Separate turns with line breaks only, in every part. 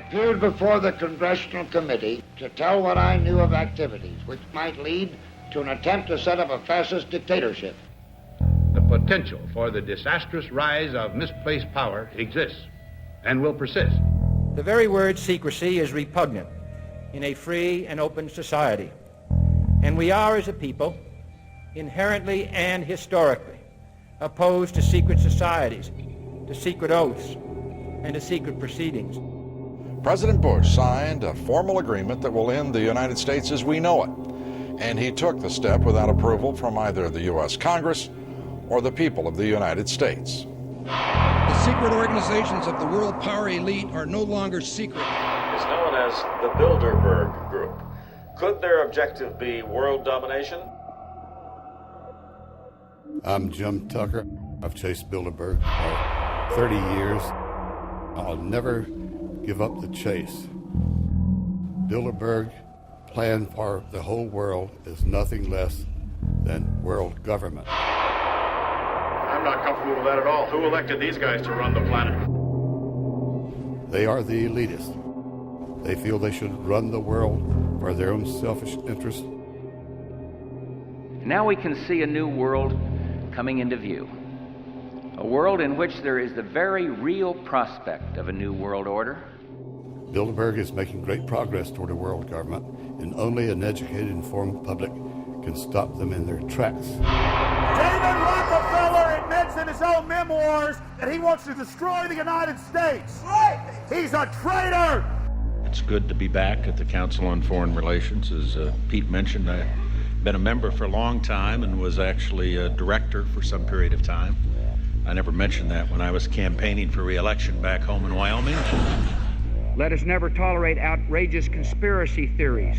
appeared before the Congressional Committee to tell what I knew of activities which might lead to an attempt to set up a fascist dictatorship.
The potential for the disastrous rise of misplaced power exists and will persist.
The very word secrecy is repugnant in a free and open society, and we are, as a people, inherently and historically opposed to secret societies, to secret oaths, and to secret proceedings.
President Bush signed a formal agreement that will end the United States as we know it, and he took the step without approval from either the U.S. Congress or the people of the United States.
The secret organizations of the world power elite are no longer secret.
It's known as the Bilderberg Group. Could their objective be world domination?
I'm Jim Tucker. I've chased Bilderberg for 30 years. I'll never give up the chase. Bilderberg plan for the whole world is nothing less than world government.
I'm not comfortable with that at all. Who elected these guys to run the planet?
They are the elitists. They feel they should run the world for their own selfish interests.
Now we can see a new world coming into view. A world in which there is the very real prospect of a new world order.
Bilderberg is making great progress toward a world government, and only an educated, informed public can stop them in their tracks.
David Rockefeller admits in his own memoirs that he wants to destroy the United States. Right. He's a traitor.
It's good to be back at the Council on Foreign Relations. As Pete mentioned, I've been a member for a long time and was actually a director for some period of time. I never mentioned that when I was campaigning for re-election back home in Wyoming.
Let us never tolerate outrageous conspiracy theories.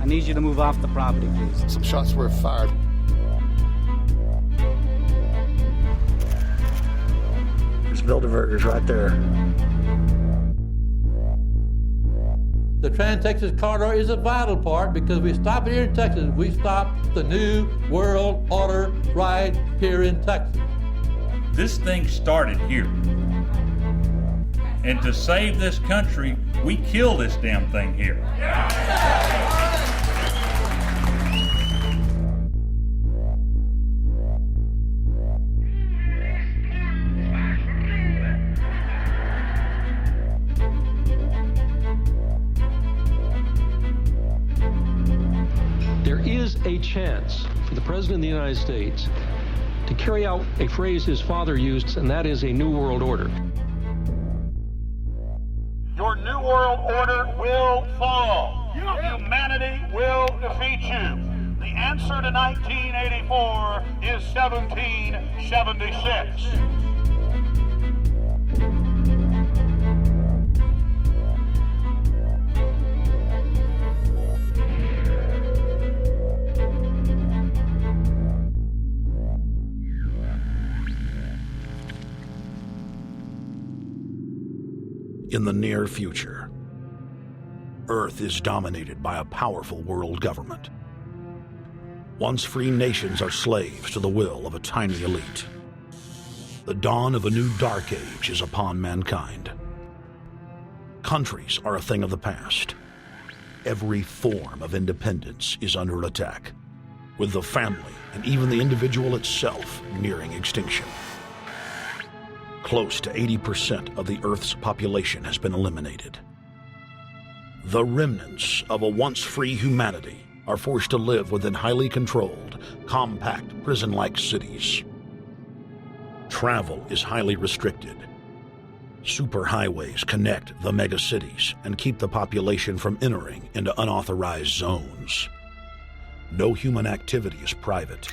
I need you to move off the property, please.
Some shots were fired.
There's Bilderbergers right there.
The Trans-Texas Corridor is a vital part because we stop it here in Texas. We stop the New World Order right here in Texas.
This thing started here. And to save this country, we kill this damn thing here.
There is a chance for the President of the United States to carry out a phrase his father used, and that is a New World Order.
Your New World Order will fall. Humanity will defeat you. The answer to 1984 is 1776.
In the near future, Earth is dominated by a powerful world government. Once free nations are slaves to the will of a tiny elite. The dawn of a new dark age is upon mankind. Countries are a thing of the past. Every form of independence is under attack, with the family and even the individual itself nearing extinction. Close to 80% of the Earth's population has been eliminated. The remnants of a once-free humanity are forced to live within highly controlled, compact, prison-like cities. Travel is highly restricted. Superhighways connect the megacities and keep the population from entering into unauthorized zones. No human activity is private.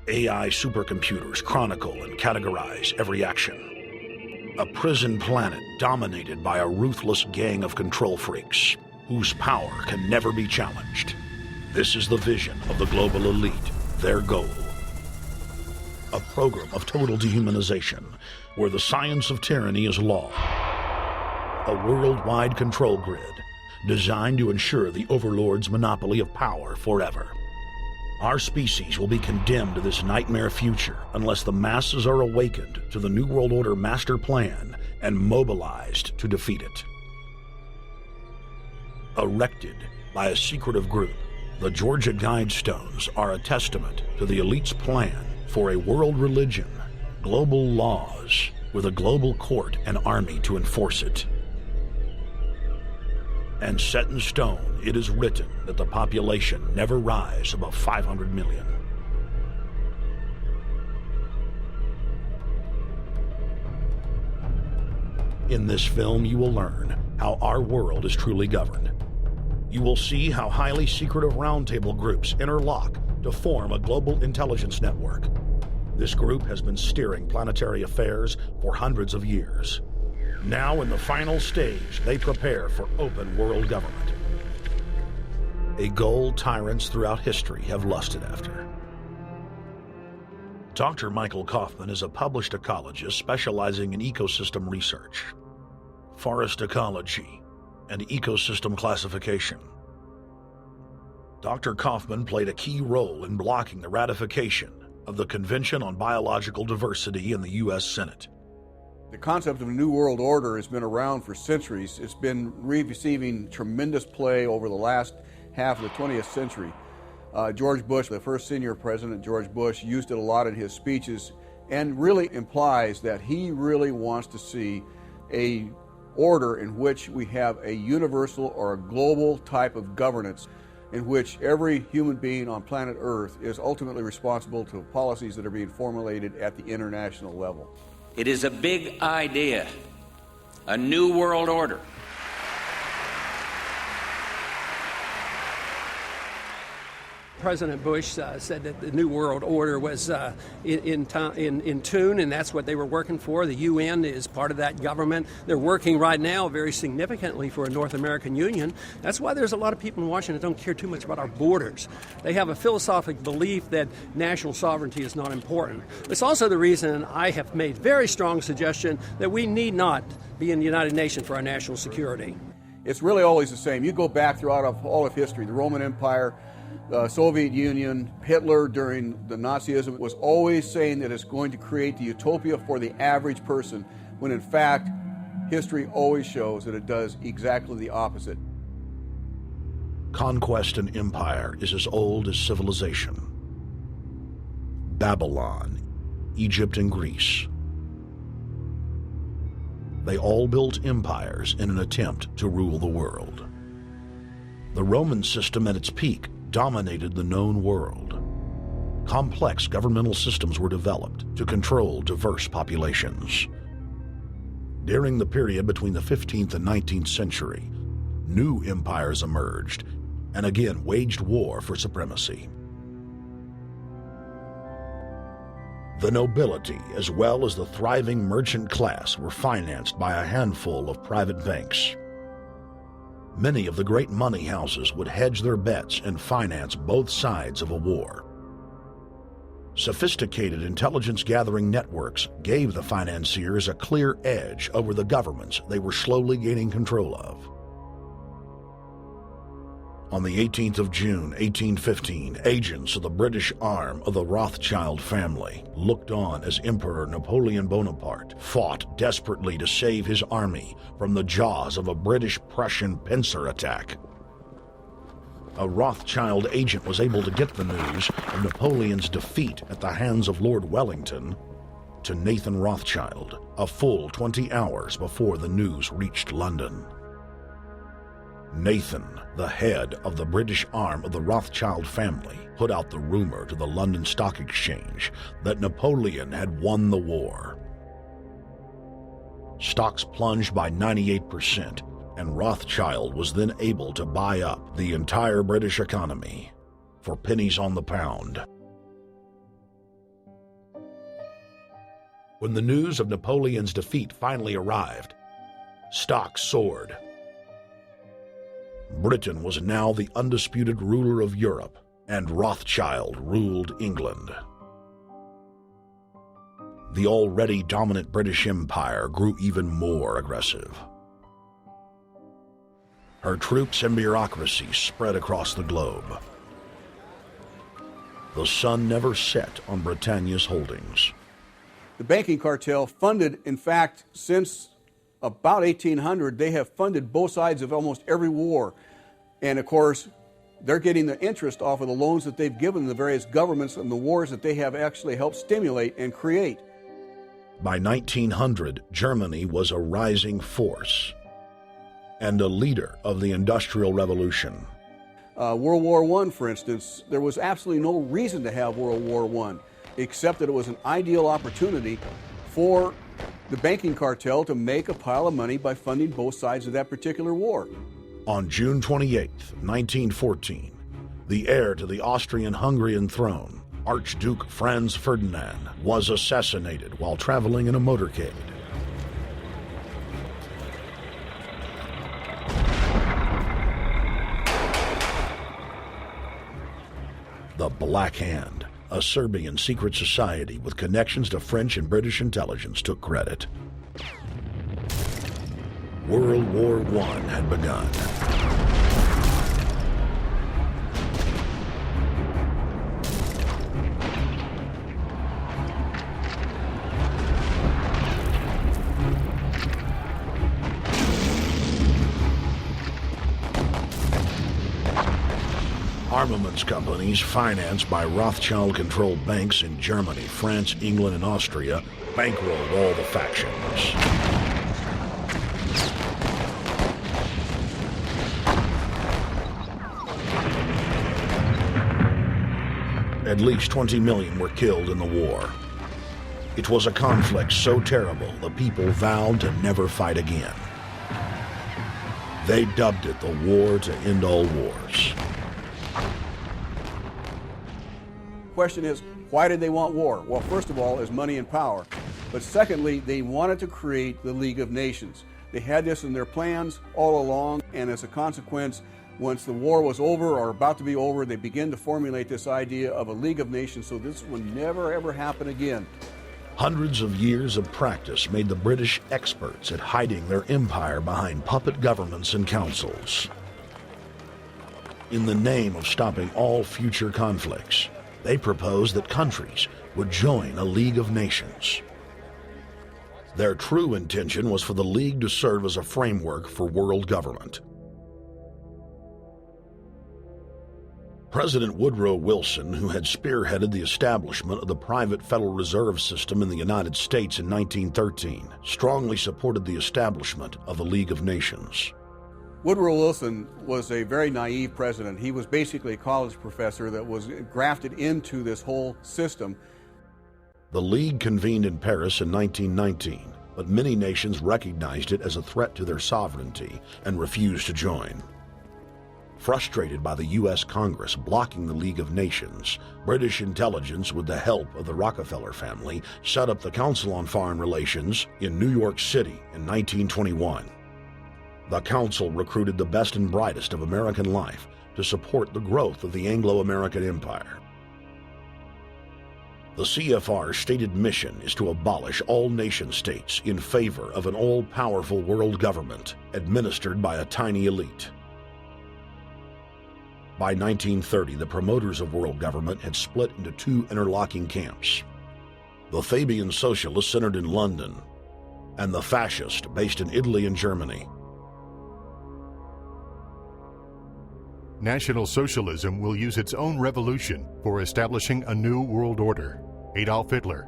AI supercomputers chronicle and categorize every action. A prison planet dominated by a ruthless gang of control freaks whose power can never be challenged. This is the vision of the global elite, their goal. A program of total dehumanization where the science of tyranny is law. A worldwide control grid designed to ensure the overlord's monopoly of power forever. Our species will be condemned to this nightmare future unless the masses are awakened to the New World Order master plan and mobilized to defeat it. Erected by a secretive group, the Georgia Guidestones are a testament to the elite's plan for a world religion, global laws, with a global court and army to enforce it. And set in stone, it is written that the population never rise above 500 million. In this film, you will learn how our world is truly governed. You will see how highly secretive roundtable groups interlock to form a global intelligence network. This group has been steering planetary affairs for hundreds of years. Now, in the final stage, they prepare for open world government. A goal tyrants throughout history have lusted after. Dr. Michael Kaufman is a published ecologist specializing in ecosystem research, forest ecology, and ecosystem classification. Dr. Kaufman played a key role in blocking the ratification of the Convention on Biological Diversity in the U.S. Senate.
The concept of a new world order has been around for centuries. It's been receiving tremendous play over the last half of the 20th century. George Bush, the first senior president, George Bush, used it a lot in his speeches and really implies that he really wants to see a order in which we have a universal or a global type of governance in which every human being on planet Earth is ultimately responsible to policies that are being formulated at the international level.
It is a big idea, a new world order.
President Bush said that the New World Order was in tune, and that's what they were working for. The UN is part of that government. They're working right now very significantly for a North American Union. That's why there's a lot of people in Washington that don't care too much about our borders. They have a philosophic belief that national sovereignty is not important. It's also the reason I have made very strong suggestion that we need not be in the United Nations for our national security.
It's really always the same. You go back throughout all of history, the Roman Empire, Soviet Union, Hitler during the Nazism was always saying that it's going to create the utopia for the average person, when in fact, history always shows that it does exactly the opposite.
Conquest and empire is as old as civilization. Babylon, Egypt, and Greece. They all built empires in an attempt to rule the world. The Roman system at its peak dominated the known world. Complex governmental systems were developed to control diverse populations. During the period between the 15th and 19th century, new empires emerged and again waged war for supremacy. The nobility, as well as the thriving merchant class, were financed by a handful of private banks. Many of the great money houses would hedge their bets and finance both sides of a war. Sophisticated intelligence-gathering networks gave the financiers a clear edge over the governments they were slowly gaining control of. On the 18th of June, 1815, agents of the British arm of the Rothschild family looked on as Emperor Napoleon Bonaparte fought desperately to save his army from the jaws of a British-Prussian pincer attack. A Rothschild agent was able to get the news of Napoleon's defeat at the hands of Lord Wellington to Nathan Rothschild, a full 20 hours before the news reached London. Nathan, the head of the British arm of the Rothschild family, put out the rumor to the London Stock Exchange that Napoleon had won the war. Stocks plunged by 98%, and Rothschild was then able to buy up the entire British economy for pennies on the pound. When the news of Napoleon's defeat finally arrived, stocks soared. Britain was now the undisputed ruler of Europe, and Rothschild ruled England. The already dominant British Empire grew even more aggressive. Her troops and bureaucracy spread across the globe. the sun never set on Britannia's holdings.
The banking cartel funded, in fact, since about 1800, they have funded both sides of almost every war. And of course, they're getting the interest off of the loans that they've given the various governments and the wars that they have actually helped stimulate and create.
By 1900, Germany was a rising force and a leader of the Industrial Revolution.
World War I, for instance, there was absolutely no reason to have World War I, except that it was an ideal opportunity for the banking cartel to make a pile of money by funding both sides of that particular war.
On June 28, 1914, the heir to the Austrian-Hungarian throne, Archduke Franz Ferdinand, was assassinated while traveling in a motorcade. The Black Hand, a Serbian secret society with connections to French and British intelligence, took credit. World War I had begun. Armaments companies financed by Rothschild-controlled banks in Germany, France, England, and Austria bankrolled all the factions. At least 20 million were killed in the war. It was a conflict so terrible the people vowed to never fight again. They dubbed it the war to end all wars.
Question is, why did they want war? Well, first of all, is money and power. But secondly, they wanted to create the League of Nations. They had this in their plans all along, and as a consequence, once the war was over or about to be over, they began to formulate this idea of a League of Nations, so this would never ever happen again.
Hundreds of years of practice made the British experts at hiding their empire behind puppet governments and councils. In the name of stopping all future conflicts, they proposed that countries would join a League of Nations. Their true intention was for the League to serve as a framework for world government. President Woodrow Wilson, who had spearheaded the establishment of the private Federal Reserve System in the United States in 1913, strongly supported the establishment of the League of Nations.
Woodrow Wilson was a very naive president. He was basically a college professor that was grafted into this whole system.
The League convened in Paris in 1919, but many nations recognized it as a threat to their sovereignty and refused to join. Frustrated by the U.S. Congress blocking the League of Nations, British intelligence, with the help of the Rockefeller family, set up the Council on Foreign Relations in New York City in 1921. The council recruited the best and brightest of American life to support the growth of the Anglo-American Empire. The CFR's stated mission is to abolish all nation-states in favor of an all-powerful world government administered by a tiny elite. By 1930, the promoters of world government had split into two interlocking camps: the Fabian socialists centered in London, and the fascist based in Italy and Germany.
National Socialism will use its own revolution for establishing a new world order. Adolf Hitler.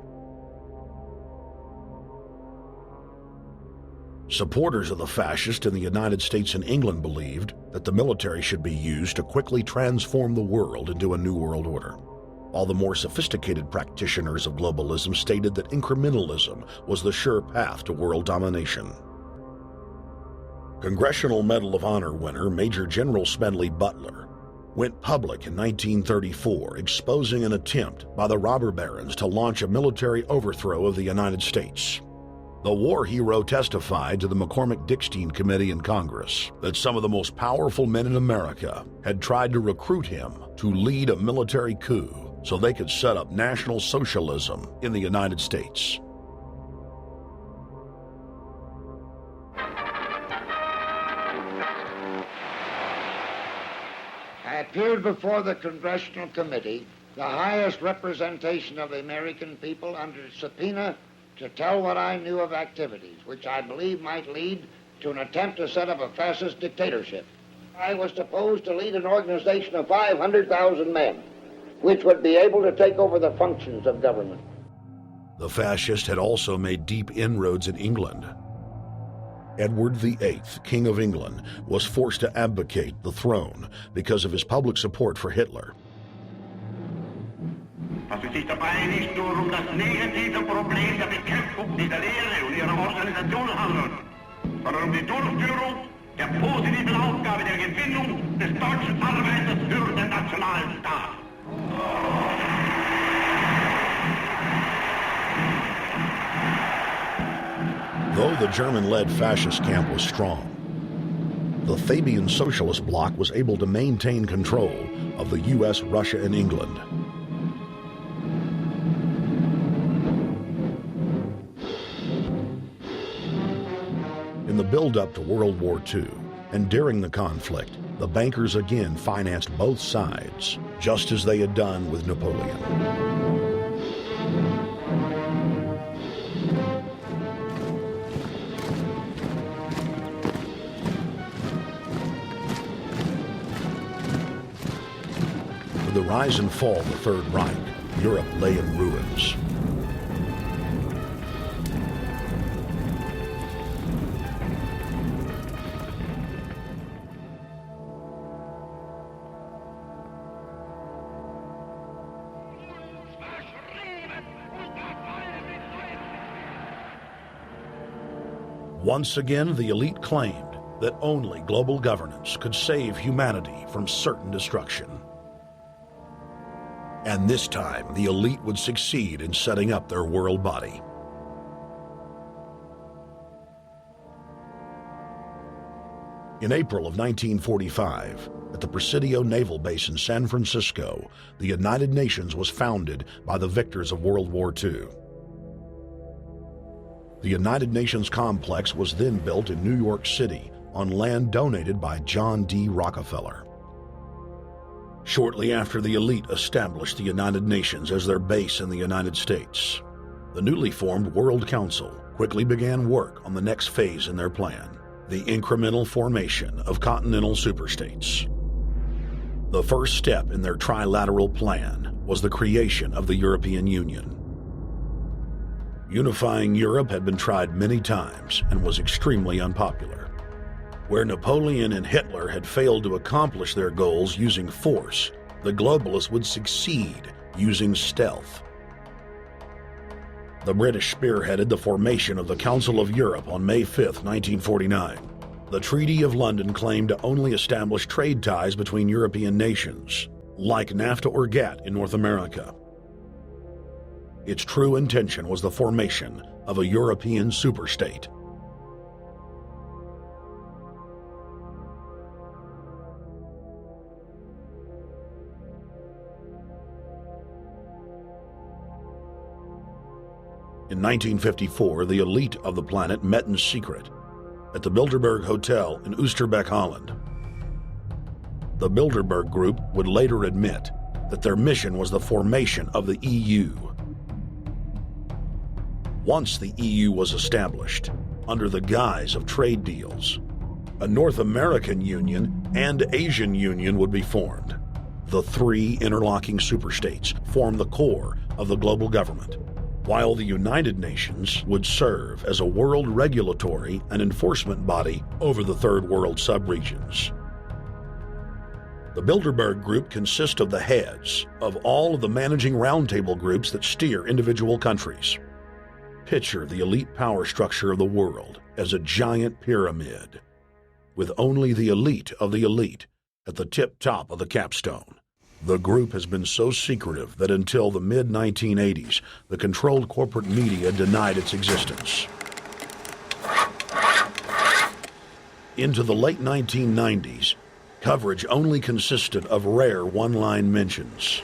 Supporters of the fascists in the United States and England believed that the military should be used to quickly transform the world into a new world order, while the more sophisticated practitioners of globalism stated that incrementalism was the sure path to world domination. Congressional Medal of Honor winner Major General Smedley Butler went public in 1934, exposing an attempt by the robber barons to launch a military overthrow of the United States. The war hero testified to the McCormick-Dickstein Committee in Congress that some of the most powerful men in America had tried to recruit him to lead a military coup so they could set up National Socialism in the United States.
I appeared before the Congressional Committee the highest representation of the American people under subpoena to tell what I knew of activities which I believe might lead to an attempt to set up a fascist dictatorship. I was supposed to lead an organization of 500,000 men, which would be able to take over the functions of government.
The fascist had also made deep inroads in England. Edward VIII, King of England, was forced to abdicate the throne because of his public support for Hitler.
Es sich dabei nicht nur das negative Problem der Bekämpfung dieser Lehre und ihrer Organisation handelt, sondern die Durchführung der positiven Aufgabe der Gewinnung des deutschen Arbeiters für den nationalen Staat.
Though the German-led fascist camp was strong, the Fabian Socialist Bloc was able to maintain control of the U.S., Russia, and England. In the build-up to World War II, and during the conflict, the bankers again financed both sides, just as they had done with Napoleon. With the rise and fall of the Third Reich, Europe lay in ruins. Once again, the elite claimed that only global governance could save humanity from certain destruction. And this time, the elite would succeed in setting up their world body. In April of 1945, at the Presidio Naval Base in San Francisco, the United Nations was founded by the victors of World War II. The United Nations complex was then built in New York City on land donated by John D. Rockefeller. Shortly after the elite established the United Nations as their base in the United States, the newly formed World Council quickly began work on the next phase in their plan, the incremental formation of continental superstates. The first step in their trilateral plan was the creation of the European Union. Unifying Europe had been tried many times and was extremely unpopular. Where Napoleon and Hitler had failed to accomplish their goals using force, the globalists would succeed using stealth. The British spearheaded the formation of the Council of Europe on May 5, 1949. The Treaty of London claimed to only establish trade ties between European nations, like NAFTA or GATT in North America. Its true intention was the formation of a European superstate. In 1954, the elite of the planet met in secret at the Bilderberg Hotel in Oosterbeek, Holland. The Bilderberg Group would later admit that their mission was the formation of the EU. Once the EU was established, under the guise of trade deals, a North American Union and Asian Union would be formed. The three interlocking superstates formed the core of the global government, while the United Nations would serve as a world regulatory and enforcement body over the Third World subregions. The Bilderberg Group consists of the heads of all of the managing roundtable groups that steer individual countries. Picture the elite power structure of the world as a giant pyramid, with only the elite of the elite at the tip-top of the capstone. The group has been so secretive that until the mid-1980s, the controlled corporate media denied its existence. Into the late 1990s, coverage only consisted of rare one-line mentions.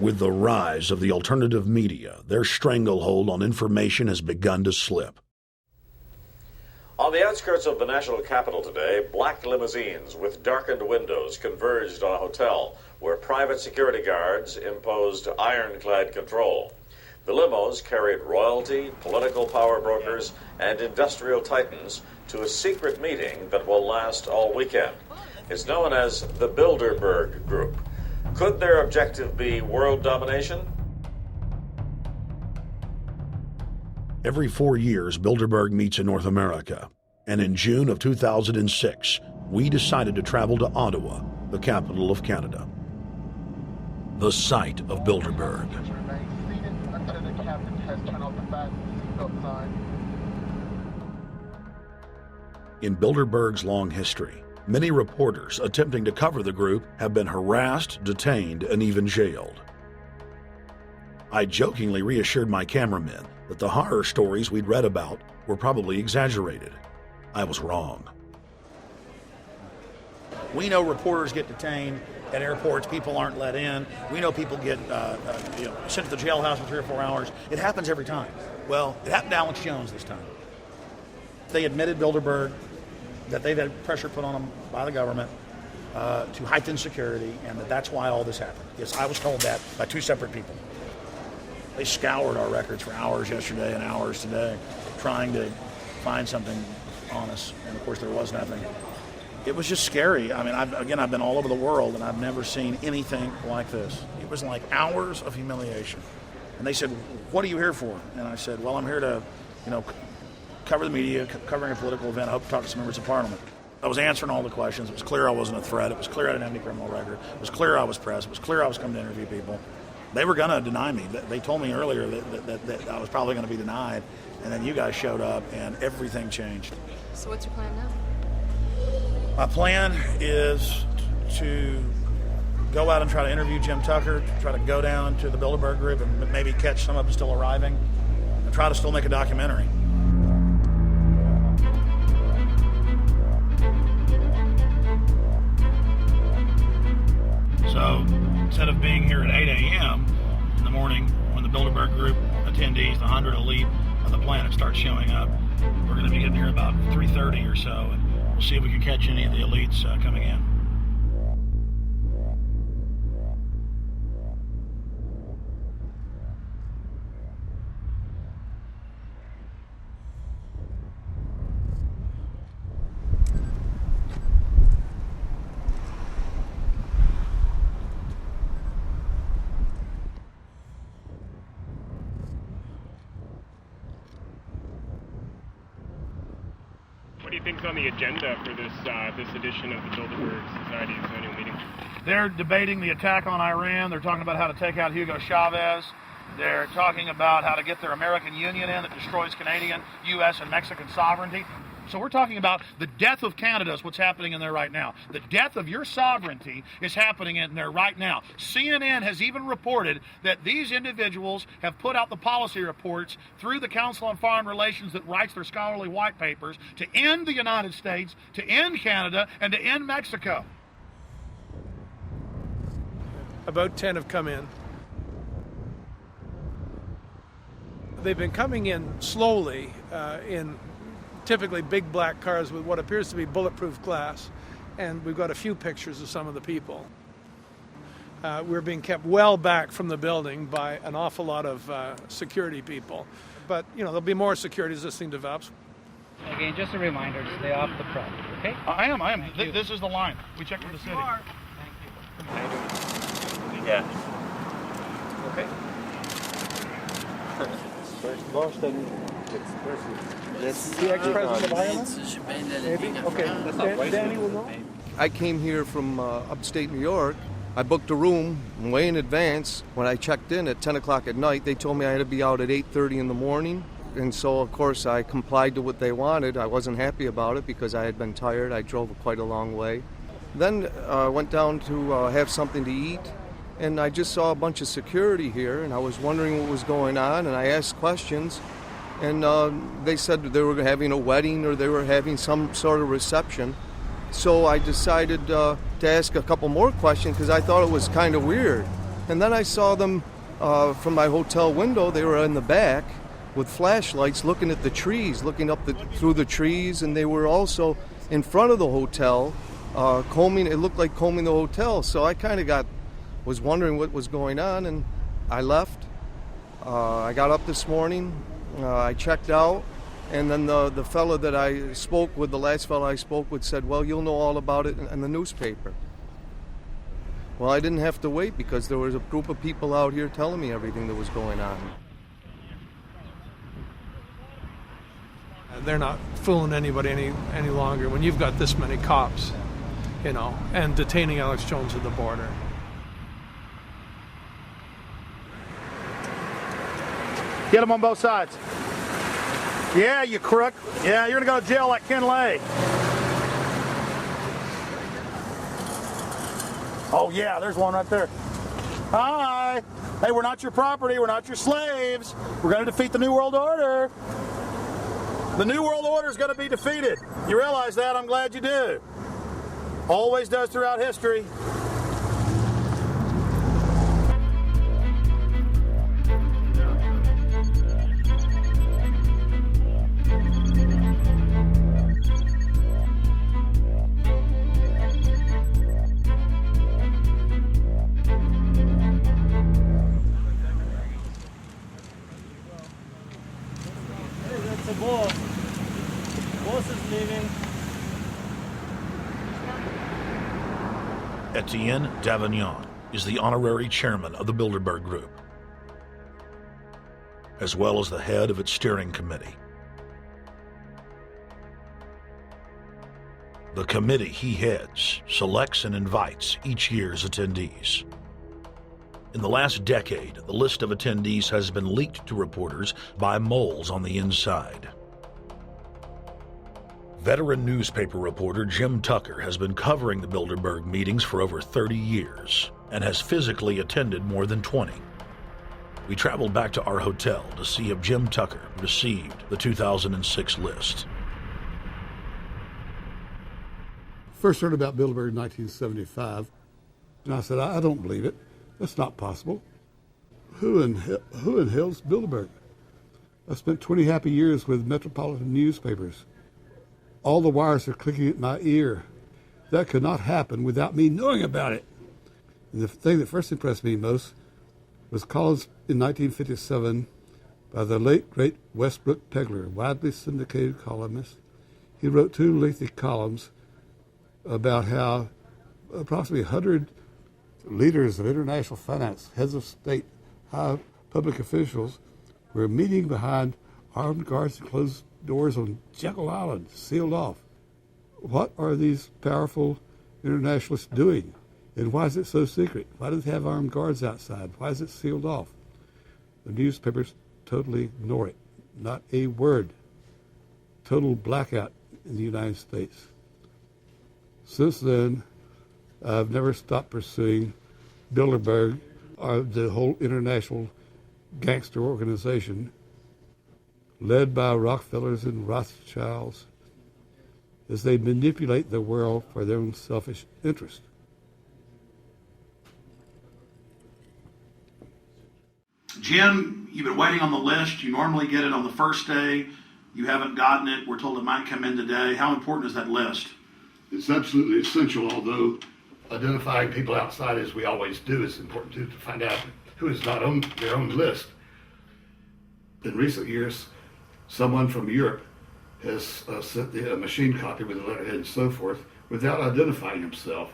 With the rise of the alternative media, their stranglehold on information has begun to slip.
On the outskirts of the national capital today, black limousines with darkened windows converged on a hotel where private security guards imposed ironclad control. The limos carried royalty, political power brokers, and industrial titans to a secret meeting that will last all weekend. It's known as the Bilderberg Group. Could their objective be world domination?
Every 4 years, Bilderberg meets in North America, and in June of 2006, we decided to travel to Ottawa, the capital of Canada. The site of Bilderberg. In Bilderberg's long history, many reporters attempting to cover the group have been harassed, detained, and even jailed. I jokingly reassured my cameramen that the horror stories we'd read about were probably exaggerated. I was wrong.
We know reporters get detained at airports, people aren't let in. We know people get sent to the jailhouse for 3 or 4 hours. It happens every time. Well, it happened to Alex Jones this time. They admitted Bilderberg that they've had pressure put on them by the government to heighten security, and that's why all this happened. Yes, I was told that by 2 separate people. They scoured our records for hours yesterday and hours today, trying to find something on us, and of course there was nothing. It was just scary. I mean, I've been all over the world, and I've never seen anything like this. It was like hours of humiliation. And they said, "What are you here for?" And I said, "Well, I'm here to, cover the media, covering a political event. I hope to talk to some members of Parliament." I was answering all the questions. It was clear I wasn't a threat. It was clear I didn't have any criminal record. It was clear I was pressed. It was clear I was coming to interview people. They were going to deny me. They told me earlier that I was probably going to be denied, and then you guys showed up, and everything changed.
So what's your plan now?
My plan is to go out and try to interview Jim Tucker, try to go down to the Bilderberg Group and maybe catch some of them still arriving, and try to still make a documentary. So instead of being here at 8 a.m. in the morning when the Bilderberg Group attendees, the 100 elite of the planet, start showing up, we're going to be getting here about 3:30 or so, and we'll see if we can catch any of the elites coming in.
What do you think's on the agenda for this edition of the Bilderberg Society's annual meeting?
They're debating the attack on Iran. They're talking about how to take out Hugo Chavez. They're talking about how to get their American Union in that destroys Canadian, U.S., and Mexican sovereignty. So we're talking about the death of Canada is what's happening in there right now. The death of your sovereignty is happening in there right now. CNN has even reported that these individuals have put out the policy reports through the Council on Foreign Relations that writes their scholarly white papers to end the United States, to end Canada, and to end Mexico.
About 10 have come in. They've been coming in slowly in typically big black cars with what appears to be bulletproof glass, and we've got a few pictures of some of the people. We're being kept well back from the building by an awful lot of security people, but there'll be more security as this thing develops.
Again, just a reminder to stay off the property, okay?
I am. This is the line. We checked with the city.
Yeah.
Okay. The ex-president of Ireland? Maybe? Okay, Danny will know.
I came here from upstate New York. I booked a room way in advance. When I checked in at 10 o'clock at night, they told me I had to be out at 8:30 in the morning. And so, of course, I complied to what they wanted. I wasn't happy about it because I had been tired. I drove quite a long way. Then I went down to have something to eat, and I just saw a bunch of security here, and I was wondering what was going on, and I asked questions, and they said they were having a wedding or they were having some sort of reception. So I decided to ask a couple more questions because I thought it was kind of weird. And then I saw them from my hotel window. They were in the back with flashlights looking at the trees, looking up through the trees, and they were also in front of the hotel, combing. It looked like combing the hotel. So I kind of was wondering what was going on, and I left. I got up this morning. I checked out, and then the fellow that I spoke with, the last fellow I spoke with, said, "Well, you'll know all about it in the newspaper." Well, I didn't have to wait because there was a group of people out here telling me everything that was going on.
They're not fooling anybody any longer when you've got this many cops, and detaining Alex Jones at the border.
Get him on both sides. Yeah, you crook. Yeah, you're going to go to jail like Ken Lay. Oh, yeah, there's one right there. Hi. Hey, we're not your property. We're not your slaves. We're going to defeat the New World Order. The New World Order is going to be defeated. You realize that? I'm glad you do. Always does throughout history.
Etienne Davignon is the honorary chairman of the Bilderberg Group, as well as the head of its steering committee. The committee he heads selects and invites each year's attendees. In the last decade, the list of attendees has been leaked to reporters by moles on the inside. Veteran newspaper reporter Jim Tucker has been covering the Bilderberg meetings for over 30 years and has physically attended more than 20. We traveled back to our hotel to see if Jim Tucker received the 2006 list.
First heard about Bilderberg in 1975, and I said, I don't believe it. That's not possible. Who in hell's Bilderberg? I spent 20 happy years with metropolitan newspapers. All the wires are clicking at my ear. That could not happen without me knowing about it. And the thing that first impressed me most was columns in 1957 by the late, great Westbrook Pegler, widely syndicated columnist. He wrote 2 lengthy columns about how approximately 100 leaders of international finance, heads of state, high public officials were meeting behind armed guards and closed doors on Jekyll Island, sealed off. What are these powerful internationalists doing? And why is it so secret? Why do they have armed guards outside? Why is it sealed off? The newspapers totally ignore it. Not a word. Total blackout in the United States. Since then, I've never stopped pursuing Bilderberg, or the whole international gangster organization led by Rockefellers and Rothschilds, as they manipulate the world for their own selfish interest.
Jim, you've been waiting on the list. You normally get it on the first day. You haven't gotten it. We're told it might come in today. How important is that list?
It's absolutely essential, although identifying people outside, as we always do, is important too, to find out who is not on their own list. In recent years, someone from Europe has sent a machine copy with a letterhead and so forth without identifying himself.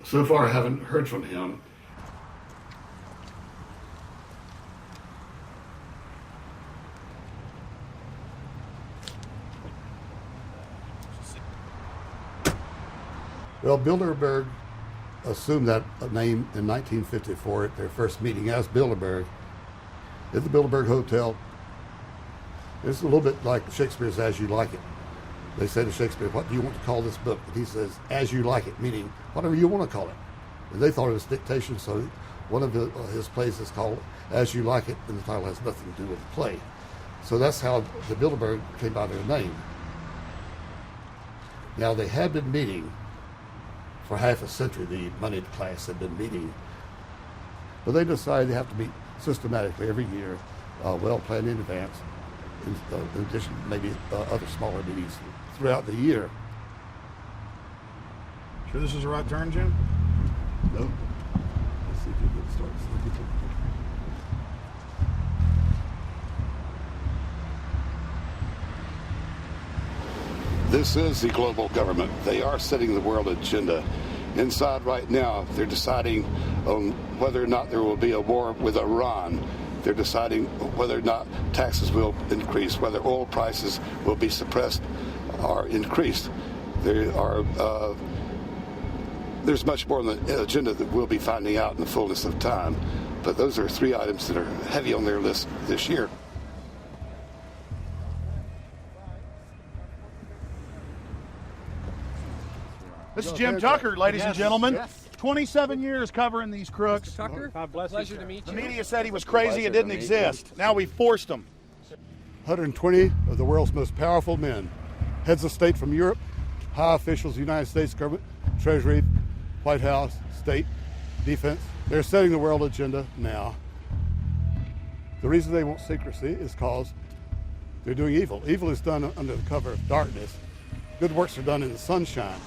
So far, I haven't heard from him. Well, Bilderberg assumed that name in 1954 at their first meeting as Bilderberg at the Bilderberg Hotel. It's a little bit like Shakespeare's As You Like It. They say to Shakespeare, what do you want to call this book? And he says, As You Like It, meaning whatever you want to call it. And they thought it was dictation, so one of his plays is called As You Like It, and the title has nothing to do with the play. So that's how the Bilderberg came by their name. Now, they had been meeting for half a century. The moneyed class had been meeting But they decide they have to meet systematically every year, well planned in advance, in addition to maybe other smaller meetings throughout the year.
Sure this is the right turn, Jim?
No. Let's see if you get started. This is the global government. They are setting the world agenda. Inside right now, they're deciding on whether or not there will be a war with Iran. They're deciding whether or not taxes will increase, whether oil prices will be suppressed or increased. There's much more on the agenda that we'll be finding out in the fullness of time. But those are 3 items that are heavy on their list this year.
This is Jim Tucker, ladies and gentlemen. 27 years covering these crooks.
Mr. Tucker, pleasure to meet you.
The media said he was crazy, it didn't exist. Now we forced him.
120 of the world's most powerful men, heads of state from Europe, high officials of the United States government, Treasury, White House, state, defense. They're setting the world agenda now. The reason they want secrecy is because they're doing evil. Evil is done under the cover of darkness. Good works are done in the sunshine.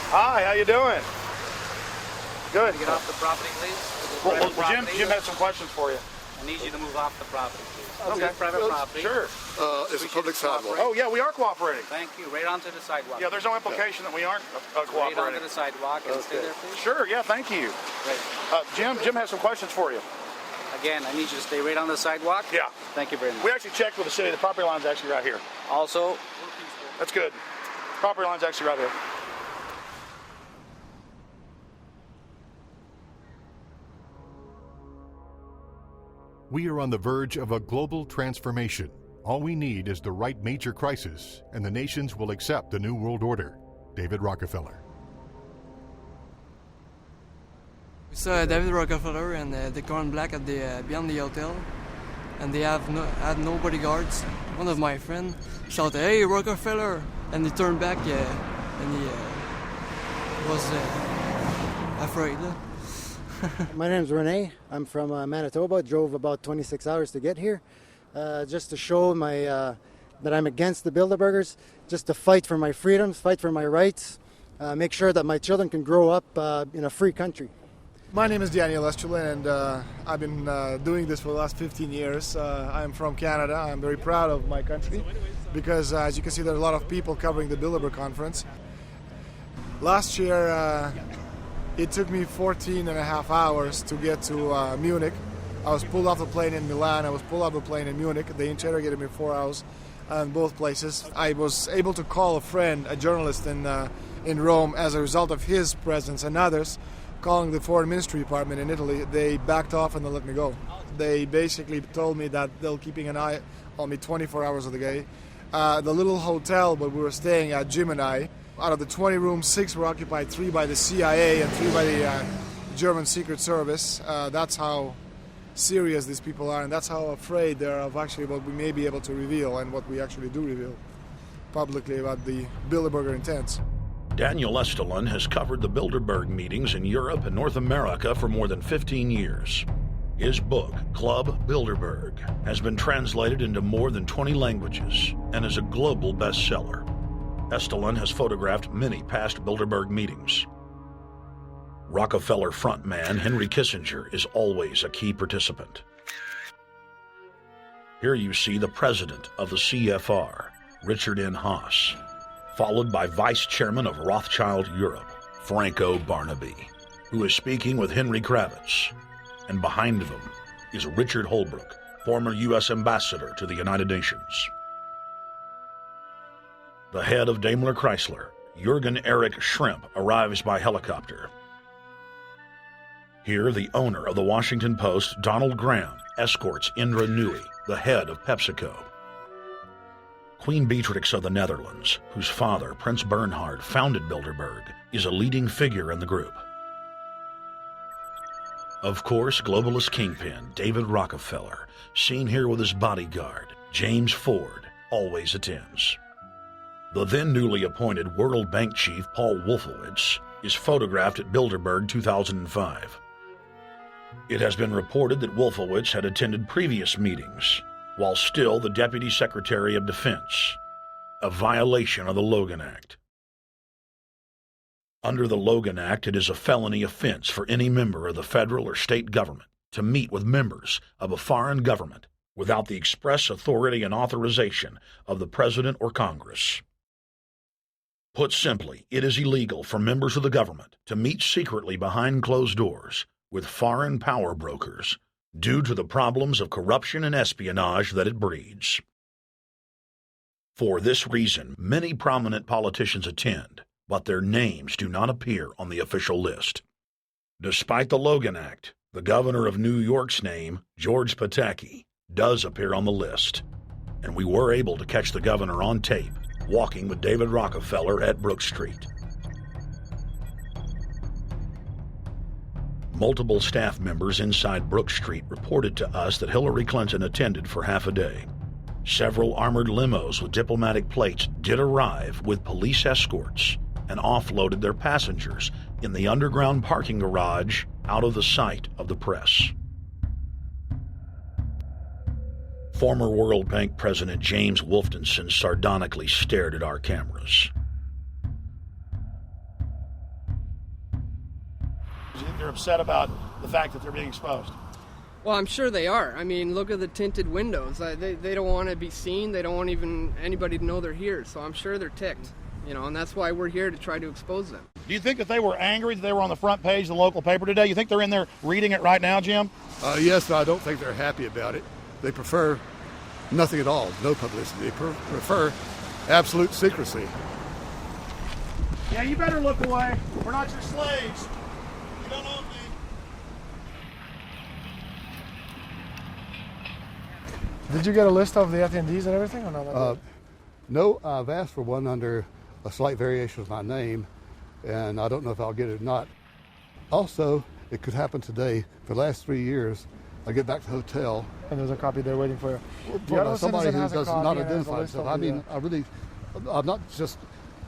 Hi, how you doing? Good.
Get off the property, please.
Well, Jim has some questions for you.
I need you to move off the property, please.
Okay.
Private property.
Sure.
It's a public sidewalk.
Oh, yeah, we are cooperating.
Thank you. Right onto the sidewalk.
Yeah, there's no implication that we aren't cooperating.
Right onto the sidewalk and stay there, please.
Sure, yeah, thank you.
Great.
Jim has some questions for you.
Again, I need you to stay right on the sidewalk.
Yeah.
Thank you very much.
We actually checked with the city. The property line's actually right here.
Also,
that's good. Property line's actually right here.
We are on the verge of a global transformation. All we need is the right major crisis, and the nations will accept the New World Order. David Rockefeller.
We saw David Rockefeller and the Corn Black at the beyond the hotel, and they had no bodyguards. One of my friends shouted, "Hey, Rockefeller!" and he turned back, and he was afraid.
My name is Rene. I'm from Manitoba. Drove about 26 hours to get here, just to show that I'm against the Bilderbergers, just to fight for my freedoms, fight for my rights, make sure that my children can grow up in a free country.
My name is Daniel Estrelin, and I've been doing this for the last 15 years. I'm from Canada. I'm very proud of my country because, as you can see, there are a lot of people covering the Bilderberg conference. Last year, it took me 14 and a half hours to get to Munich. I was pulled off the plane in Milan. I was pulled off the plane in Munich. They interrogated me 4 hours in both places. I was able to call a friend, a journalist in Rome, as a result of his presence and others. Calling the foreign ministry department in Italy, they backed off and they let me go. They basically told me that they're keeping an eye on me 24 hours of the day. The little hotel where we were staying at, Jim and I, out of the 20 rooms, 6 were occupied, 3 by the CIA and 3 by the German Secret Service. That's how serious these people are, and that's how afraid they are of actually what we may be able to reveal and what we actually do reveal publicly about the Bilderberger intents.
Daniel Estrelin has covered the Bilderberg meetings in Europe and North America for more than 15 years. His book, Club Bilderberg, has been translated into more than 20 languages and is a global bestseller. Estrelin has photographed many past Bilderberg meetings. Rockefeller frontman Henry Kissinger is always a key participant. Here you see the president of the CFR, Richard N. Haas, followed by Vice Chairman of Rothschild Europe, Franco Barnaby, who is speaking with Henry Kravitz. And behind them is Richard Holbrooke, former U.S. Ambassador to the United Nations. The head of Daimler Chrysler, Jürgen Erich Schrempp, arrives by helicopter. Here, the owner of the Washington Post, Donald Graham, escorts Indra Nooyi, the head of PepsiCo. Queen Beatrix of the Netherlands, whose father, Prince Bernhard, founded Bilderberg, is a leading figure in the group. Of course, globalist kingpin David Rockefeller, seen here with his bodyguard, James Ford, always attends. The then newly appointed World Bank chief Paul Wolfowitz is photographed at Bilderberg 2005. It has been reported that Wolfowitz had attended previous meetings while still the Deputy Secretary of Defense, a violation of the Logan Act. Under the Logan Act, it is a felony offense for any member of the federal or state government to meet with members of a foreign government without the express authority and authorization of the President or Congress. Put simply, it is illegal for members of the government to meet secretly behind closed doors with foreign power brokers due to the problems of corruption and espionage that it breeds. For this reason, many prominent politicians attend, but their names do not appear on the official list. Despite the Logan Act, the governor of New York's name, George Pataki, does appear on the list, and we were able to catch the governor on tape walking with David Rockefeller at Brook Street. Multiple staff members inside Brook Street reported to us that Hillary Clinton attended for half a day. Several armored limos with diplomatic plates did arrive with police escorts and offloaded their passengers in the underground parking garage out of the sight of the press. Former World Bank President James Wolfensohn sardonically stared at our cameras.
They're upset about the fact that they're being exposed.
Well, I'm sure they are. I mean, look at the tinted windows. They don't want to be seen. They don't want even anybody to know they're here. So I'm sure they're ticked, and that's why we're here to try to expose them.
Do you think that they were angry that they were on the front page of the local paper today? You think they're in there reading it right now, Jim?
Yes, but I don't think they're happy about it. They prefer nothing at all, no publicity. They prefer absolute secrecy.
Yeah, you better look away. We're not your slaves. You don't own me.
Did you get a list of the attendees and everything, or not?
No, I've asked for one under a slight variation of my name, and I don't know if I'll get it or not. Also, it could happen today. For the last 3 years, I get back to the hotel.
And there's a copy there waiting for you.
Well, somebody who does not identify himself. I mean, I'm not just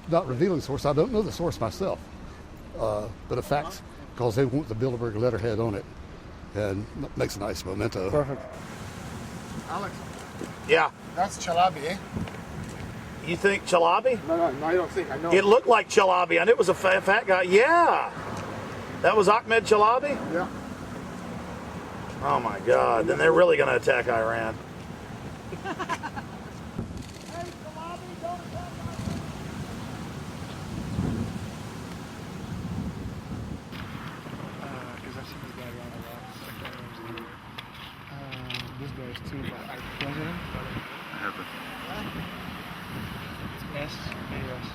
not revealing the source. I don't know the source myself. But a fact, because they want the Bilderberg letterhead on it, and makes a nice memento.
Perfect.
Alex. Yeah.
That's Chalabi, eh?
You think Chalabi?
No, I don't think. I know.
It looked like Chalabi. I knew it was a fat guy. Yeah. That was Ahmed Chalabi?
Yeah.
Oh my God, then they're really going to attack Iran.
This guy is too, but president?
I have it.
It's S,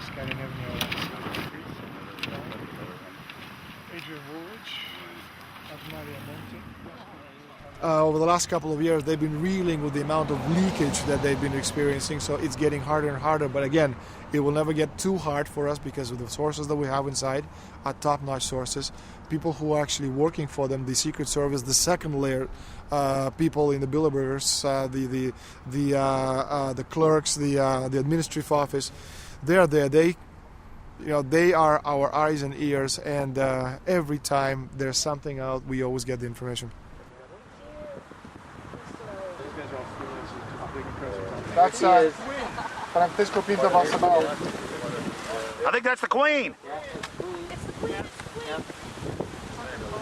Scandinavian. Adrian Woolwich, Maria Monti. Over the last couple of years, they've been reeling with the amount of leakage that they've been experiencing, so it's getting harder and harder. But again, it will never get too hard for us because of the sources that we have inside are top-notch sources. People who are actually working for them, the Secret Service, the second layer, people in the Bilderbergers, the clerks, the administrative office, they're there. They are our eyes and ears, and every time there's something out, we always get the information. That's Francisco Pinto Balsamao.
I think that's the Queen.
It's the Queen. Yeah.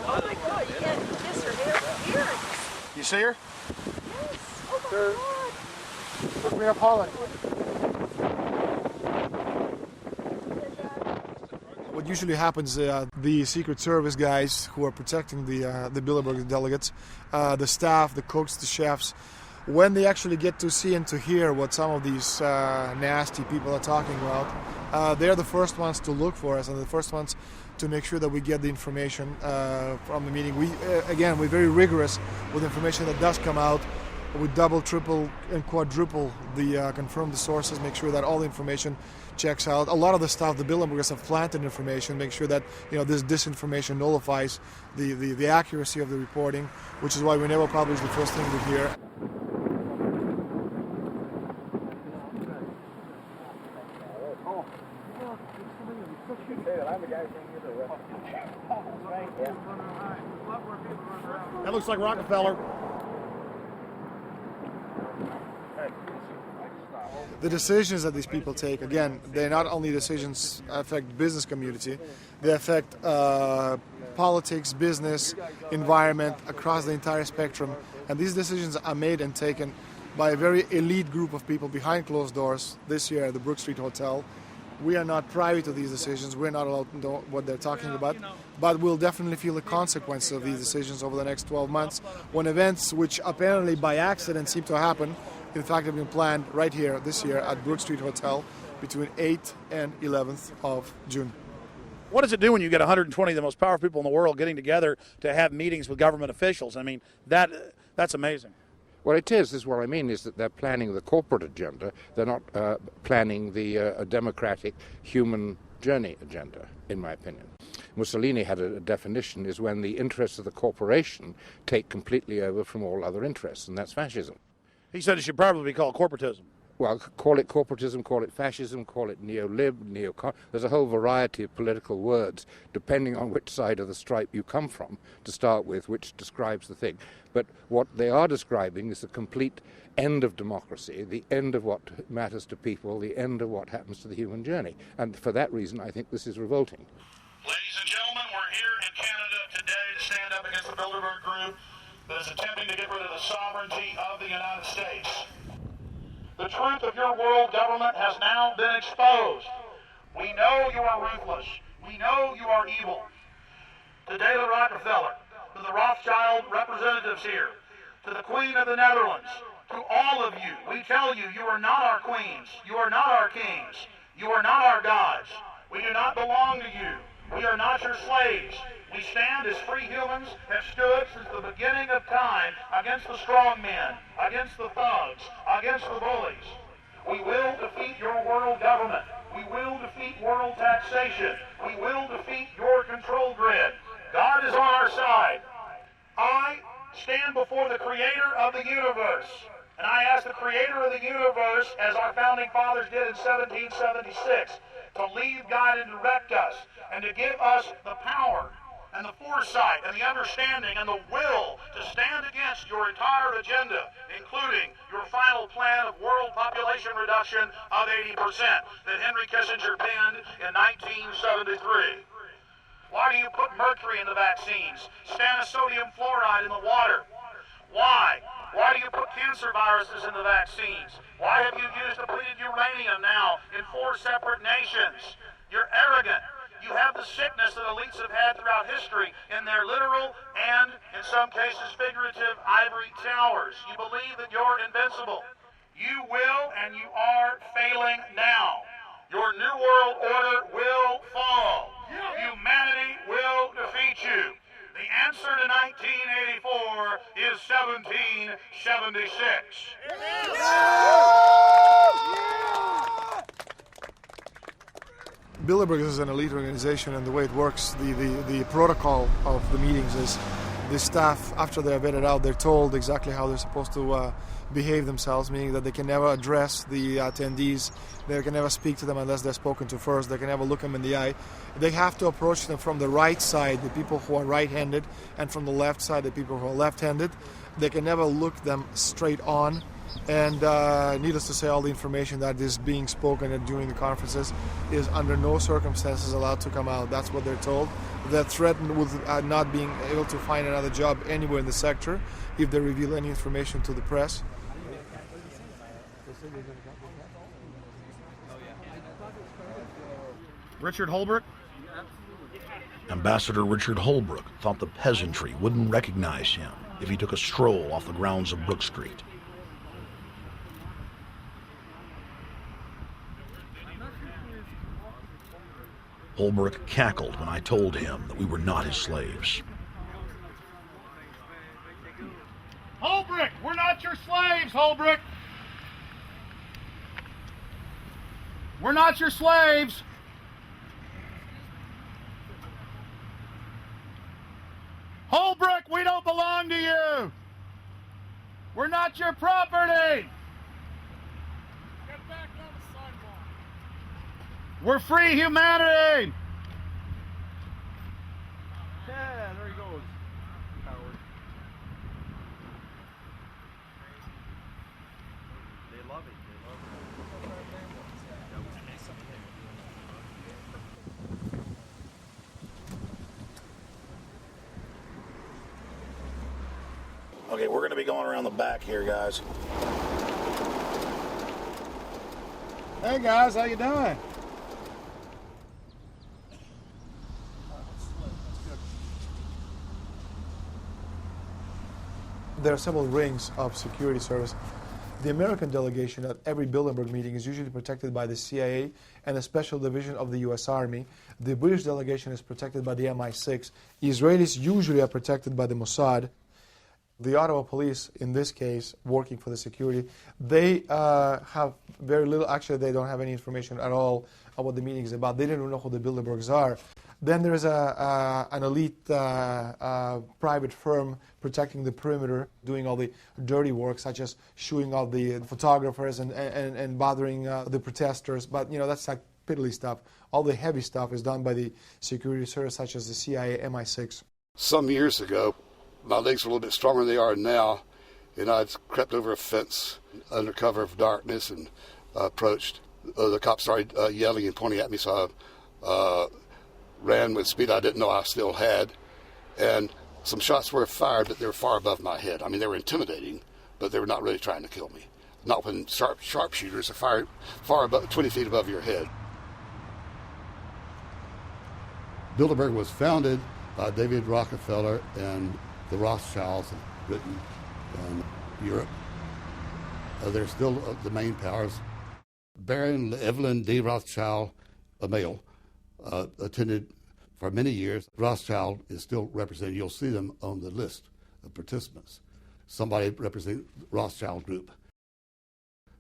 Oh my God! Yes, her hair.
You see her?
Yes. Oh my God.
The Queen of Holland. What usually happens, the Secret Service guys who are protecting the Bilderberg delegates, the staff, the cooks, the chefs, when they actually get to see and to hear what some of these nasty people are talking about, they're the first ones to look for us and the first ones to make sure that we get the information from the meeting. We're very rigorous with information that does come out. We double, triple, and quadruple confirm the sources, make sure that all the information checks out. A lot of the stuff, the Bilderbergers have planted information, make sure that this disinformation nullifies the accuracy of the reporting, which is why we never publish the first thing we hear.
That looks like Rockefeller.
The decisions that these people take, again, they're not only decisions affect business community, they affect politics, business, environment, across the entire spectrum. And these decisions are made and taken by a very elite group of people behind closed doors this year at the Brook Street Hotel. We are not privy to these decisions. We're not allowed to know what they're talking about. But we'll definitely feel the consequences of these decisions over the next 12 months when events which apparently by accident seem to happen, in fact, have been planned right here this year at Brook Street Hotel between 8th and 11th of June.
What does it do when you get 120 of the most powerful people in the world getting together to have meetings with government officials? I mean, that's amazing.
Well, it is what I mean is that they're planning the corporate agenda. They're not planning the democratic human journey agenda, in my opinion. Mussolini had a definition, is when the interests of the corporation take completely over from all other interests, and that's fascism.
He said it should probably be called corporatism.
Well, call it corporatism, call it fascism, call it neo-lib, neocon. There's a whole variety of political words, depending on which side of the stripe you come from, to start with, which describes the thing. But what they are describing is the complete end of democracy, the end of what matters to people, the end of what happens to the human journey. And for that reason, I think this is revolting.
Ladies and gentlemen, we're here in Canada today to stand up against the Bilderberg Group that is attempting to get rid of the sovereignty of the United States. The truth of your world government has now been exposed. We know you are ruthless. We know you are evil. To David Rockefeller, to the Rothschild representatives here, to the Queen of the Netherlands, to all of you, we tell you, you are not our queens. You are not our kings. You are not our gods. We do not belong to you. We are not your slaves. We stand as free humans, have stood since the beginning of time against the strong men, against the thugs, against the bullies. We will defeat your world government. We will defeat world taxation. We will defeat your control grid. God is on our side. I stand before the creator of the universe, and I ask the creator of the universe, as our founding fathers did in 1776, to lead, guide, and direct us, and to give us the power and the foresight and the understanding and the will to stand against your entire agenda, including your final plan of world population reduction of 80% that Henry Kissinger penned in 1973. Why do you put mercury in the vaccines, stannous-sodium fluoride in the water? Why? Why do you put cancer viruses in the vaccines? Why have you used depleted uranium now in 4 separate nations? You're arrogant. You have the sickness that elites have had throughout history in their literal and, in some cases, figurative ivory towers. You believe that you're invincible. You will and you are failing now. Your New World Order will fall. Humanity will defeat you. The answer to 1984 is 1776.
Bilderberg is an elite organization, and the way it works, the protocol of the meetings is the staff, after they're vetted out, they're told exactly how they're supposed to behave themselves, meaning that they can never address the attendees, they can never speak to them unless they're spoken to first, they can never look them in the eye. They have to approach them from the right side, the people who are right-handed, and from the left side, the people who are left-handed. They can never look them straight on. And needless to say, all the information that is being spoken during the conferences is under no circumstances allowed to come out. That's what they're told. They're threatened with not being able to find another job anywhere in the sector if they reveal any information to the press.
Richard Holbrooke?
Ambassador Richard Holbrooke thought the peasantry wouldn't recognize him if he took a stroll off the grounds of Brook Street. Holbrooke cackled when I told him that we were not his slaves.
Holbrooke, we're not your slaves, Holbrooke. We're not your slaves. Holbrooke, we don't belong to you. We're not your property. Get back on the sidewalk.
We're free humanity!
Yeah, there he goes. Howard. They love it.
Okay, we're going to be going around the back here, guys.
Hey guys, how you doing? There are several rings of security service. The American delegation at every Bilderberg meeting is usually protected by the CIA and a special division of the U.S. Army. The British delegation is protected by the MI6. Israelis usually are protected by the Mossad. The Ottawa police, in this case, working for the security, they have very little, actually they don't have any information at all on what the meeting is about. They don't know who the Bilderbergs are. Then there's an elite private firm protecting the perimeter, doing all the dirty work, such as shooing out the photographers and bothering the protesters. But, you know, that's like piddly stuff. All the heavy stuff is done by the security service, such as the CIA, MI6.
Some years ago, my legs were a little bit stronger than they are now, and I'd crept over a fence under cover of darkness and approached. The cops started yelling and pointing at me, so I ran with speed I didn't know I still had, and some shots were fired, but they were far above my head. I mean, they were intimidating, but they were not really trying to kill me. Not when sharpshooters are fired far above, 20 feet above your head. Bilderberg was founded by David Rockefeller and the Rothschilds of Britain and Europe. They're still the main powers. Baron Evelyn D. Rothschild, a male, attended for many years. Rothschild is still represented. You'll see them on the list of participants. Somebody representing the Rothschild group.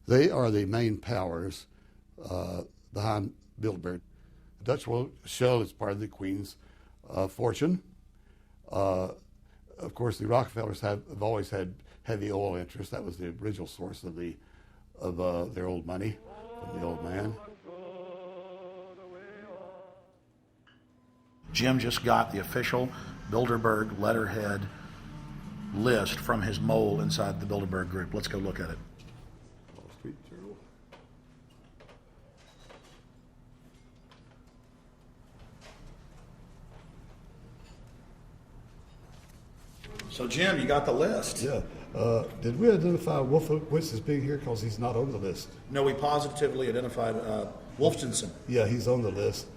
They are the main powers behind Bilderberg. The Dutch Shell is part of the Queen's fortune. Of course, the Rockefellers have always had heavy oil interests. That was the original source of their old money from the old man.
Jim just got the official Bilderberg letterhead list from his mole inside the Bilderberg group. Let's go look at it.
Wall Street Journal.
So, Jim, you got the list.
Yeah. Did we identify Wolfowitz as being here because he's not on the list?
No, we positively identified Wolfenson.
Yeah, he's on the list.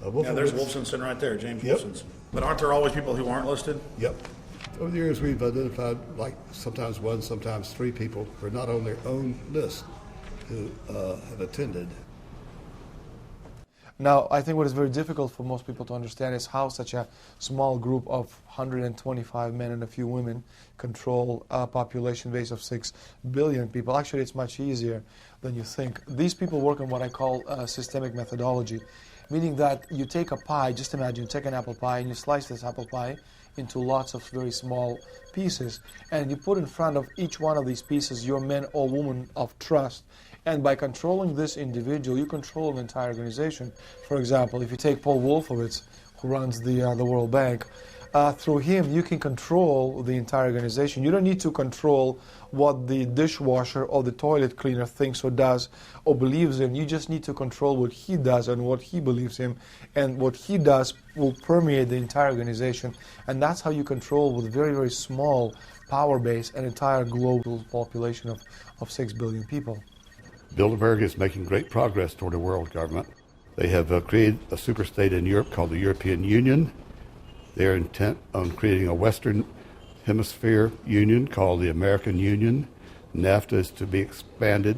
Yeah, there's Wolfenson right there, James Wolfenson. But aren't there always people who aren't listed?
Yep. Over the years, we've identified like sometimes one, sometimes three people who are not on their own list who have attended.
Now, I think what is very difficult for most people to understand is how such a small group of 125 men and a few women control a population base of 6 billion people. Actually, it's much easier than you think. These people work on what I call systemic methodology, meaning that you take a pie, just imagine you take an apple pie and you slice this apple pie into lots of very small pieces, and you put in front of each one of these pieces your men or women of trust. And by controlling this individual, you control an entire organization. For example, if you take Paul Wolfowitz, who runs the World Bank, through him you can control the entire organization. You don't need to control what the dishwasher or the toilet cleaner thinks or does or believes in. You just need to control what he does and what he believes in. And what he does will permeate the entire organization. And that's how you control, with very, very small power base, an entire global population of 6 billion people.
Bilderberg is making great progress toward a world government. They have created a superstate in Europe called the European Union. They are intent on creating a Western Hemisphere Union called the American Union. NAFTA is to be expanded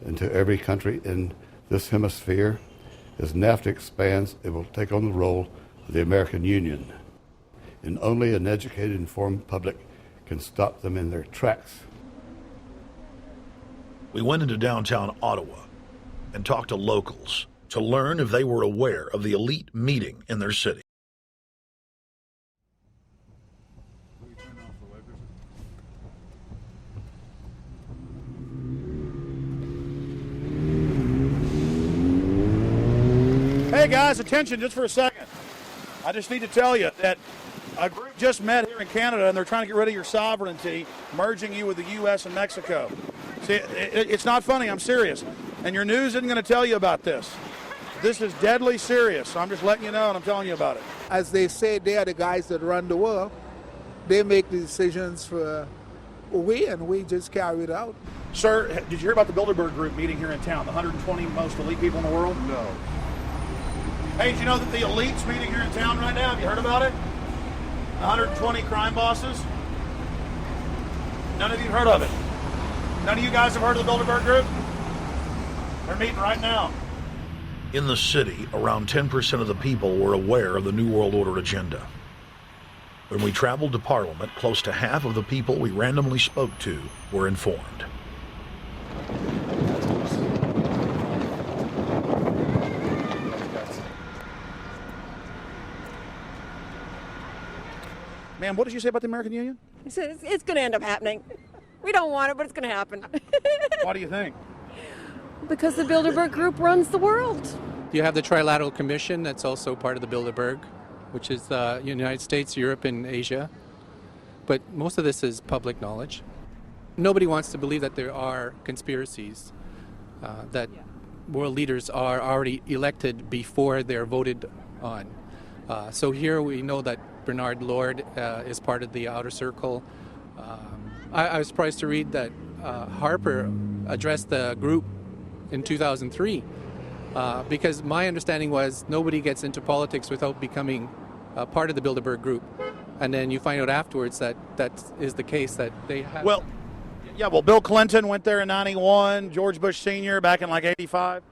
into every country in this hemisphere. As NAFTA expands, it will take on the role of the American Union. And only an educated, informed public can stop them in their tracks.
We went into downtown Ottawa and talked to locals to learn if they were aware of the elite meeting in their city.
Hey guys, attention just for a second. I just need to tell you that a group just met here in Canada, and they're trying to get rid of your sovereignty, merging you with the U.S. and Mexico. See, it's not funny. I'm serious. And your news isn't going to tell you about this. This is deadly serious. So I'm just letting you know, and I'm telling you about it.
As they say, they are the guys that run the world. They make the decisions for we, and we just carry it out.
Sir, did you hear about the Bilderberg Group meeting here in town, the 120 most elite people in the world?
No.
Hey, did you know that the elite's meeting here in town right now? Have you heard about it? 120 crime bosses? None of you have heard of it? None of you guys have heard of the Bilderberg Group? They're meeting right now.
In the city, around 10% of the people were aware of the New World Order agenda. When we traveled to Parliament, close to half of the people we randomly spoke to were informed.
Ma'am, what did you say about the American Union?
He said it's going to end up happening. We don't want it, but it's going to happen.
Why do you think?
Because the Bilderberg Group runs the world.
You have the Trilateral Commission that's also part of the Bilderberg, which is the United States, Europe, and Asia. But most of this is public knowledge. Nobody wants to believe that there are conspiracies, that world leaders are already elected before they're voted on. So here we know that Bernard Lord is part of the outer circle. I was surprised to read that Harper addressed the group in 2003 because my understanding was nobody gets into politics without becoming part of the Bilderberg Group. And then you find out afterwards that that is the case, that they have...
Well, Bill Clinton went there in 91, George Bush Sr. back in like 85.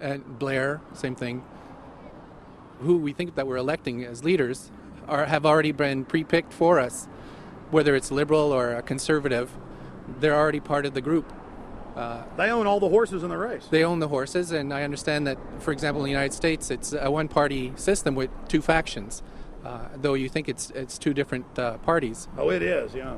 And Blair, same thing. Who we think that we're electing as leaders have already been pre-picked for us. Whether it's liberal or a conservative, they're already part of the group.
They own all the horses in the race.
They own the horses, and I understand that, for example, in the United States, it's a one-party system with two factions, though you think it's two different parties.
Oh, it is, yeah.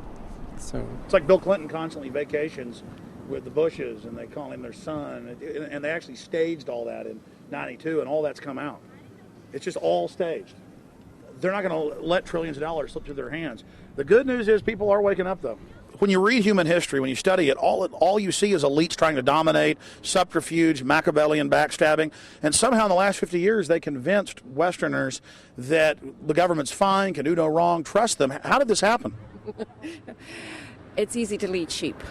So
it's like Bill Clinton constantly vacations with the Bushes, and they call him their son, and they actually staged all that in 92, and all that's come out. It's just all staged. They're not going to let trillions of dollars slip through their hands. The good news is people are waking up, though. When you read human history, when you study it, all you see is elites trying to dominate, subterfuge, Machiavellian backstabbing, and somehow in the last 50 years they convinced Westerners that the government's fine, can do no wrong, trust them. How did this happen?
It's easy to lead sheep.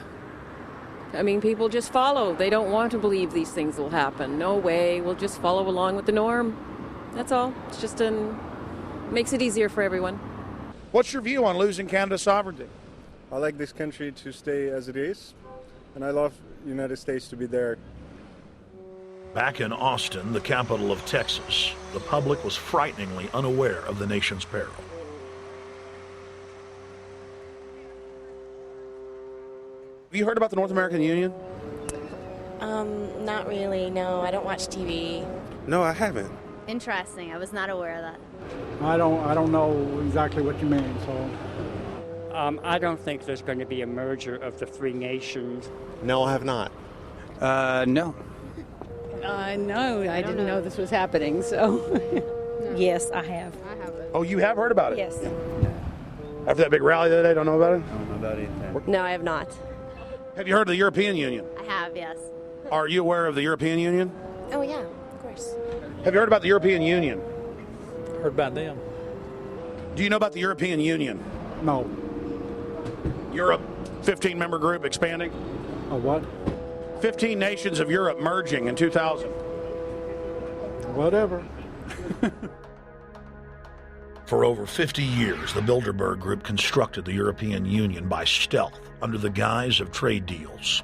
I mean, people just follow. They don't want to believe these things will happen. No way. We'll just follow along with the norm. That's all. It's just makes it easier for everyone.
What's your view on losing Canada's sovereignty?
I like this country to stay as it is, and I love the United States to be there.
Back in Austin, the capital of Texas, the public was frighteningly unaware of the nation's peril.
Have you heard about the North American Union?
Not really, no. I don't watch TV.
No, I haven't.
Interesting. I was not aware of that.
I don't know exactly what you mean, so...
I don't think there's going to be a merger of the three nations.
No, I have not.
No.
No, I didn't know this was happening, so...
No. Yes, I have.
Oh, you have heard about it?
Yes.
After that big rally the other day, don't know about it?
I don't know about anything.
No, I have not.
Have you heard of the European Union?
I have, yes.
Are you aware of the European Union?
Oh, yeah, of course.
Have you heard about the European Union?
Heard about them.
Do you know about the European Union?
No.
Europe, 15-member group expanding?
A what?
15 nations of Europe merging in 2000.
Whatever.
For over 50 years, the Bilderberg Group constructed the European Union by stealth under the guise of trade deals.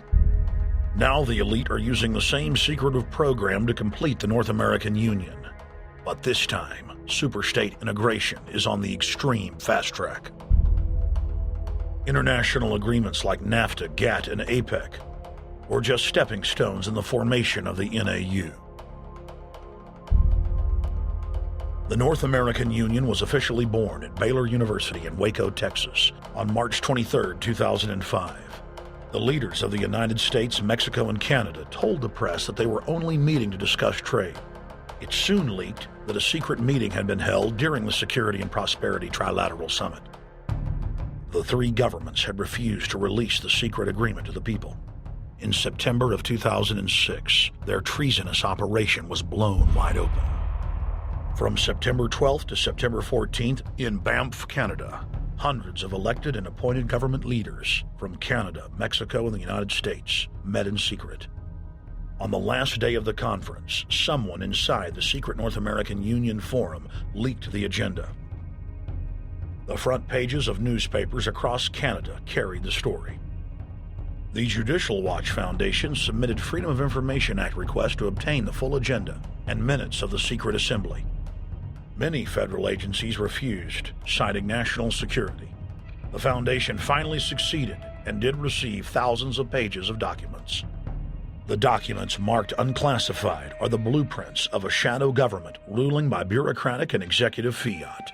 Now the elite are using the same secretive program to complete the North American Union. But this time, superstate integration is on the extreme fast track. International agreements like NAFTA, GATT, and APEC were just stepping stones in the formation of the NAU. The North American Union was officially born at Baylor University in Waco, Texas, on March 23, 2005. The leaders of the United States, Mexico, and Canada told the press that they were only meeting to discuss trade. It soon leaked that a secret meeting had been held during the Security and Prosperity Trilateral Summit. The three governments had refused to release the secret agreement to the people. In September of 2006, their treasonous operation was blown wide open. From September 12th to September 14th, in Banff, Canada, hundreds of elected and appointed government leaders from Canada, Mexico, and the United States met in secret. On the last day of the conference, someone inside the secret North American Union Forum leaked the agenda. The front pages of newspapers across Canada carried the story. The Judicial Watch Foundation submitted Freedom of Information Act requests to obtain the full agenda and minutes of the secret assembly. Many federal agencies refused, citing national security. The foundation finally succeeded and did receive thousands of pages of documents. The documents marked unclassified are the blueprints of a shadow government ruling by bureaucratic and executive fiat.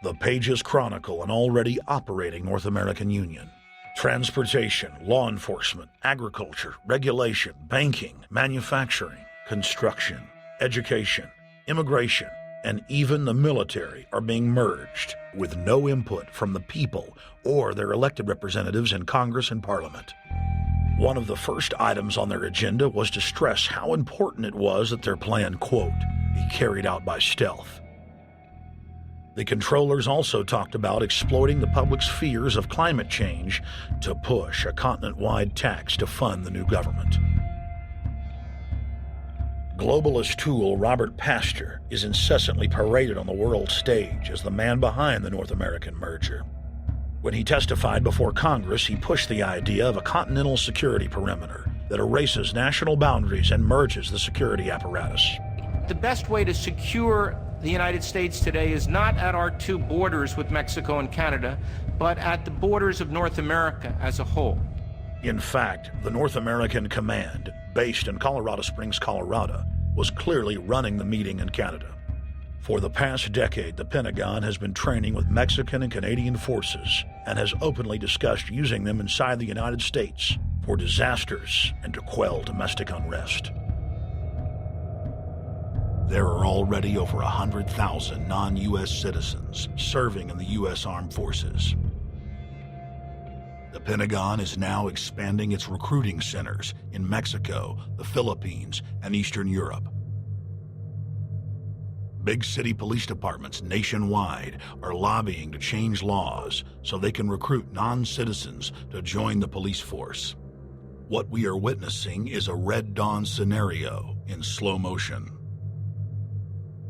The pages chronicle an already operating North American Union. Transportation, law enforcement, agriculture, regulation, banking, manufacturing, construction, education, immigration, and even the military are being merged with no input from the people or their elected representatives in Congress and Parliament. One of the first items on their agenda was to stress how important it was that their plan, quote, be carried out by stealth. The controllers also talked about exploiting the public's fears of climate change to push a continent-wide tax to fund the new government. Globalist tool Robert Pastor is incessantly paraded on the world stage as the man behind the North American merger. When he testified before Congress, he pushed the idea of a continental security perimeter that erases national boundaries and merges the security apparatus.
The best way to secure the United States today is not at our two borders with Mexico and Canada, but at the borders of North America as a whole.
In fact, the North American Command, based in Colorado Springs, Colorado, was clearly running the meeting in Canada. For the past decade, the Pentagon has been training with Mexican and Canadian forces and has openly discussed using them inside the United States for disasters and to quell domestic unrest. There are already over 100,000 non-U.S. citizens serving in the U.S. Armed Forces. The Pentagon is now expanding its recruiting centers in Mexico, the Philippines, and Eastern Europe. Big city police departments nationwide are lobbying to change laws so they can recruit non-citizens to join the police force. What we are witnessing is a Red Dawn scenario in slow motion.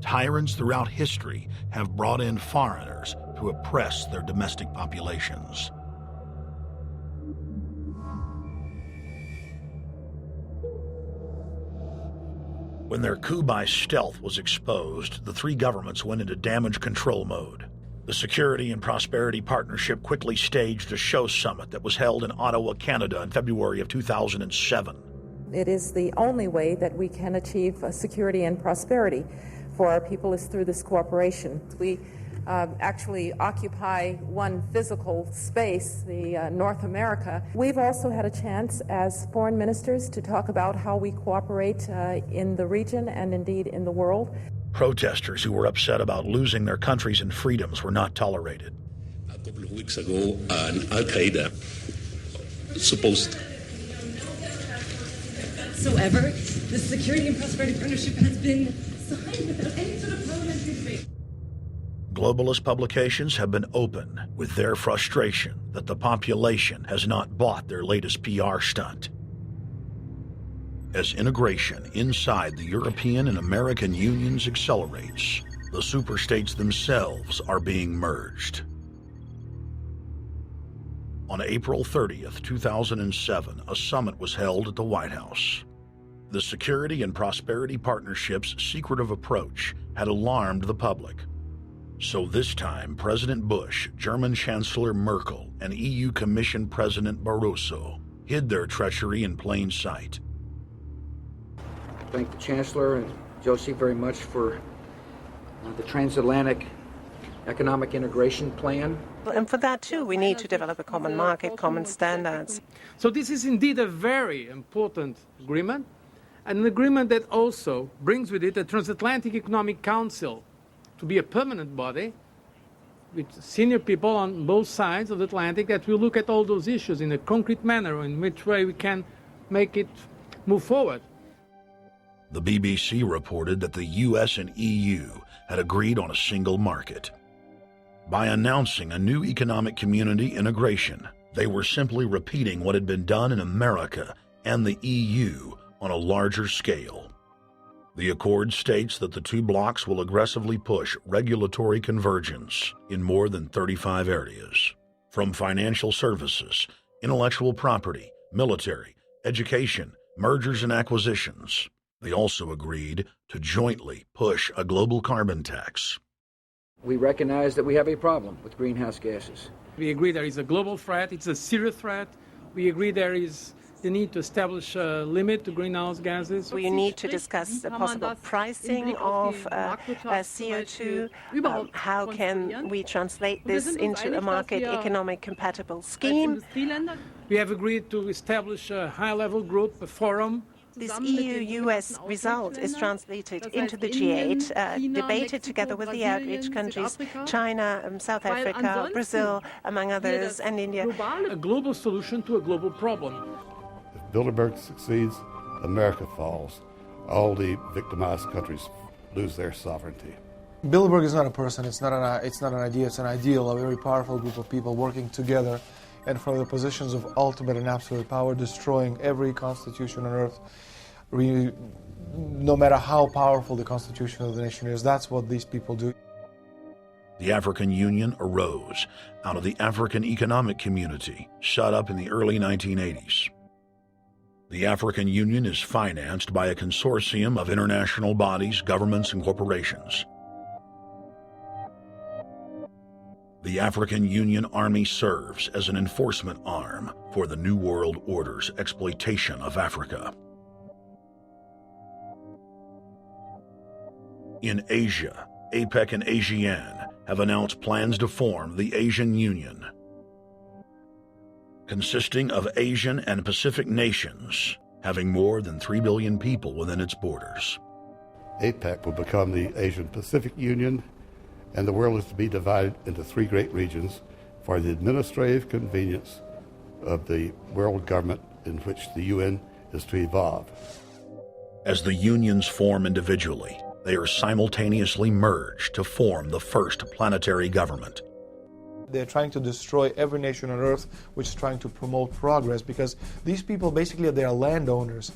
Tyrants throughout history have brought in foreigners to oppress their domestic populations. When their coup by stealth was exposed, the three governments went into damage control mode. The Security and Prosperity Partnership quickly staged a show summit that was held in Ottawa, Canada in February of 2007.
It is the only way that we can achieve security and prosperity for our people is through this cooperation. We actually occupy one physical space, the North America. We've also had a chance as foreign ministers to talk about how we cooperate in the region and indeed in the world.
Protesters who were upset about losing their countries and freedoms were not tolerated.
A couple of weeks ago, Al-Qaeda supposed.
Whatsoever, the Security and Prosperity Partnership has been signed without any sort of parliamentary debate.
Globalist publications have been open with their frustration that the population has not bought their latest PR stunt. As integration inside the European and American unions accelerates, the superstates themselves are being merged. On April 30th, 2007, a summit was held at the White House. The Security and Prosperity Partnership's secretive approach had alarmed the public. So this time, President Bush, German Chancellor Merkel, and EU Commission President Barroso hid their treachery in plain sight.
Thank the Chancellor and Josie very much for the transatlantic economic integration plan.
And for that too, we need to develop a common market, common standards.
So this is indeed a very important agreement, an agreement that also brings with it a transatlantic economic council to be a permanent body with senior people on both sides of the Atlantic that will look at all those issues in a concrete manner, in which way we can make it move forward.
The BBC reported that the US and EU had agreed on a single market. By announcing a new economic community integration, they were simply repeating what had been done in America and the EU on a larger scale. The accord states that the two blocs will aggressively push regulatory convergence in more than 35 areas, from financial services, intellectual property, military, education, mergers and acquisitions. They also agreed to jointly push a global carbon tax.
We recognize that we have a problem with greenhouse gases.
We agree there is a global threat, it's a serious threat. We agree there is the need to establish a limit to greenhouse gases.
We need to discuss the possible pricing of CO2. How can we translate this into a market economic compatible scheme?
We have agreed to establish a high-level group, a forum.
This EU-US result is translated into the G8, debated together with the outreach countries, China, South Africa, Brazil, among others, and India.
A global solution to a global problem.
If Bilderberg succeeds, America falls. All the victimized countries lose their sovereignty.
Bilderberg is not a person, it's not an idea, it's an ideal, a very powerful group of people working together and from the positions of ultimate and absolute power, destroying every constitution on earth, no matter how powerful the constitution of the nation is. That's what these people do.
The African Union arose out of the African Economic Community, set up in the early 1980s. The African Union is financed by a consortium of international bodies, governments, and corporations. The African Union Army serves as an enforcement arm for the New World Order's exploitation of Africa. In Asia, APEC and ASEAN have announced plans to form the Asian Union, consisting of Asian and Pacific nations, having more than 3 billion people within its borders.
APEC will become the Asian Pacific Union, and the world is to be divided into 3 great regions for the administrative convenience of the world government in which the UN is to evolve.
As the unions form individually, they are simultaneously merged to form the first planetary government.
They're trying to destroy every nation on earth which is trying to promote progress, because these people basically they are landowners.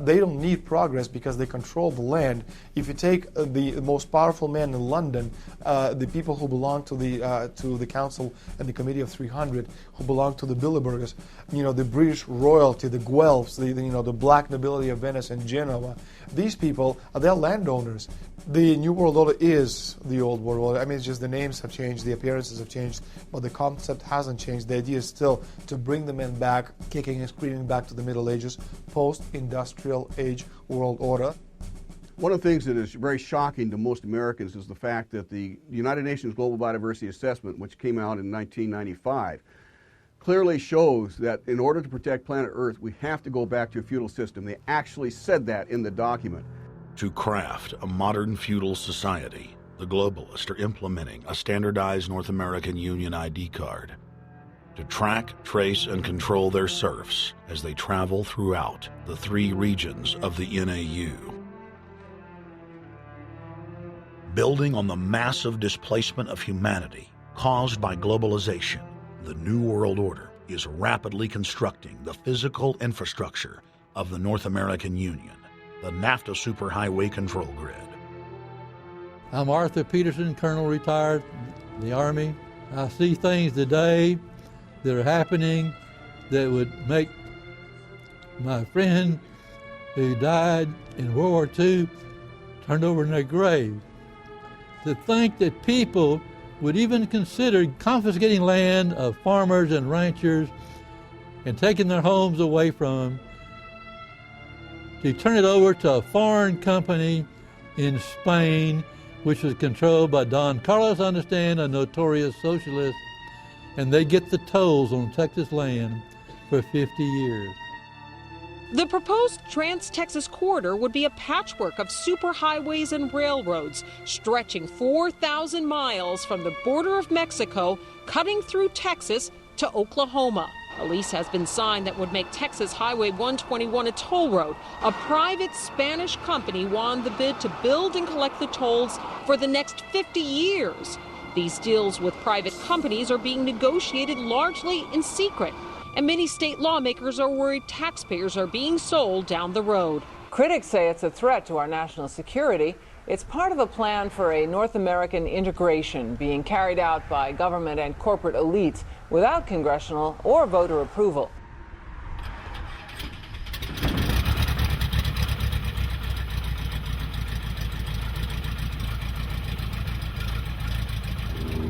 They don't need progress because they control the land. If you take the most powerful man in London, the people who belong to the Council and the Committee of 300, who belong to the Bilderbergers, the British royalty, the Guelphs, the black nobility of Venice and Genoa, these people they're landowners. The New World Order is the Old World Order. I mean, it's just the names have changed, the appearances have changed, but the concept hasn't changed. The idea is still to bring the men back, kicking and screaming back to the Middle Ages, post-industrial age world order.
One of the things that is very shocking to most Americans is the fact that the United Nations Global Biodiversity Assessment, which came out in 1995, clearly shows that in order to protect planet Earth, we have to go back to a feudal system. They actually said that in the document.
To craft a modern feudal society, the globalists are implementing a standardized North American Union ID card to track, trace, and control their serfs as they travel throughout the 3 regions of the NAU. Building on the massive displacement of humanity caused by globalization, the New World Order is rapidly constructing the physical infrastructure of the North American Union, the NAFTA Superhighway Control Grid.
I'm Arthur Peterson, Colonel retired in the Army. I see things today that are happening that would make my friend who died in World War II turned over in their grave. To think that people would even consider confiscating land of farmers and ranchers and taking their homes away from them to turn it over to a foreign company in Spain, which was controlled by Don Carlos, I understand, a notorious socialist, and they get the tolls on Texas land for 50 years.
The proposed Trans-Texas corridor would be a patchwork of superhighways and railroads stretching 4,000 miles from the border of Mexico, cutting through Texas to Oklahoma. A lease has been signed that would make Texas Highway 121 a toll road. A private Spanish company won the bid to build and collect the tolls for the next 50 years. These deals with private companies are being negotiated largely in secret, and many state lawmakers are worried taxpayers are being sold down the road.
Critics say it's a threat to our national security. It's part of a plan for a North American integration being carried out by government and corporate elites without congressional or voter approval.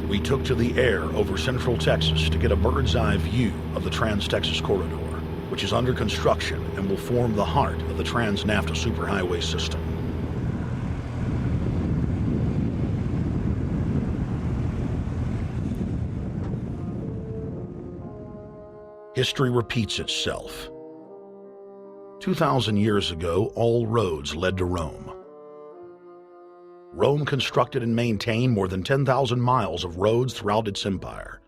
We took to the air over central Texas to get a bird's eye view of the Trans-Texas Corridor, which is under construction and will form the heart of the Trans-NAFTA superhighway system. History repeats itself. 2,000 years ago, all roads led to Rome. Rome constructed and maintained more than 10,000 miles of roads throughout its empire.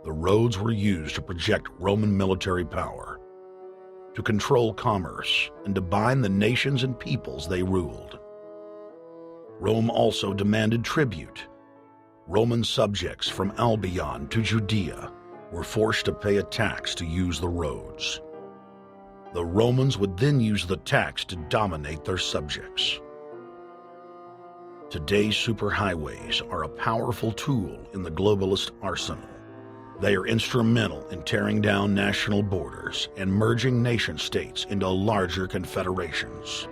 The roads were used to project Roman military power, to control commerce, and to bind the nations and peoples they ruled. Rome also demanded tribute. Roman subjects from Albion to Judea were forced to pay a tax to use the roads. The Romans would then use the tax to dominate their subjects. Today's superhighways are a powerful tool in the globalist arsenal. They are instrumental in tearing down national borders and merging nation-states into larger confederations.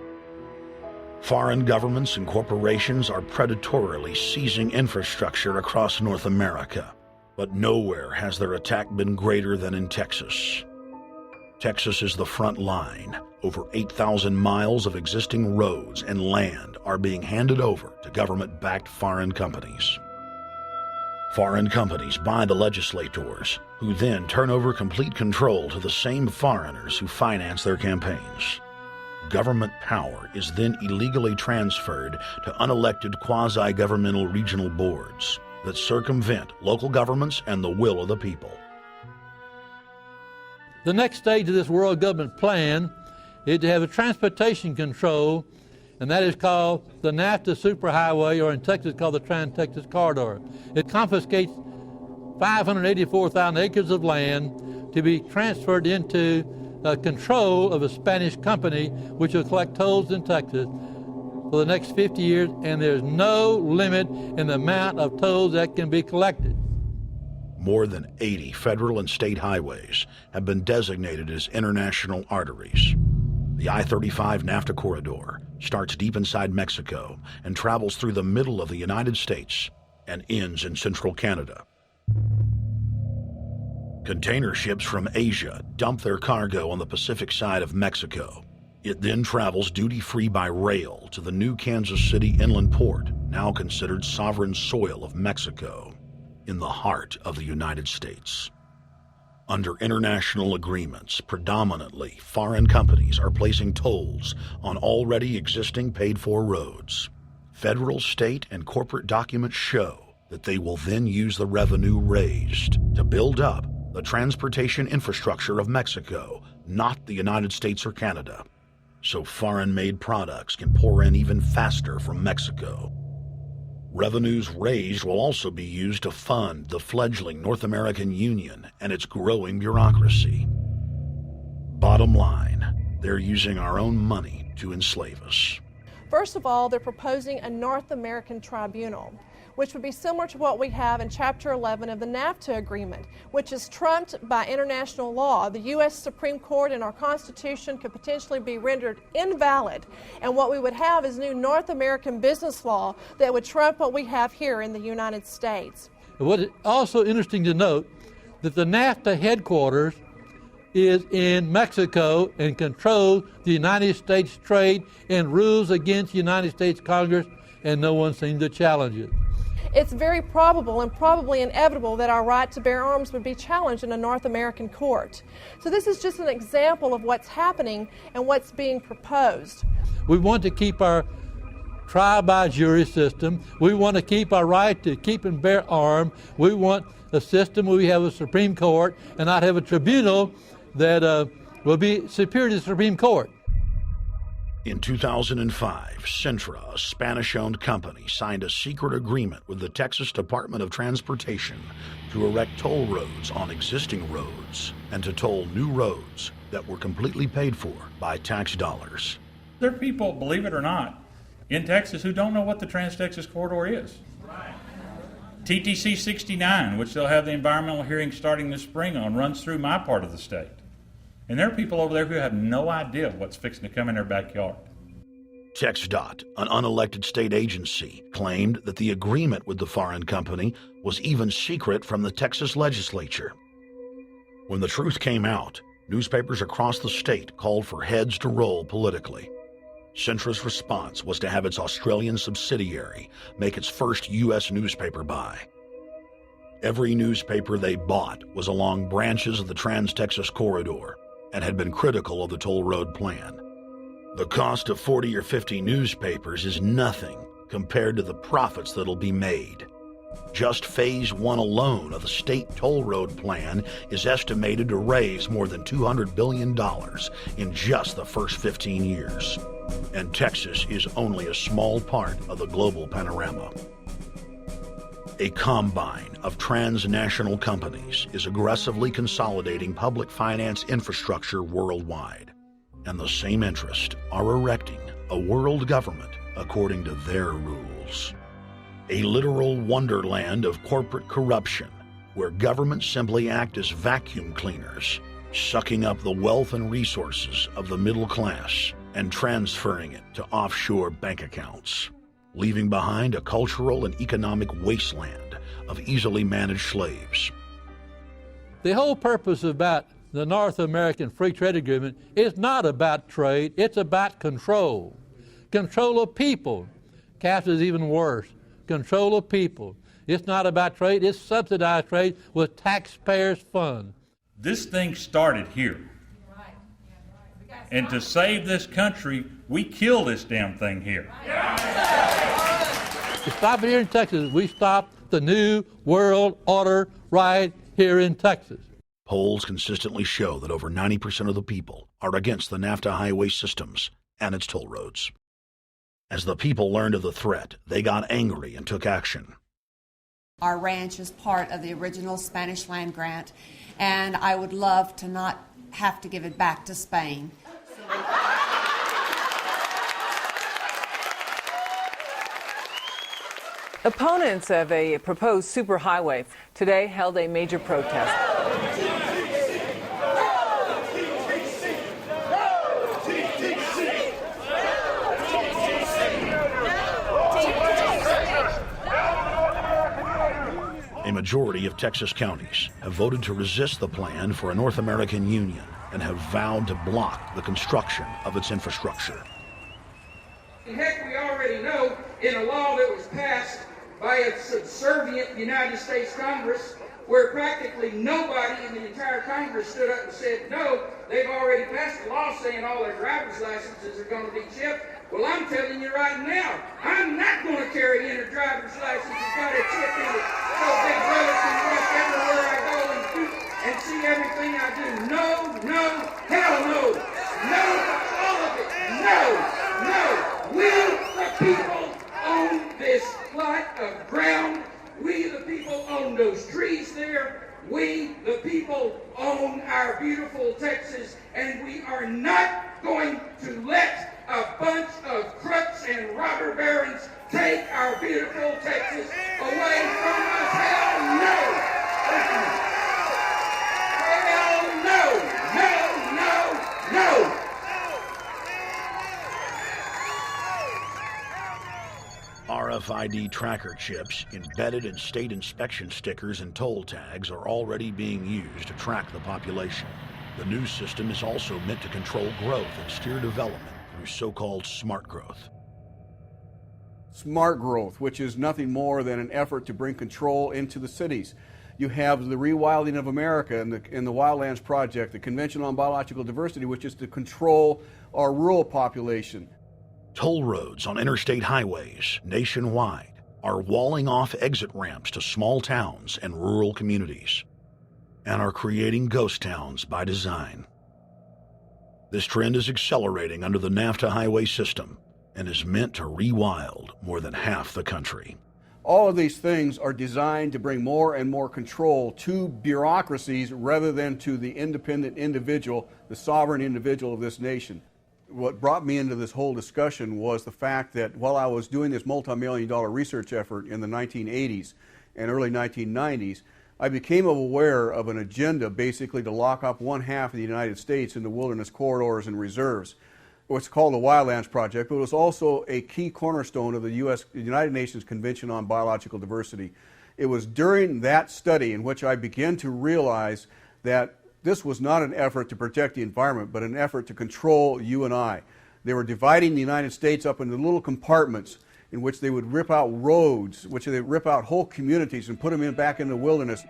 Foreign governments and corporations are predatorily seizing infrastructure across North America, but nowhere has their attack been greater than in Texas. Texas is the front line. Over 8,000 miles of existing roads and land are being handed over to government-backed foreign companies. Foreign companies buy the legislators, who then turn over complete control to the same foreigners who finance their campaigns. Government power is then illegally transferred to unelected quasi-governmental regional boards that circumvent local governments and the will of the people.
The next stage of this world government plan is to have a transportation control, and that is called the NAFTA superhighway, or in Texas called the Trans-Texas Corridor. It confiscates 584,000 acres of land to be transferred into control of a Spanish company which will collect tolls in Texas for the next 50 years, and there's no limit in the amount of tolls that can be collected.
More than 80 federal and state highways have been designated as international arteries. The I-35 NAFTA corridor starts deep inside Mexico and travels through the middle of the United States and ends in central Canada. Container ships from Asia dump their cargo on the Pacific side of Mexico. It then travels duty-free by rail to the new Kansas City inland port, now considered sovereign soil of Mexico, in the heart of the United States. Under international agreements, predominantly foreign companies are placing tolls on already existing paid-for roads. Federal, state, and corporate documents show that they will then use the revenue raised to build up the transportation infrastructure of Mexico, not the United States or Canada, so foreign-made products can pour in even faster from Mexico. Revenues raised will also be used to fund the fledgling North American Union and its growing bureaucracy. Bottom line, they're using our own money to enslave us.
First of all, they're proposing a North American tribunal, which would be similar to what we have in Chapter 11 of the NAFTA agreement, which is trumped by international law. The U.S. Supreme Court and our Constitution could potentially be rendered invalid, and what we would have is new North American business law that would trump what we have here in the United States.
What is also interesting to note that the NAFTA headquarters is in Mexico and controls the United States trade and rules against the United States Congress, and no one seems to challenge it.
it's very probable and probably inevitable that our right to bear arms would be challenged in a North American court. So this is just an example of what's happening and what's being proposed.
We want to keep our trial by jury system. We want to keep our right to keep and bear arms. We want a system where we have a Supreme Court and not have a tribunal that will be superior to the Supreme Court.
In 2005, Cintra, a Spanish-owned company, signed a secret agreement with the Texas Department of Transportation to erect toll roads on existing roads and to toll new roads that were completely paid for by tax dollars.
There are people, believe it or not, in Texas who don't know what the Trans-Texas Corridor is. TTC 69, which they'll have the environmental hearing starting this spring on, runs through my part of the state. And there are people over there who have no idea what's fixing to come in their backyard.
TxDOT, an unelected state agency, claimed that the agreement with the foreign company was even secret from the Texas legislature. When the truth came out, newspapers across the state called for heads to roll politically. Cintra's response was to have its Australian subsidiary make its first U.S. newspaper buy. Every newspaper they bought was along branches of the Trans-Texas Corridor and had been critical of the toll road plan. The cost of 40 or 50 newspapers is nothing compared to the profits that'll be made. Just Phase 1 alone of the state toll road plan is estimated to raise more than $200 billion in just the first 15 years. And Texas is only a small part of the global panorama. A combine of transnational companies is aggressively consolidating public finance infrastructure worldwide, and the same interests are erecting a world government according to their rules. A literal wonderland of corporate corruption, where governments simply act as vacuum cleaners, sucking up the wealth and resources of the middle class and transferring it to offshore bank accounts, leaving behind a cultural and economic wasteland of easily managed slaves.
The whole purpose about the North American Free Trade Agreement is not about trade, it's about control. Control of people. CAFTA is even worse. Control of people. It's not about trade, it's subsidized trade with taxpayers' funds.
This thing started here. And to save this country, we kill this damn thing here.
To stop it here in Texas, we stop the New World Order right here in Texas.
Polls consistently show that over 90% of the people are against the NAFTA highway systems and its toll roads. As the people learned of the threat, they got angry and took action.
Our ranch is part of the original Spanish land grant, and I would love to not have to give it back to Spain.
Opponents of a proposed superhighway today held a major protest.
A majority of Texas counties have voted to resist the plan for a North American Union and have vowed to block the construction of its infrastructure.
Heck, we already know in a law that was passed by a subservient United States Congress, where practically nobody in the entire Congress stood up and said, no, they've already passed a law saying all their driver's licenses are going to be chipped. Well, I'm telling you right now, I'm not going to carry in a driver's license that's got a chip in it so Big Brother can watch everywhere I go and see everything I do. No, no, hell no. No, all of it. No, no. We, the people, own this plot of ground. We, the people, own those trees there. We, the people, own our beautiful Texas, and we are not going to let a bunch of crooks and robber barons take our beautiful Texas away from us. Hell no! Hell no! No, no, no!
RFID tracker chips embedded in state inspection stickers and toll tags are already being used to track the population. The new system is also meant to control growth and steer development through so-called smart growth.
smart growth, which is nothing more than an effort to bring control into the cities. You have the rewilding of America and the Wildlands Project, the Convention on Biological Diversity, which is to control our rural population.
Toll roads on interstate highways nationwide are walling off exit ramps to small towns and rural communities, and are creating ghost towns by design. This trend is accelerating under the NAFTA highway system and is meant to rewild more than half the country.
All of these things are designed to bring more and more control to bureaucracies rather than to the independent individual, the sovereign individual of this nation. What brought me into this whole discussion was the fact that while I was doing this multi-million-dollar research effort in the 1980s and early 1990s, I became aware of an agenda basically to lock up one half of the United States into wilderness corridors and reserves. What's called the Wildlands Project, but it was also a key cornerstone of the United Nations Convention on Biological Diversity. It was during that study in which I began to realize that this was not an effort to protect the environment, but an effort to control you and I. They were dividing the United States up into little compartments in which they would rip out roads, which they would rip out whole communities and put them back in the wilderness.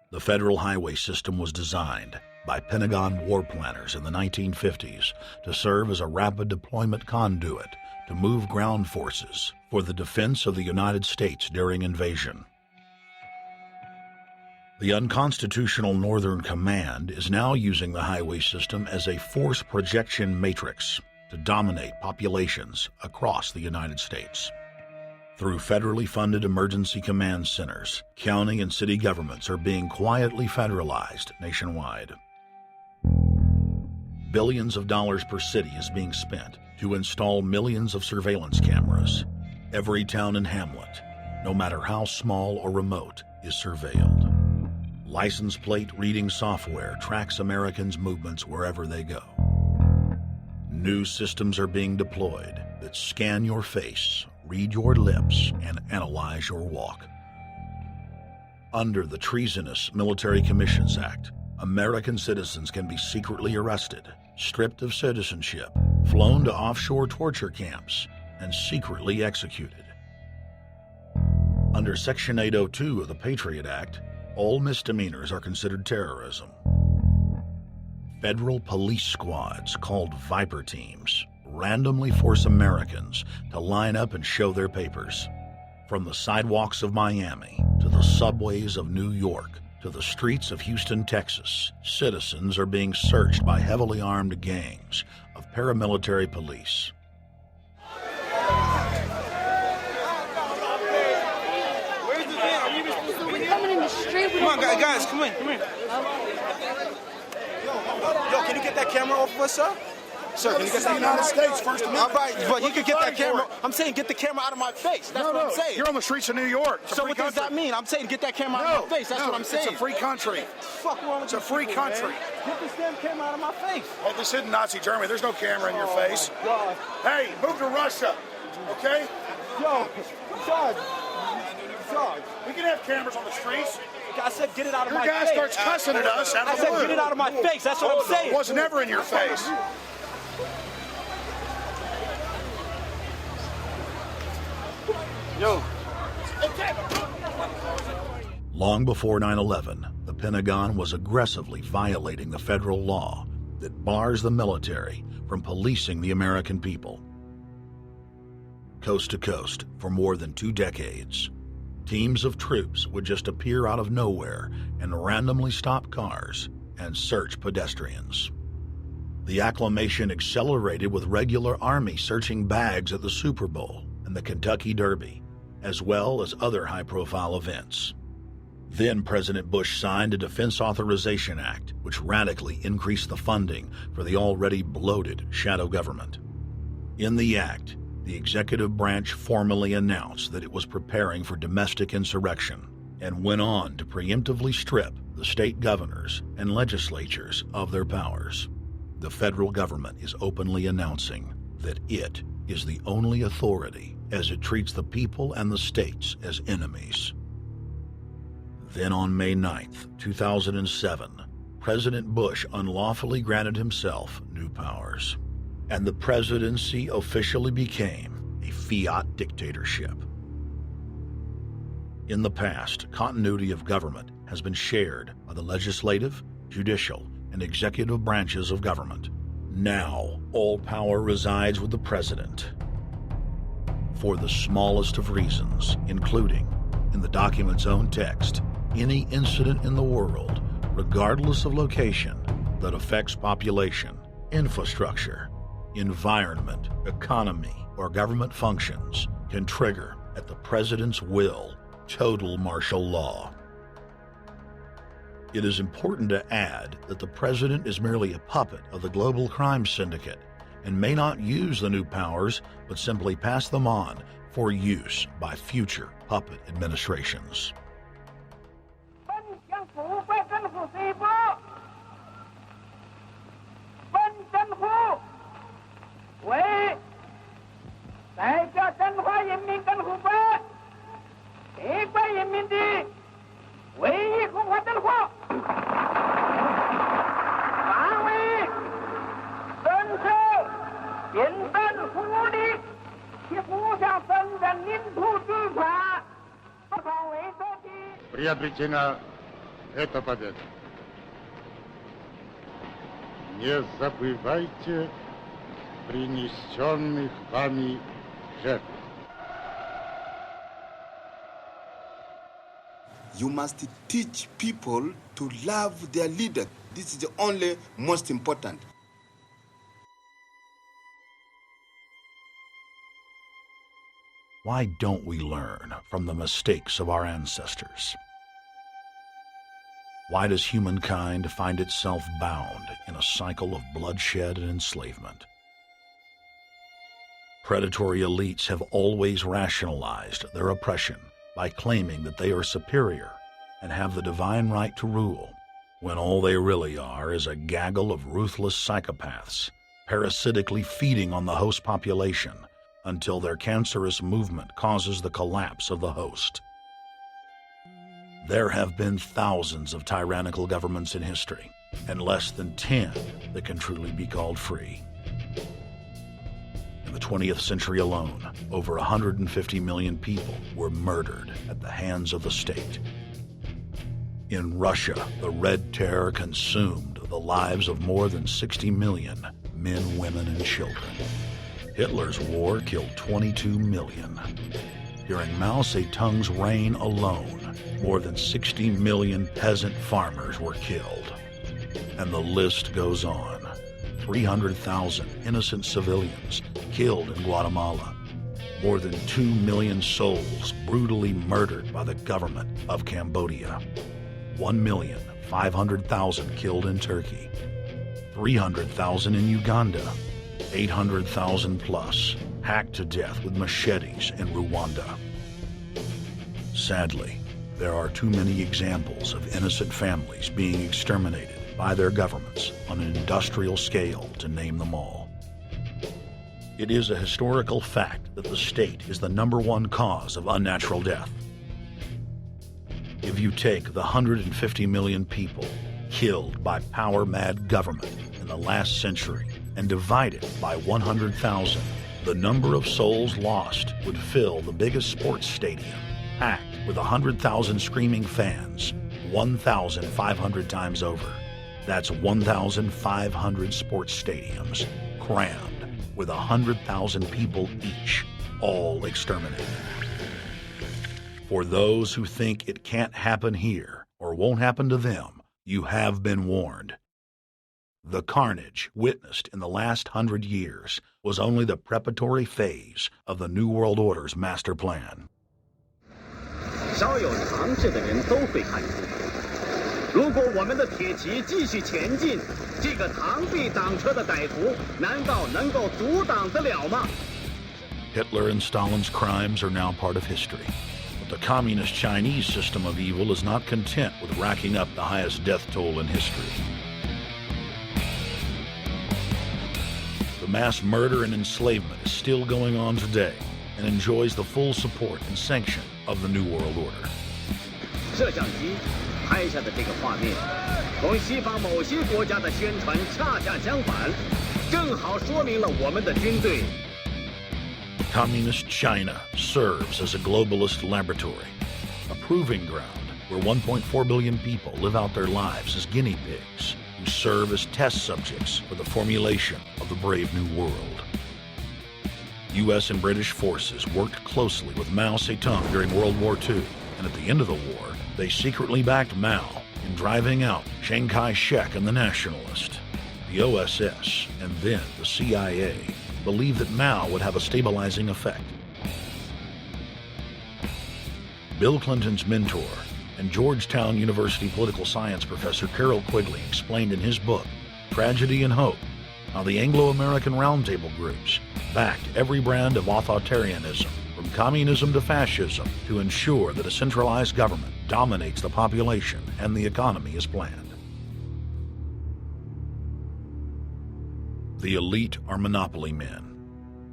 The federal highway system was designed by Pentagon war planners in the 1950s to serve as a rapid deployment conduit to move ground forces for the defense of the United States during invasion. The unconstitutional Northern Command is now using the highway system as a force projection matrix to dominate populations across the United States. Through federally funded emergency command centers, county and city governments are being quietly federalized nationwide. Billions of dollars per city is being spent to install millions of surveillance cameras. Every town and hamlet, no matter how small or remote, is surveilled. License plate reading software tracks Americans' movements wherever they go. New systems are being deployed that scan your face, read your lips, and analyze your walk. Under the Treasonous Military Commissions Act, American citizens can be secretly arrested, stripped of citizenship, flown to offshore torture camps, and secretly executed. Under Section 802 of the Patriot Act, all misdemeanors are considered terrorism. Federal police squads, called Viper teams, randomly force Americans to line up and show their papers. From the sidewalks of Miami to the subways of New York to the streets of Houston, Texas, citizens are being searched by heavily armed gangs of paramilitary police.
Come on, guys, come in. Yo, can you get that camera off of us, sir? Sir, can you get that United States First Amendment? All right, but you can get that camera. I'm saying get the camera out of my face. That's what I'm saying.
You're on the streets of New York.
So what does that mean? I'm saying get that camera out of my face. That's what I'm saying.
It's a free country.
Fuck wrong with
It's a free country.
Get this damn camera out of my face.
Hey, this isn't Nazi Germany. There's no camera in your face.
God.
Hey, move to Russia, okay?
Yo, Sarge.
We can have cameras on the streets.
I said get it out of my face.
Your guy starts cussing at us out of the blue.
I said get it out of my face. That's what I'm saying.
It was never in your face.
Yo.
Long before 9/11, the Pentagon was aggressively violating the federal law that bars the military from policing the American people. Coast to coast, for more than 2 decades, teams of troops would just appear out of nowhere and randomly stop cars and search pedestrians. The acclamation accelerated with regular Army searching bags at the Super Bowl and the Kentucky Derby, as well as other high-profile events. Then President Bush signed a Defense Authorization Act, which radically increased the funding for the already bloated shadow government. In the act, the executive branch formally announced that it was preparing for domestic insurrection and went on to preemptively strip the state governors and legislatures of their powers. The federal government is openly announcing that it is the only authority as it treats the people and the states as enemies. Then on May 9th, 2007, President Bush unlawfully granted himself new powers. and the presidency officially became a fiat dictatorship. In the past, continuity of government has been shared by the legislative, judicial, and executive branches of government. Now, all power resides with the president. For the smallest of reasons, including, in the document's own text, any incident in the world, regardless of location, that affects population, infrastructure, environment, economy, or government functions can trigger, at the president's will, total martial law. It is important to add that the president is merely a puppet of the global crime syndicate and may not use the new powers, but simply pass them on for use by future puppet administrations.
Приобретена эта победа. Не забывайте принесенных вами жертв.
You must teach people to love their leader. This is the only most important.
Why don't we learn from the mistakes of our ancestors? Why does humankind find itself bound in a cycle of bloodshed and enslavement? Predatory elites have always rationalized their oppression by claiming that they are superior and have the divine right to rule, when all they really are is a gaggle of ruthless psychopaths, parasitically feeding on the host population until their cancerous movement causes the collapse of the host. There have been thousands of tyrannical governments in history, and less than 10 that can truly be called free. In the 20th century alone, over 150 million people were murdered at the hands of the state. In Russia, the Red Terror consumed the lives of more than 60 million men, women, and children. Hitler's war killed 22 million. During Mao Zedong's reign alone, more than 60 million peasant farmers were killed. And the list goes on. 300,000 innocent civilians killed in Guatemala. More than 2 million souls brutally murdered by the government of Cambodia. 1,500,000 killed in Turkey. 300,000 in Uganda. 800,000 plus hacked to death with machetes in Rwanda. Sadly, there are too many examples of innocent families being exterminated by their governments on an industrial scale to name them all. It is a historical fact that the state is the #1 cause of unnatural death. If you take the 150 million people killed by power-mad government in the last century and divide it by 100,000, the number of souls lost would fill the biggest sports stadium, packed with 100,000 screaming fans, 1,500 times over. That's 1,500 sports stadiums, crammed with 100,000 people each, all exterminated. For those who think it can't happen here or won't happen to them, you have been warned. The carnage witnessed in the last 100 years was only the preparatory phase of the New World Order's master plan.
稍有常识的人都会看出，如果我们的铁骑继续前进，这个螳臂挡车的歹徒难道能够阻挡得了吗？
Hitler and Stalin's crimes are now part of history. But the communist Chinese system of evil is not content with racking up the highest death toll in history. The mass murder and enslavement is still going on today and enjoys the full support and sanction of the New World Order.
摄像机拍下的这个画面，同西方某些国家的宣传恰恰相反。正好说明了我们的军队。
Communist China serves as a globalist laboratory, a proving ground where 1.4 billion people live out their lives as guinea pigs who serve as test subjects for the formulation of the brave new world. U.S. and British forces worked closely with Mao Zedong during World War II, and at the end of the war, they secretly backed Mao in driving out Chiang Kai-shek and the Nationalist. The OSS, and then the CIA, believed that Mao would have a stabilizing effect. Bill Clinton's mentor and Georgetown University political science professor Carol Quigley explained in his book, Tragedy and Hope, how the Anglo-American Roundtable groups backed every brand of authoritarianism, from communism to fascism, to ensure that a centralized government dominates the population and the economy as planned. The elite are monopoly men.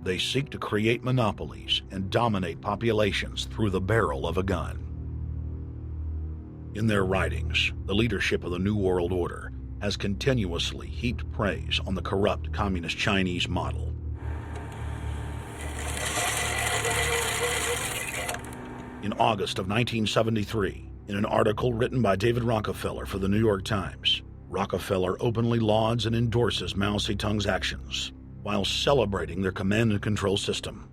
They seek to create monopolies and dominate populations through the barrel of a gun. In their writings, the leadership of the New World Order has continuously heaped praise on the corrupt communist Chinese model. In August of 1973, in an article written by David Rockefeller for the New York Times, Rockefeller openly lauds and endorses Mao Zedong's actions, while celebrating their command and control system.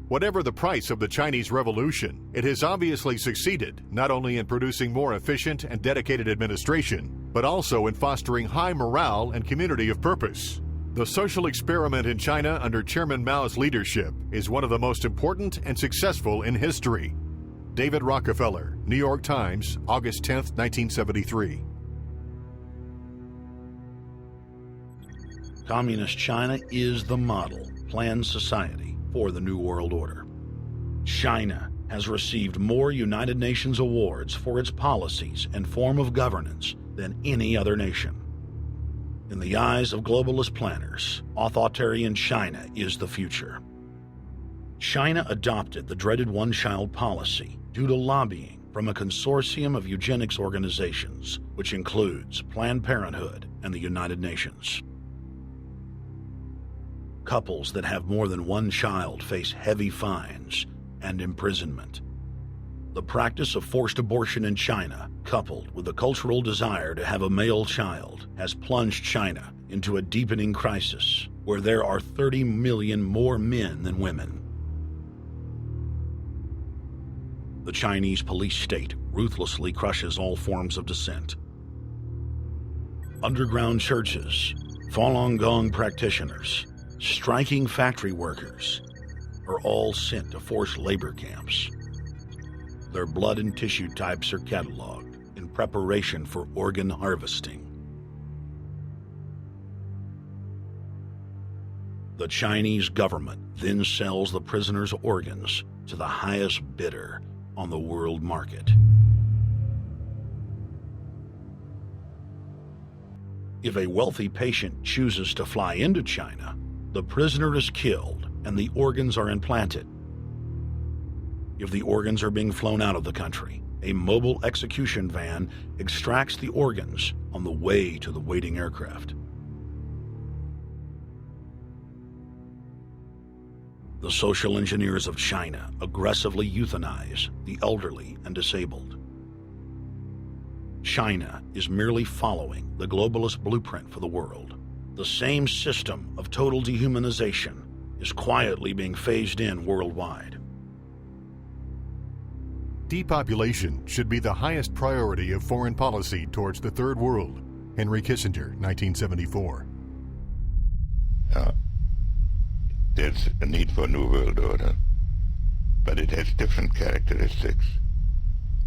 Whatever the price of the Chinese Revolution, it has obviously succeeded not only in producing more efficient and dedicated administration, but also in fostering high morale and community of purpose. The social experiment in China under Chairman Mao's leadership is one of the most important and successful in history. David Rockefeller, New York Times, August 10, 1973.
Communist China is the model planned society for the New World Order. China has received more United Nations awards for its policies and form of governance than any other nation. In the eyes of globalist planners, authoritarian China is the future. China adopted the dreaded one-child policy due to lobbying from a consortium of eugenics organizations, which includes Planned Parenthood and the United Nations. Couples that have more than one child face heavy fines and imprisonment. The practice of forced abortion in China, coupled with the cultural desire to have a male child, has plunged China into a deepening crisis where there are 30 million more men than women. The Chinese police state ruthlessly crushes all forms of dissent. Underground churches, Falun Gong practitioners, striking factory workers are all sent to forced labor camps. Their blood and tissue types are cataloged in preparation for organ harvesting. The Chinese government then sells the prisoners' organs to the highest bidder on the world market. If a wealthy patient chooses to fly into China, the prisoner is killed and the organs are implanted. If the organs are being flown out of the country, a mobile execution van extracts the organs on the way to the waiting aircraft. The social engineers of China aggressively euthanize the elderly and disabled. China is merely following the globalist blueprint for the world. The same system of total dehumanization is quietly being phased in worldwide.
Depopulation should be the highest priority of foreign policy towards the Third World. Henry Kissinger, 1974.
There's a need for a new world order, but it has different characteristics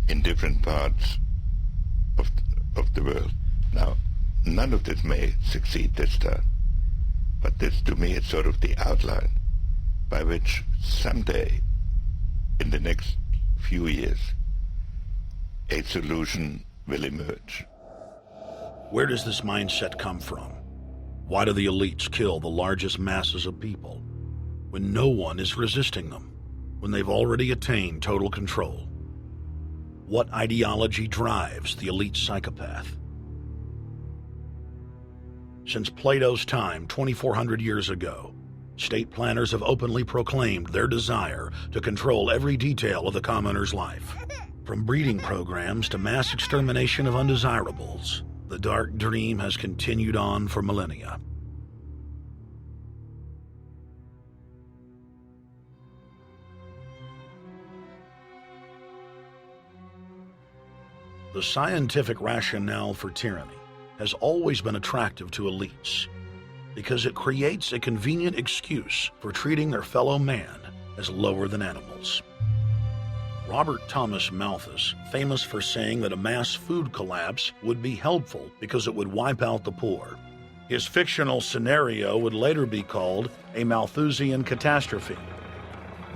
in different parts of the world. Now, none of this may succeed this time, but this to me is sort of the outline by which someday, in the next few years, a solution will emerge.
Where does this mindset come from? Why do the elites kill the largest masses of people when no one is resisting them, when they've already attained total control? What ideology drives the elite psychopath? Since Plato's time 2,400 years ago, state planners have openly proclaimed their desire to control every detail of the commoner's life. From breeding programs to mass extermination of undesirables, the dark dream has continued on for millennia. The scientific rationale for tyranny has always been attractive to elites because it creates a convenient excuse for treating their fellow man as lower than animals. Robert Thomas Malthus, famous for saying that a mass food collapse would be helpful because it would wipe out the poor. His fictional scenario would later be called a Malthusian catastrophe.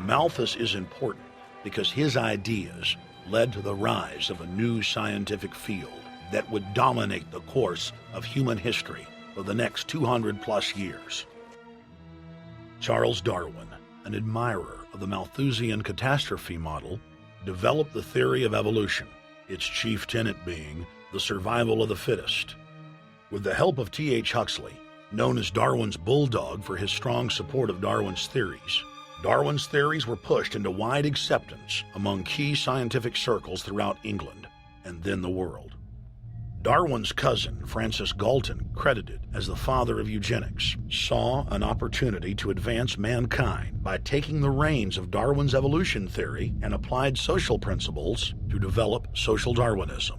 Malthus is important because his ideas led to the rise of a new scientific field that would dominate the course of human history for the next 200+ years. Charles Darwin, an admirer of the Malthusian catastrophe model, developed the theory of evolution, its chief tenet being the survival of the fittest. With the help of T.H. Huxley, known as Darwin's bulldog for his strong support of Darwin's theories were pushed into wide acceptance among key scientific circles throughout England and then the world. Darwin's cousin, Francis Galton, credited as the father of eugenics, saw an opportunity to advance mankind by taking the reins of Darwin's evolution theory and applied social principles to develop social Darwinism.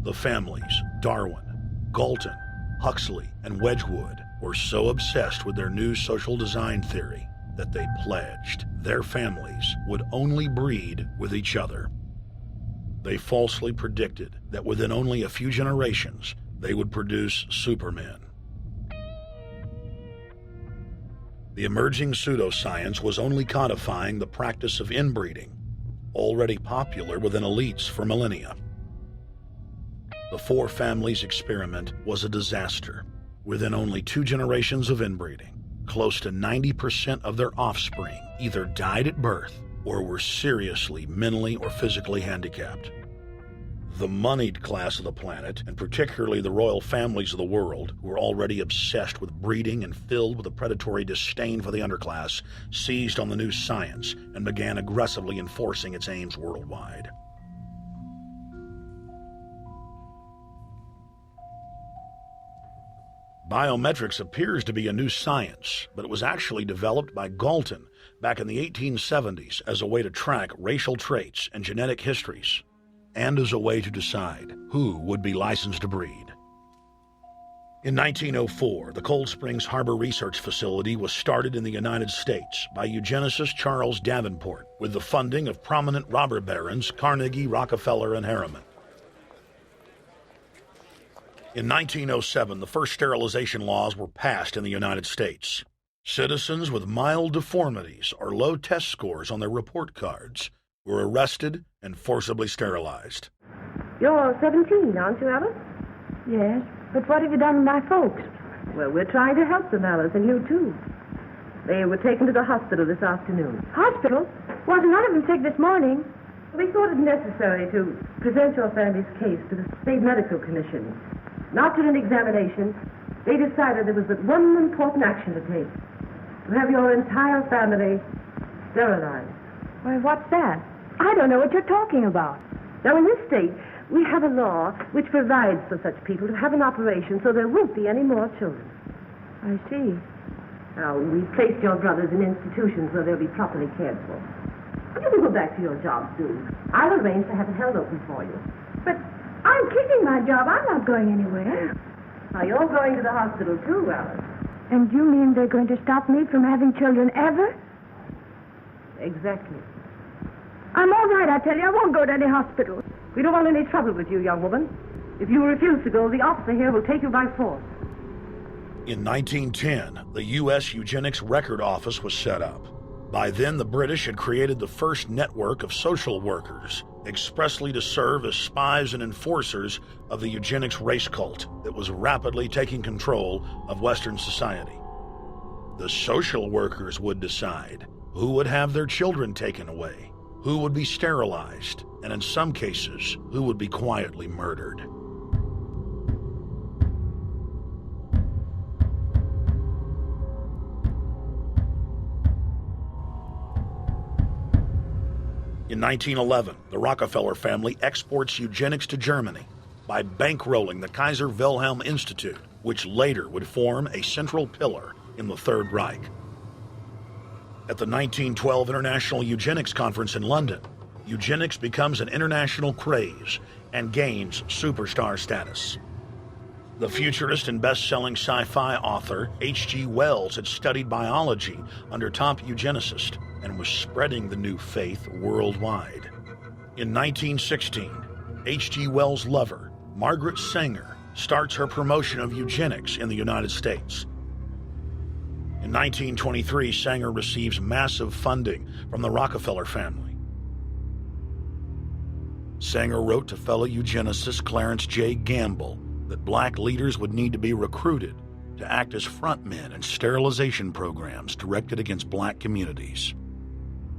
The families Darwin, Galton, Huxley, and Wedgwood were so obsessed with their new social design theory that they pledged their families would only breed with each other. They falsely predicted that within only a few generations, they would produce supermen. The emerging pseudoscience was only codifying the practice of inbreeding, already popular within elites for millennia. The four families experiment was a disaster. Within only 2 generations of inbreeding, close to 90% of their offspring either died at birth or were seriously mentally or physically handicapped. The moneyed class of the planet, and particularly the royal families of the world, who were already obsessed with breeding and filled with a predatory disdain for the underclass, seized on the new science and began aggressively enforcing its aims worldwide. Biometrics appears to be a new science, but it was actually developed by Galton back in the 1870s as a way to track racial traits and genetic histories, and as a way to decide who would be licensed to breed. In 1904, the Cold Springs Harbor Research Facility was started in the United States by eugenicist Charles Davenport with the funding of prominent robber barons Carnegie, Rockefeller, and Harriman. In 1907, the first sterilization laws were passed in the United States. Citizens with mild deformities or low test scores on their report cards were arrested and forcibly sterilized.
You're 17, aren't you, Alice? Yes, but what have you done with my folks? Well, we're trying to help them, Alice, and you too. They were taken to the hospital this afternoon. Hospital? Wasn't none of them sick this morning? We thought it necessary to present your family's case to the State Medical Commission. After an examination, they decided there was but one important action to take: to have your entire family sterilized. Why, what's that? I don't know what you're talking about. Now, in this state, we have a law which provides for such people to have an operation so there won't be any more children. I see. Now, we've placed your brothers in institutions where they'll be properly cared for. But you can go back to your job soon. I'll arrange to have it held open for you. But I'm keeping my job. I'm not going anywhere. Now, you're going to the hospital too, Alice. And you mean they're going to stop me from having children ever? Exactly. I'm all right, I tell you. I won't go to any hospital. We don't want any trouble with you, young woman. If you refuse to go, the officer here will take you by force.
In 1910, the U.S. Eugenics Record Office was set up. By then, the British had created the first network of social workers, expressly to serve as spies and enforcers of the eugenics race cult that was rapidly taking control of Western society. The social workers would decide who would have their children taken away, who would be sterilized, and in some cases, who would be quietly murdered. In 1911, the Rockefeller family exports eugenics to Germany by bankrolling the Kaiser Wilhelm Institute, which later would form a central pillar in the Third Reich. At the 1912 International Eugenics Conference in London, eugenics becomes an international craze and gains superstar status. The futurist and best-selling sci-fi author H.G. Wells had studied biology under top eugenicists and was spreading the new faith worldwide. In 1916, H.G. Wells' lover, Margaret Sanger, starts her promotion of eugenics in the United States. In 1923, Sanger receives massive funding from the Rockefeller family. Sanger wrote to fellow eugenicist Clarence J. Gamble that black leaders would need to be recruited to act as frontmen in sterilization programs directed against black communities.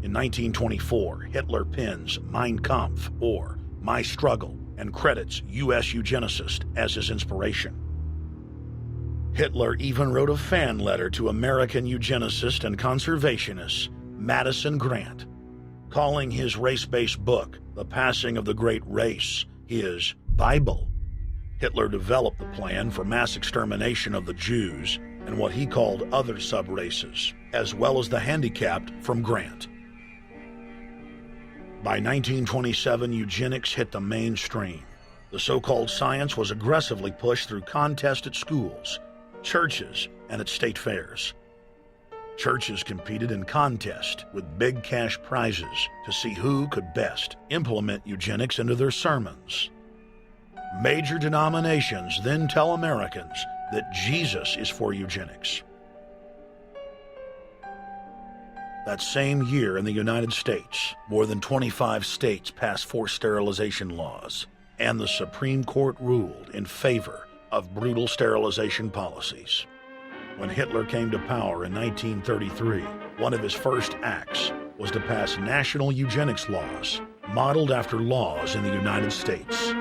In 1924, Hitler pens Mein Kampf, or My Struggle, and credits U.S. eugenicist as his inspiration. Hitler even wrote a fan letter to American eugenicist and conservationist Madison Grant, calling his race-based book, The Passing of the Great Race, his Bible. Hitler developed the plan for mass extermination of the Jews and what he called other sub-races, as well as the handicapped, from Grant. By 1927, eugenics hit the mainstream. The so-called science was aggressively pushed through contests at schools, churches, and at state fairs. Churches competed in contests with big cash prizes to see who could best implement eugenics into their sermons. Major denominations then tell Americans that Jesus is for eugenics. That same year in the United States, more than 25 states passed forced sterilization laws, and the Supreme Court ruled in favor of brutal sterilization policies. When Hitler came to power in 1933, one of his first acts was to pass national eugenics laws, modeled after laws in the United States.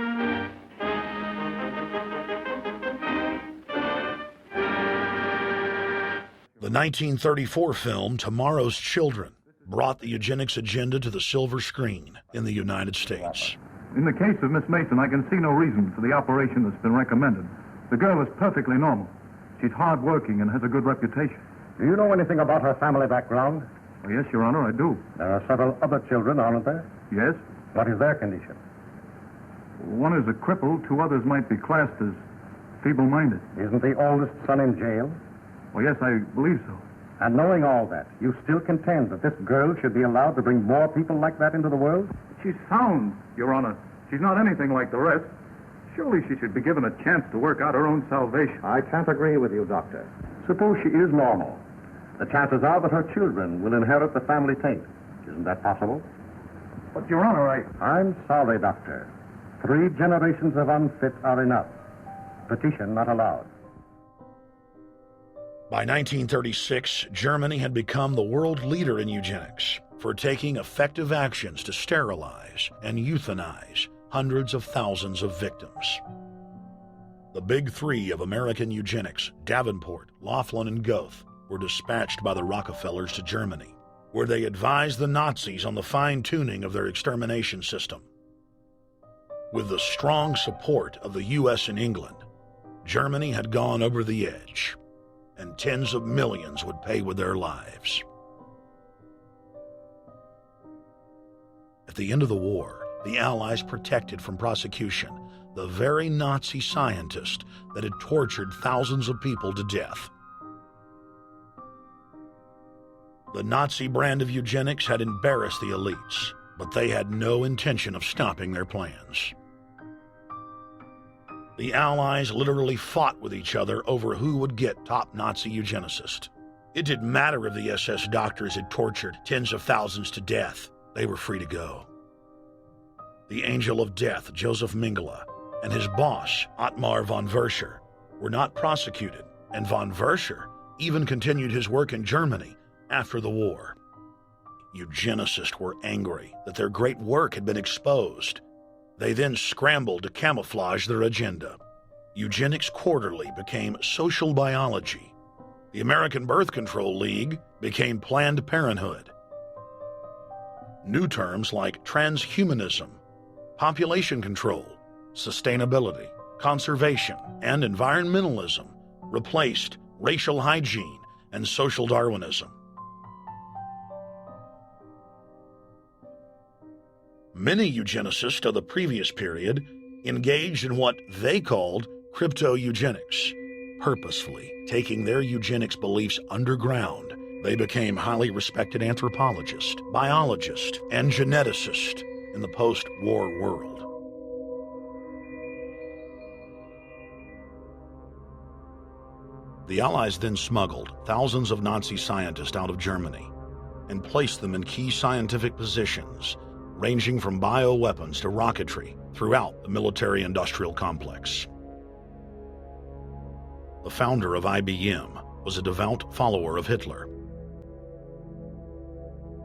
The 1934 film Tomorrow's Children brought the eugenics agenda to the silver screen in the United States.
In the case of Miss Mason, I can see no reason for the operation that's been recommended. The girl is perfectly normal. She's hard-working and has a good reputation.
Do you know anything about her family background?
Oh, yes, Your Honor, I do.
There are several other children, aren't there?
Yes.
What is their condition?
One is a cripple. Two others might be classed as feeble-minded.
Isn't the oldest son in jail?
Oh, yes, I believe so.
And knowing all that, you still contend that this girl should be allowed to bring more people like that into the world?
She's sound, Your Honor. She's not anything like the rest. Surely she should be given a chance to work out her own salvation.
I can't agree with you, Doctor. Suppose she is normal. The chances are that her children will inherit the family taint. Isn't that possible?
But, Your Honor,
I'm sorry, Doctor. 3 generations of unfit are enough. Petition not allowed.
By 1936, Germany had become the world leader in eugenics for taking effective actions to sterilize and euthanize hundreds of thousands of victims. The big 3 of American eugenics, Davenport, Laughlin, and Goethe, were dispatched by the Rockefellers to Germany, where they advised the Nazis on the fine-tuning of their extermination system. With the strong support of the U.S. and England, Germany had gone over the edge, and tens of millions would pay with their lives. At the end of the war, the Allies protected from prosecution the very Nazi scientist that had tortured thousands of people to death. The Nazi brand of eugenics had embarrassed the elites, but they had no intention of stopping their plans. The Allies literally fought with each other over who would get top Nazi eugenicist. It didn't matter if the SS doctors had tortured tens of thousands to death. They were free to go. The Angel of Death, Joseph Mengele, and his boss, Ottmar von Verscher, were not prosecuted, and von Verscher even continued his work in Germany after the war. Eugenicists were angry that their great work had been exposed. They then scrambled to camouflage their agenda. Eugenics Quarterly became Social Biology. The American Birth Control League became Planned Parenthood. New terms like transhumanism, population control, sustainability, conservation, and environmentalism replaced racial hygiene and social Darwinism. Many eugenicists of the previous period engaged in what they called crypto-eugenics. Purposefully taking their eugenics beliefs underground, they became highly respected anthropologists, biologists, and geneticists in the post-war world. The Allies then smuggled thousands of Nazi scientists out of Germany and placed them in key scientific positions, ranging from bioweapons to rocketry throughout the military-industrial complex. The founder of IBM was a devout follower of Hitler.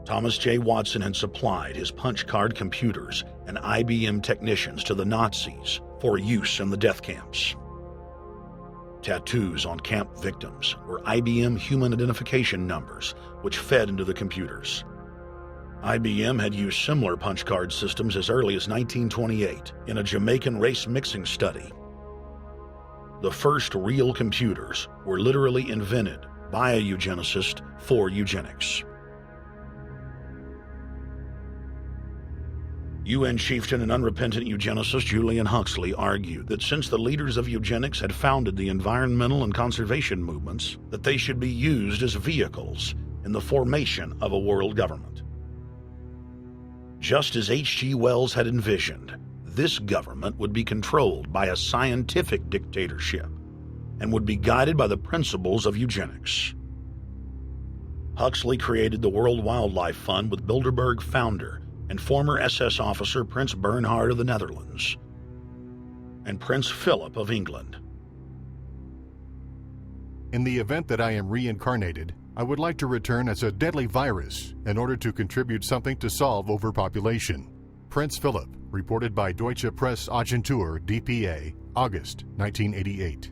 Thomas J. Watson had supplied his punch card computers and IBM technicians to the Nazis for use in the death camps. Tattoos on camp victims were IBM human identification numbers, which fed into the computers. IBM had used similar punch card systems as early as 1928 in a Jamaican race mixing study. The first real computers were literally invented by a eugenicist for eugenics. UN chieftain and unrepentant eugenicist Julian Huxley argued that since the leaders of eugenics had founded the environmental and conservation movements, that they should be used as vehicles in the formation of a world government. Just as H.G. Wells had envisioned, this government would be controlled by a scientific dictatorship and would be guided by the principles of eugenics. Huxley created the World Wildlife Fund with Bilderberg founder and former SS officer Prince Bernhard of the Netherlands and Prince Philip of England.
In the event that I am reincarnated, I would like to return as a deadly virus in order to contribute something to solve overpopulation. Prince Philip, reported by Deutsche Presse-Agentur, DPA, August 1988.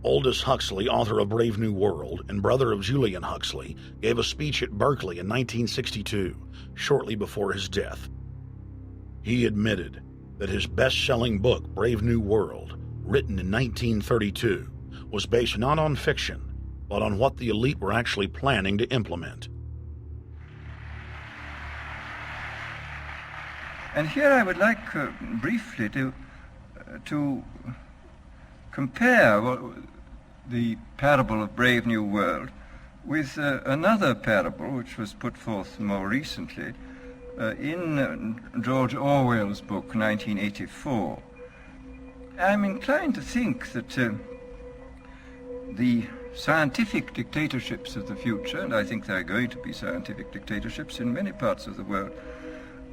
Aldous Huxley, author of Brave New World and brother of Julian Huxley, gave a speech at Berkeley in 1962, shortly before his death. He admitted that his best-selling book, Brave New World, written in 1932, was based not on fiction, but on what the elite were actually planning to implement.
And here I would like briefly to compare the parable of Brave New World with another parable which was put forth more recently in George Orwell's book 1984. I'm inclined to think that the scientific dictatorships of the future, and I think there are going to be scientific dictatorships in many parts of the world,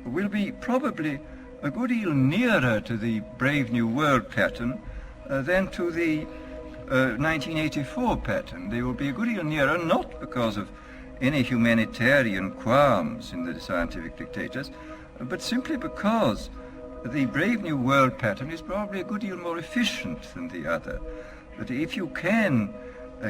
will be probably a good deal nearer to the Brave New World pattern than to the 1984 pattern. They will be a good deal nearer, not because of any humanitarian qualms in the scientific dictators, but simply because the Brave New World pattern is probably a good deal more efficient than the other. That if you can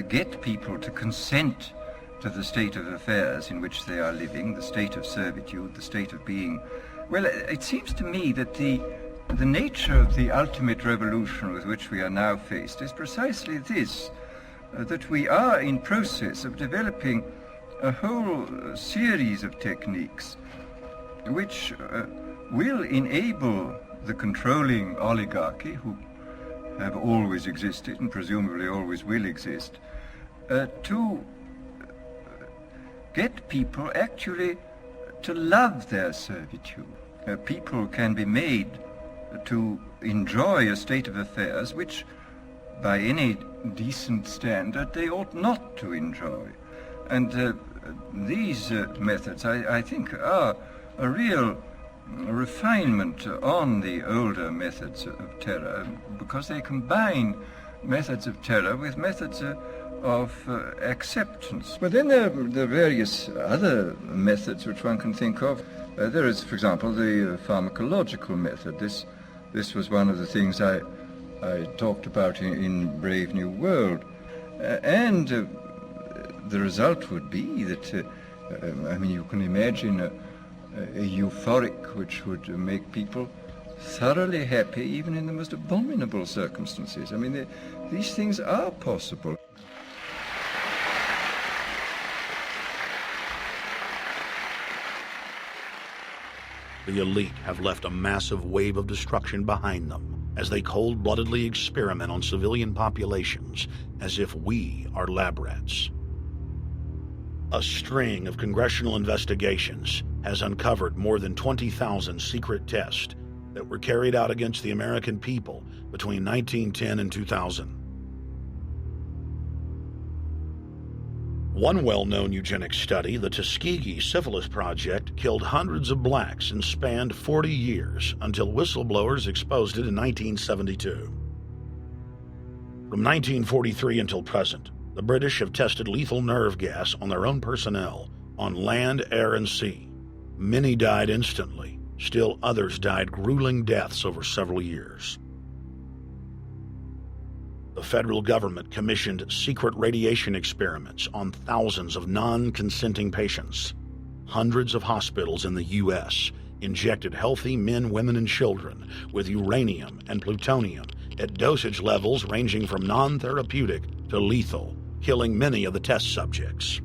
get people to consent to the state of affairs in which they are living, the state of servitude, the state of being, well, it seems to me that the nature of the ultimate revolution with which we are now faced is precisely this, that we are in process of developing a whole series of techniques which will enable the controlling oligarchy, who have always existed and presumably always will exist, to get people actually to love their servitude. People can be made to enjoy a state of affairs which, by any decent standard, they ought not to enjoy. And these methods, I think, are a real refinement on the older methods of terror, because they combine methods of terror with methods of acceptance. But then there are various other methods which one can think of. There is, for example, the pharmacological method. This was one of the things I talked about in Brave New World. And the result would be that, I mean, you can imagine a euphoric which would make people thoroughly happy even in the most abominable circumstances. I mean, these things are possible.
The elite have left a massive wave of destruction behind them as they cold-bloodedly experiment on civilian populations as if we are lab rats. A string of congressional investigations has uncovered more than 20,000 secret tests that were carried out against the American people between 1910 and 2000. One well-known eugenics study, the Tuskegee Syphilis Project, killed hundreds of blacks and spanned 40 years until whistleblowers exposed it in 1972. From 1943 until present, the British have tested lethal nerve gas on their own personnel, on land, air, and sea. Many died instantly. Still others died grueling deaths over several years. The federal government commissioned secret radiation experiments on thousands of non-consenting patients. Hundreds of hospitals in the U.S. injected healthy men, women, and children with uranium and plutonium at dosage levels ranging from non-therapeutic to lethal, killing many of the test subjects.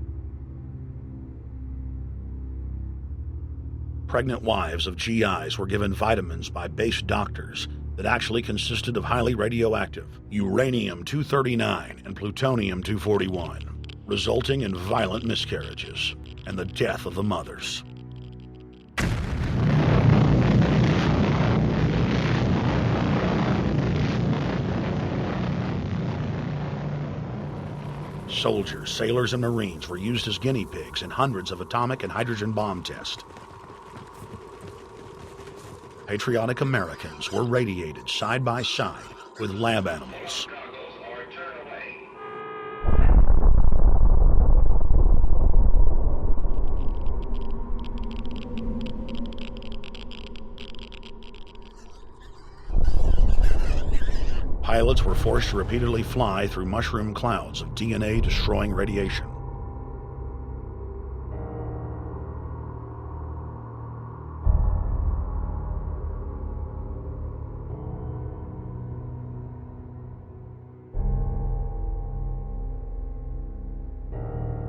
Pregnant wives of GIs were given vitamins by base doctors that actually consisted of highly radioactive uranium-239 and plutonium-241, resulting in violent miscarriages and the death of the mothers. Soldiers, sailors, and Marines were used as guinea pigs in hundreds of atomic and hydrogen bomb tests. Patriotic Americans were radiated side by side with lab animals. Pilots were forced to repeatedly fly through mushroom clouds of DNA-destroying radiation.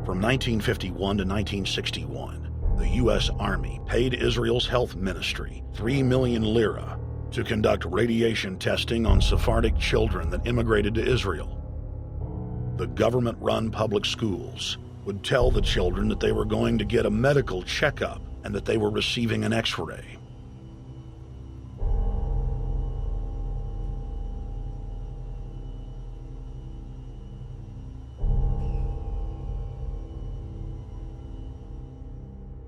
From 1951 to 1961, the U.S. Army paid Israel's health ministry 3 million lira to conduct radiation testing on Sephardic children that immigrated to Israel. The government-run public schools would tell the children that they were going to get a medical checkup and that they were receiving an X-ray.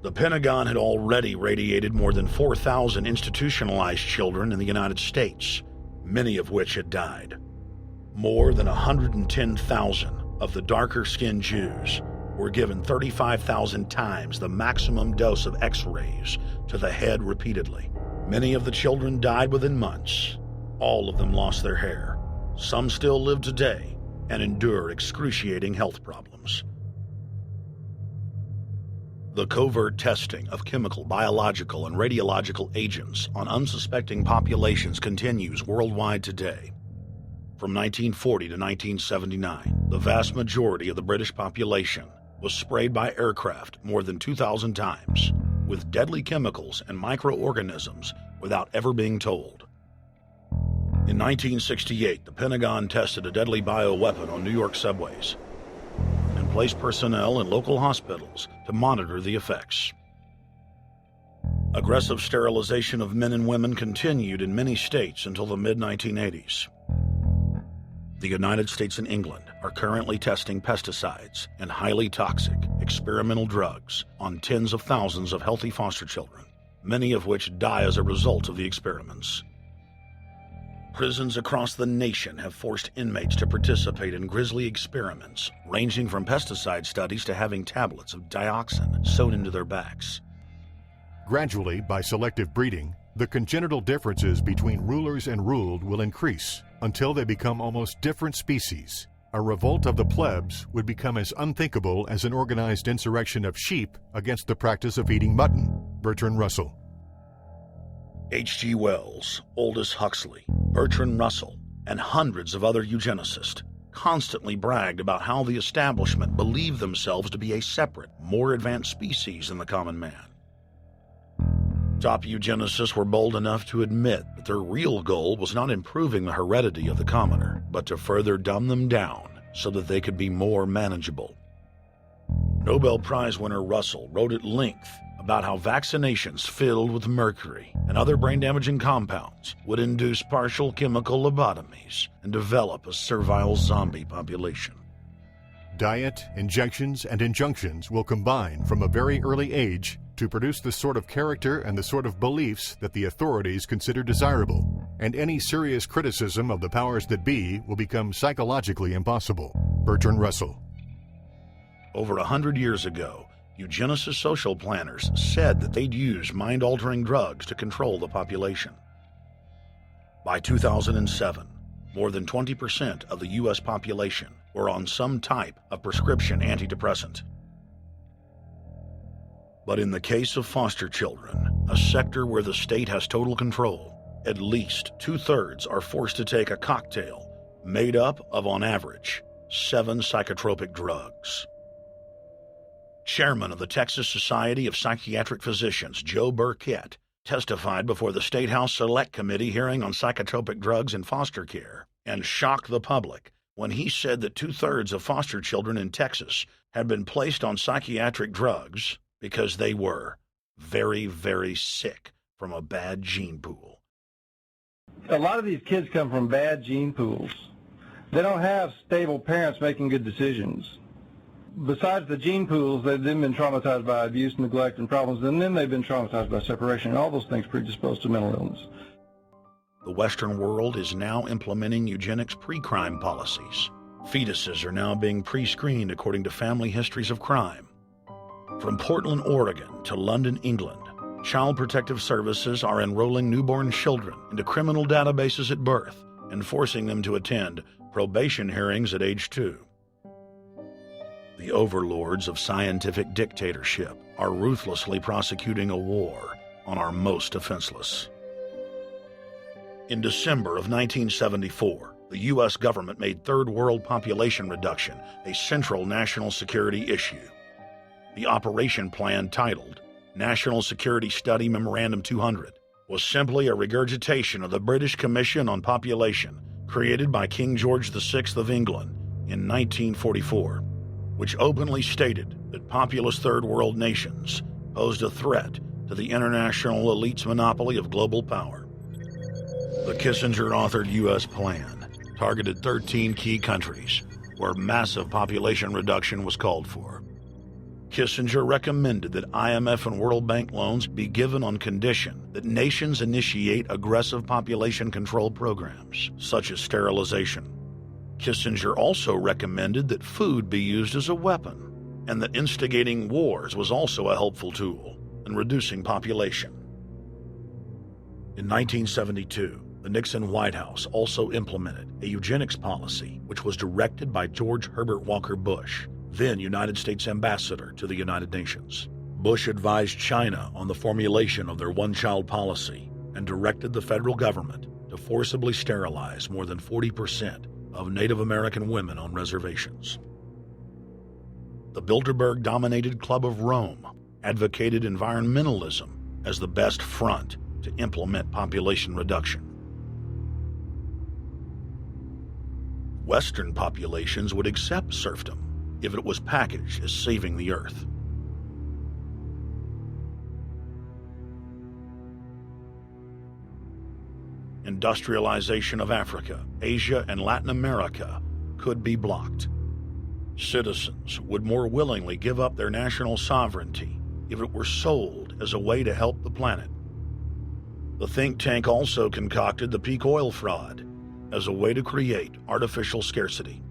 The Pentagon had already radiated more than 4,000 institutionalized children in the United States, many of which had died. More than 110,000 of the darker-skinned Jews were given 35,000 times the maximum dose of X-rays to the head repeatedly. Many of the children died within months. All of them lost their hair. Some still live today and endure excruciating health problems. The covert testing of chemical, biological, and radiological agents on unsuspecting populations continues worldwide today. From 1940 to 1979, the vast majority of the British population was sprayed by aircraft more than 2,000 times with deadly chemicals and microorganisms without ever being told. In 1968, the Pentagon tested a deadly bioweapon on New York subways and placed personnel in local hospitals to monitor the effects. Aggressive sterilization of men and women continued in many states until the mid-1980s. The United States and England are currently testing pesticides and highly toxic experimental drugs on tens of thousands of healthy foster children, many of which die as a result of the experiments. Prisons across the nation have forced inmates to participate in grisly experiments, ranging from pesticide studies to having tablets of dioxin sewn into their backs.
Gradually, by selective breeding, the congenital differences between rulers and ruled will increase until they become almost different species. A revolt of the plebs would become as unthinkable as an organized insurrection of sheep against the practice of eating mutton. Bertrand Russell.
H.G. Wells, Aldous Huxley, Bertrand Russell, and hundreds of other eugenicists constantly bragged about how the establishment believed themselves to be a separate, more advanced species than the common man. Top eugenicists were bold enough to admit that their real goal was not improving the heredity of the commoner, but to further dumb them down so that they could be more manageable. Nobel Prize winner Russell wrote at length about how vaccinations filled with mercury and other brain-damaging compounds would induce partial chemical lobotomies and develop a servile zombie population.
Diet, injections, and injunctions will combine from a very early age to produce the sort of character and the sort of beliefs that the authorities consider desirable, and any serious criticism of the powers that be will become psychologically impossible. Bertrand Russell.
Over 100 years ago, eugenicist social planners said that they'd use mind-altering drugs to control the population. By 2007, more than 20% of the U.S. population were on some type of prescription antidepressant. But in the case of foster children, a sector where the state has total control, at least 2/3 are forced to take a cocktail made up of, on average, 7 psychotropic drugs. Chairman of the Texas Society of Psychiatric Physicians, Joe Burkett, testified before the State House Select Committee hearing on psychotropic drugs in foster care and shocked the public when he said that 2/3 of foster children in Texas had been placed on psychiatric drugs because they were very, very sick from a bad gene pool.
A lot of these kids come from bad gene pools. They don't have stable parents making good decisions. Besides the gene pools, they've then been traumatized by abuse, neglect, and problems, and then they've been traumatized by separation, and all those things predispose to mental illness.
The Western world is now implementing eugenics pre-crime policies. Fetuses are now being pre-screened according to family histories of crime. From Portland, Oregon to London, England, Child Protective Services are enrolling newborn children into criminal databases at birth and forcing them to attend probation hearings at age 2. The overlords of scientific dictatorship are ruthlessly prosecuting a war on our most defenseless. In December of 1974, the U.S. government made Third World population reduction a central national security issue. The operation plan, titled National Security Study Memorandum 200, was simply a regurgitation of the British Commission on Population created by King George VI of England in 1944, which openly stated that populous Third World nations posed a threat to the international elite's monopoly of global power. The Kissinger-authored U.S. plan targeted 13 key countries where massive population reduction was called for. Kissinger recommended that IMF and World Bank loans be given on condition that nations initiate aggressive population control programs, such as sterilization. Kissinger also recommended that food be used as a weapon, and that instigating wars was also a helpful tool in reducing population. In 1972, the Nixon White House also implemented a eugenics policy which was directed by George Herbert Walker Bush, then United States Ambassador to the United Nations. Bush advised China on the formulation of their one-child policy and directed the federal government to forcibly sterilize more than 40% of Native American women on reservations. The Bilderberg-dominated Club of Rome advocated environmentalism as the best front to implement population reduction. Western populations would accept serfdom if it was packaged as saving the earth. Industrialization of Africa, Asia, and Latin America could be blocked. Citizens would more willingly give up their national sovereignty if it were sold as a way to help the planet. The think tank also concocted the peak oil fraud as a way to create artificial scarcity.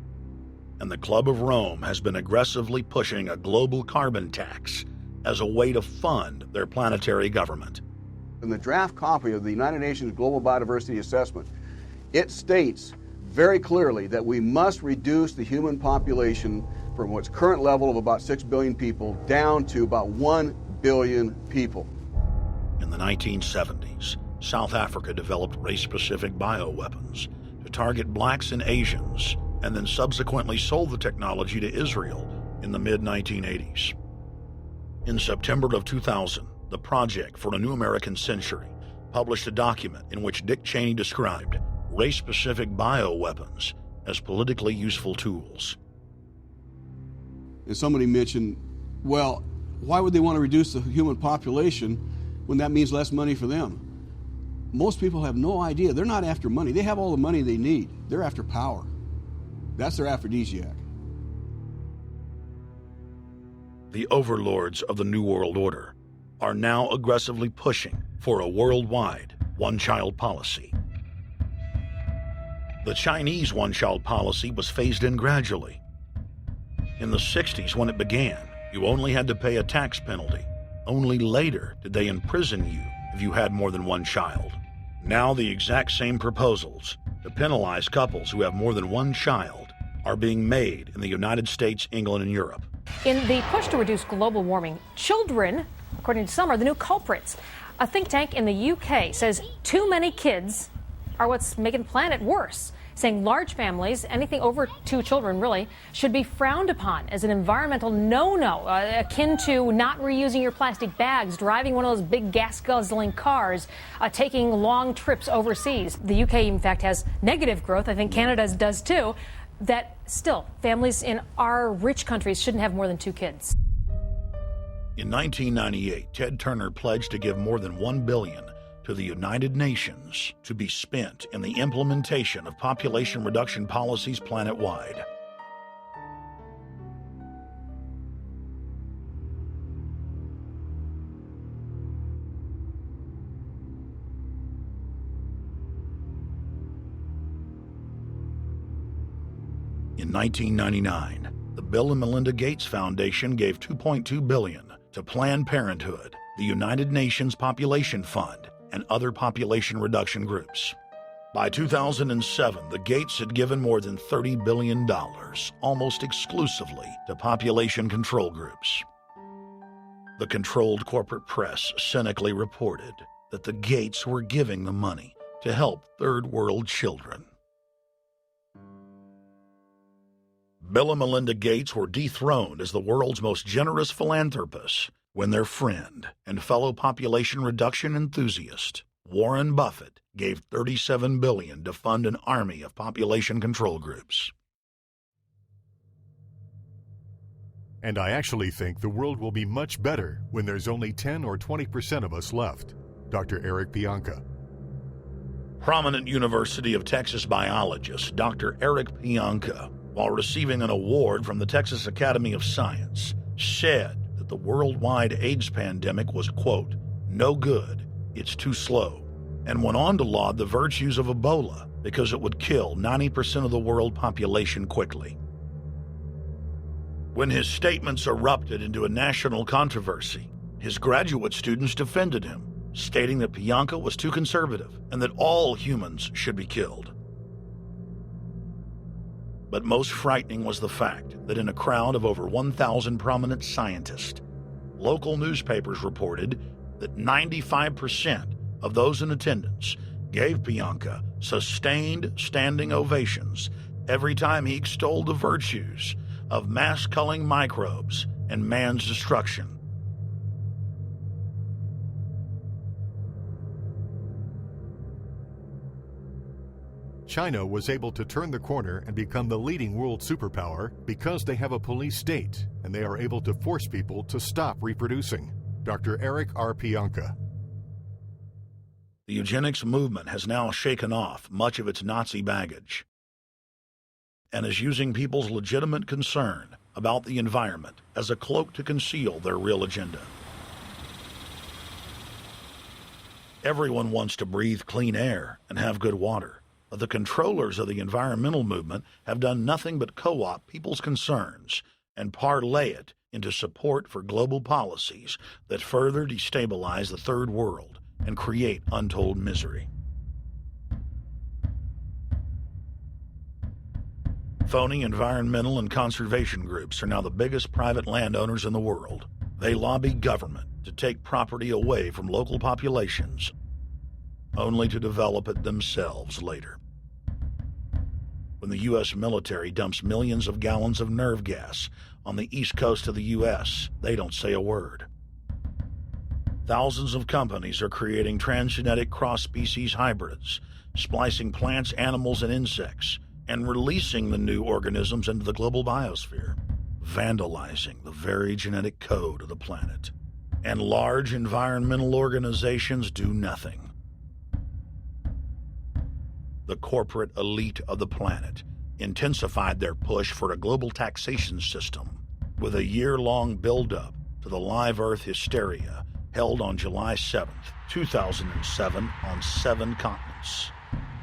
And the Club of Rome has been aggressively pushing a global carbon tax as a way to fund their planetary government.
In the draft copy of the United Nations Global Biodiversity Assessment, it states very clearly that we must reduce the human population from its current level of about 6 billion people down to about 1 billion people.
In the 1970s, South Africa developed race-specific bioweapons to target blacks and Asians, and then subsequently sold the technology to Israel in the mid-1980s. In September of 2000, the Project for a New American Century published a document in which Dick Cheney described race-specific bioweapons as politically useful tools.
And somebody mentioned, well, why would they want to reduce the human population when that means less money for them? Most people have no idea. They're not after money. They have all the money they need. They're after power. That's their aphrodisiac.
The overlords of the New World Order are now aggressively pushing for a worldwide one-child policy. The Chinese one-child policy was phased in gradually. In the 60s, when it began, you only had to pay a tax penalty. Only later did they imprison you if you had more than one child. Now the exact same proposals to penalize couples who have more than one child are being made in the United States, England, and Europe.
In the push to reduce global warming, children, according to some, are the new culprits. A think tank in the UK says too many kids are what's making the planet worse, saying large families, anything over 2 children really, should be frowned upon as an environmental no-no, akin to not reusing your plastic bags, driving one of those big gas-guzzling cars, taking long trips overseas. The UK, in fact, has negative growth. I think Canada does too. That still, families in our rich countries shouldn't have more than 2 kids.
In 1998, Ted Turner pledged to give more than $1 billion to the United Nations to be spent in the implementation of population reduction policies planet-wide. In 1999, the Bill and Melinda Gates Foundation gave $2.2 billion to Planned Parenthood, the United Nations Population Fund, and other population reduction groups. By 2007, the Gates had given more than $30 billion, almost exclusively to population control groups. The controlled corporate press cynically reported that the Gates were giving the money to help third world children. Bill and Melinda Gates were dethroned as the world's most generous philanthropists when their friend and fellow population reduction enthusiast, Warren Buffett, gave $37 billion to fund an army of population control groups.
And I actually think the world will be much better when there's only 10 or 20% of us left. Dr. Eric Pianka.
Prominent University of Texas biologist Dr. Eric Pianka, while receiving an award from the Texas Academy of Science, said that the worldwide AIDS pandemic was, quote, no good, it's too slow, and went on to laud the virtues of Ebola because it would kill 90% of the world population quickly. When his statements erupted into a national controversy, his graduate students defended him, stating that Pianka was too conservative and that all humans should be killed. But most frightening was the fact that in a crowd of over 1,000 prominent scientists, local newspapers reported that 95% of those in attendance gave Pianka sustained standing ovations every time he extolled the virtues of mass-culling microbes and man's destruction.
China was able to turn the corner and become the leading world superpower because they have a police state and they are able to force people to stop reproducing. Dr. Eric R. Pianka.
The eugenics movement has now shaken off much of its Nazi baggage and is using people's legitimate concern about the environment as a cloak to conceal their real agenda. Everyone wants to breathe clean air and have good water, but the controllers of the environmental movement have done nothing but co-opt people's concerns and parlay it into support for global policies that further destabilize the third world and create untold misery. Phony environmental and conservation groups are now the biggest private landowners in the world. They lobby government to take property away from local populations, only to develop it themselves later. When the U.S. military dumps millions of gallons of nerve gas on the east coast of the U.S., they don't say a word. Thousands of companies are creating transgenetic cross-species hybrids, splicing plants, animals, and insects, and releasing the new organisms into the global biosphere, vandalizing the very genetic code of the planet. And large environmental organizations do nothing. The corporate elite of the planet intensified their push for a global taxation system with a year-long build-up to the Live Earth hysteria held on July 7th, 2007 on 7 continents.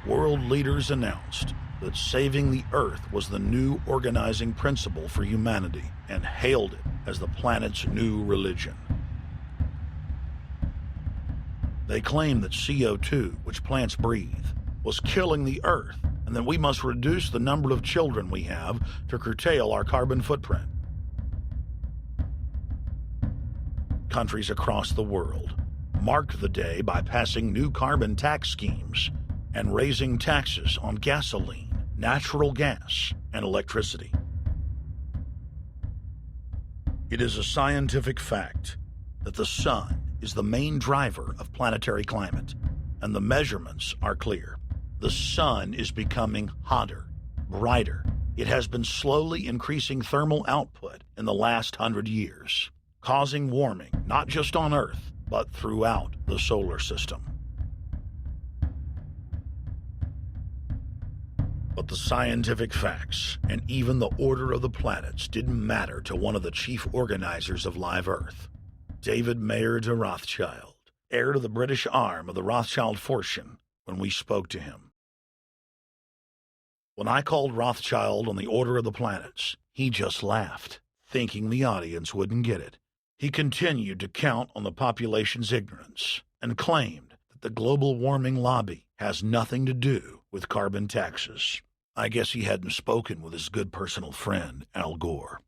World leaders announced that saving the Earth was the new organizing principle for humanity and hailed it as the planet's new religion. They claimed that CO2, which plants breathe, was killing the Earth, and that we must reduce the number of children we have to curtail our carbon footprint. Countries across the world marked the day by passing new carbon tax schemes and raising taxes on gasoline, natural gas, and electricity. It is a scientific fact that the sun is the main driver of planetary climate, and the measurements are clear. The sun is becoming hotter, brighter. It has been slowly increasing thermal output in the last 100 years, causing warming not just on Earth, but throughout the solar system. But the scientific facts and even the order of the planets didn't matter to one of the chief organizers of Live Earth, David Mayer de Rothschild, heir to the British arm of the Rothschild fortune, when we spoke to him. When I called Rothschild on the order of the planets, he just laughed, thinking the audience wouldn't get it. He continued to count on the population's ignorance and claimed that the global warming lobby has nothing to do with carbon taxes. I guess he hadn't spoken with his good personal friend, Al Gore.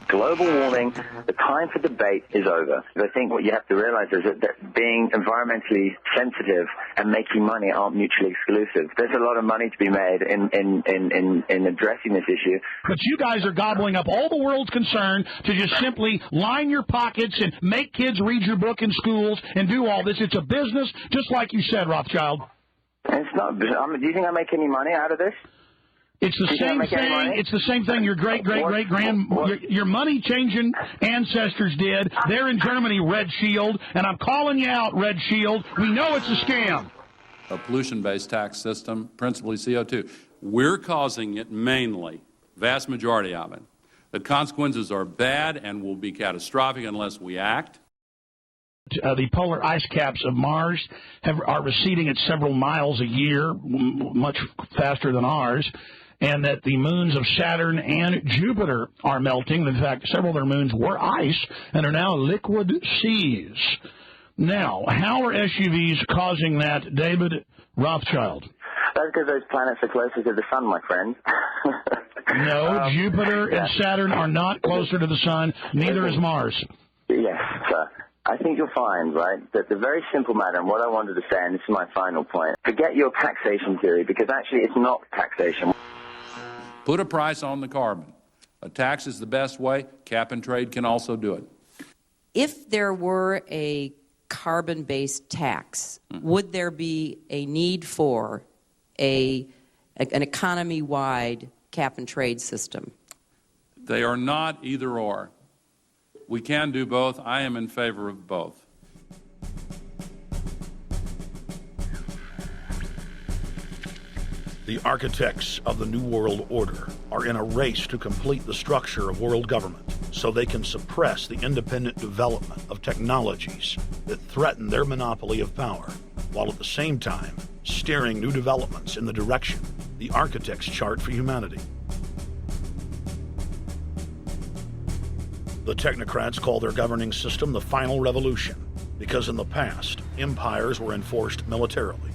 Global warming, the time for debate is over. I think what you have to realize is that being environmentally sensitive and making money aren't mutually exclusive. There's a lot of money to be made in addressing this issue.
But you guys are gobbling up all the world's concern to just simply line your pockets and make kids read your book in schools and do all this. It's a business, just like you said, Rothschild.
It's not. Do you think I make any money out of this?
It's the same thing. It's the same thing your your money-changing ancestors did. They're in Germany, Red Shield, and I'm calling you out, Red Shield. We know it's a scam.
A pollution-based tax system, principally CO2. We're causing it mainly, vast majority of it. The consequences are bad and will be catastrophic unless we act.
The polar ice caps of Mars are receding at several miles a year, much faster than ours, and that the moons of Saturn and Jupiter are melting. In fact, several of their moons were ice and are now liquid seas. Now, how are SUVs causing that, David Rothschild?
That's because those planets are closer to the sun, my friend.
No, Jupiter and Saturn are not closer to the sun. Neither is Mars.
Yes, sir. I think you'll find, right, that the very simple matter, and what I wanted to say, and this is my final point, forget your taxation theory, because actually it's not taxation.
Put a price on the carbon. A tax is the best way. Cap and trade can also do it.
If there were a carbon-based tax, would there be a need for an economy-wide cap and trade system?
They are not either or. We can do both. I am in favor of both.
The architects of the New World Order are in a race to complete the structure of world government so they can suppress the independent development of technologies that threaten their monopoly of power, while at the same time steering new developments in the direction the architects chart for humanity. The technocrats call their governing system the final revolution because in the past, empires were enforced militarily.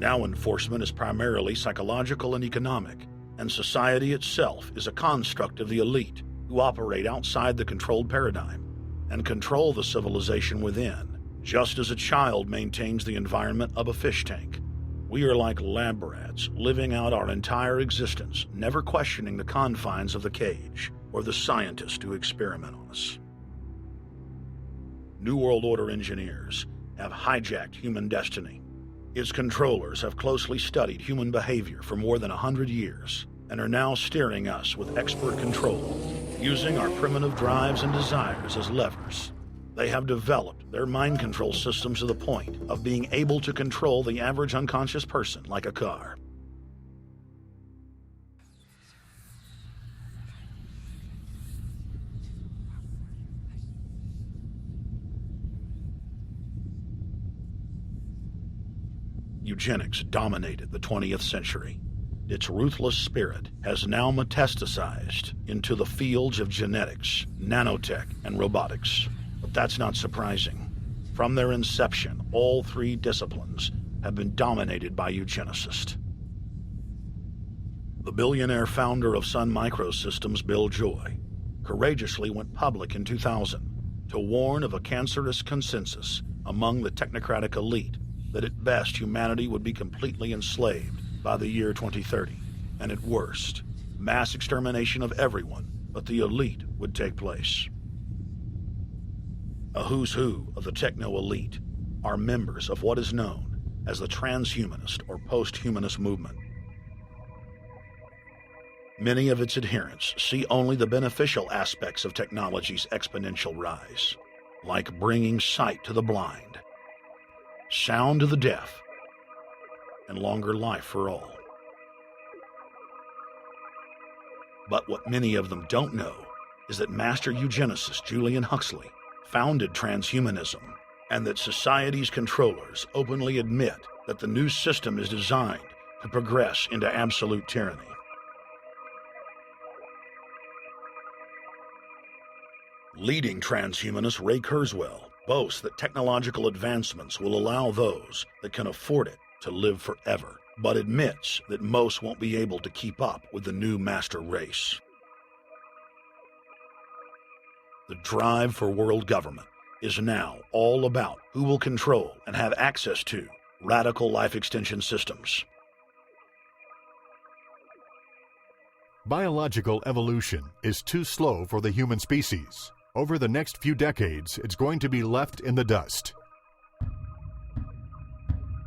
Now enforcement is primarily psychological and economic, and society itself is a construct of the elite who operate outside the controlled paradigm and control the civilization within, just as a child maintains the environment of a fish tank. We are like lab rats, living out our entire existence, never questioning the confines of the cage or the scientists who experiment on us. New World Order engineers have hijacked human destiny. Its controllers have closely studied human behavior for more than 100 years and are now steering us with expert control, using our primitive drives and desires as levers. They have developed their mind control systems to the point of being able to control the average unconscious person like a car. Eugenics dominated the 20th century. Its ruthless spirit has now metastasized into the fields of genetics, nanotech, and robotics. But that's not surprising. From their inception, all three disciplines have been dominated by eugenicists. The billionaire founder of Sun Microsystems, Bill Joy, courageously went public in 2000 to warn of a cancerous consensus among the technocratic elite that at best humanity would be completely enslaved by the year 2030, and at worst, mass extermination of everyone but the elite would take place. A who's who of the techno-elite are members of what is known as the transhumanist or post-humanist movement. Many of its adherents see only the beneficial aspects of technology's exponential rise, like bringing sight to the blind, sound to the deaf, and longer life for all. But what many of them don't know is that master eugenicist Julian Huxley founded transhumanism, and that society's controllers openly admit that the new system is designed to progress into absolute tyranny. Leading transhumanist Ray Kurzweil boasts that technological advancements will allow those that can afford it to live forever, but admits that most won't be able to keep up with the new master race. The drive for world government is now all about who will control and have access to radical life extension systems.
Biological evolution is too slow for the human species. Over the next few decades, it's going to be left in the dust.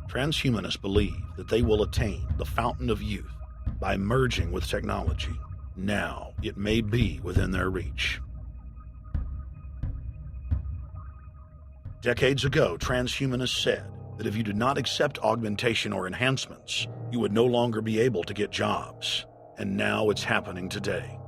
Transhumanists believe that they will attain the fountain of youth by merging with technology. Now, it may be within their reach. Decades ago, transhumanists said that if you did not accept augmentation or enhancements, you would no longer be able to get jobs. And now it's happening today.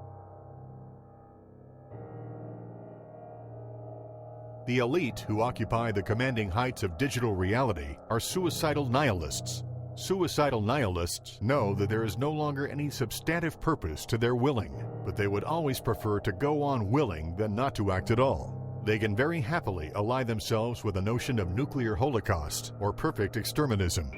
The elite who occupy the commanding heights of digital reality are suicidal nihilists. Suicidal nihilists know that there is no longer any substantive purpose to their willing, but they would always prefer to go on willing than not to act at all. They can very happily ally themselves with the notion of nuclear holocaust or perfect exterminism.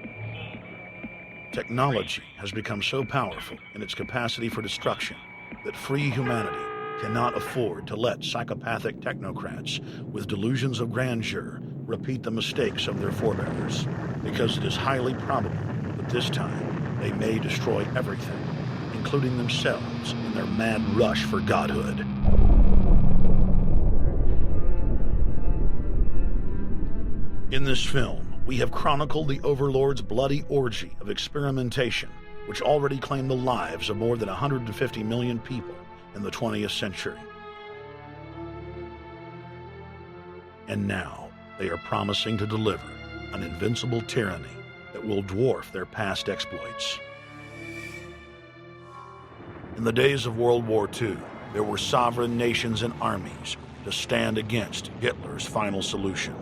Technology has become so powerful in its capacity for destruction that free humanity cannot afford to let psychopathic technocrats with delusions of grandeur repeat the mistakes of their forebears, because it is highly probable that this time they may destroy everything, including themselves in their mad rush for godhood. In this film, we have chronicled the Overlord's bloody orgy of experimentation, which already claimed the lives of more than 150 million people in the 20th century. And now, they are promising to deliver an invincible tyranny that will dwarf their past exploits. In the days of World War II, there were sovereign nations and armies to stand against Hitler's final solution.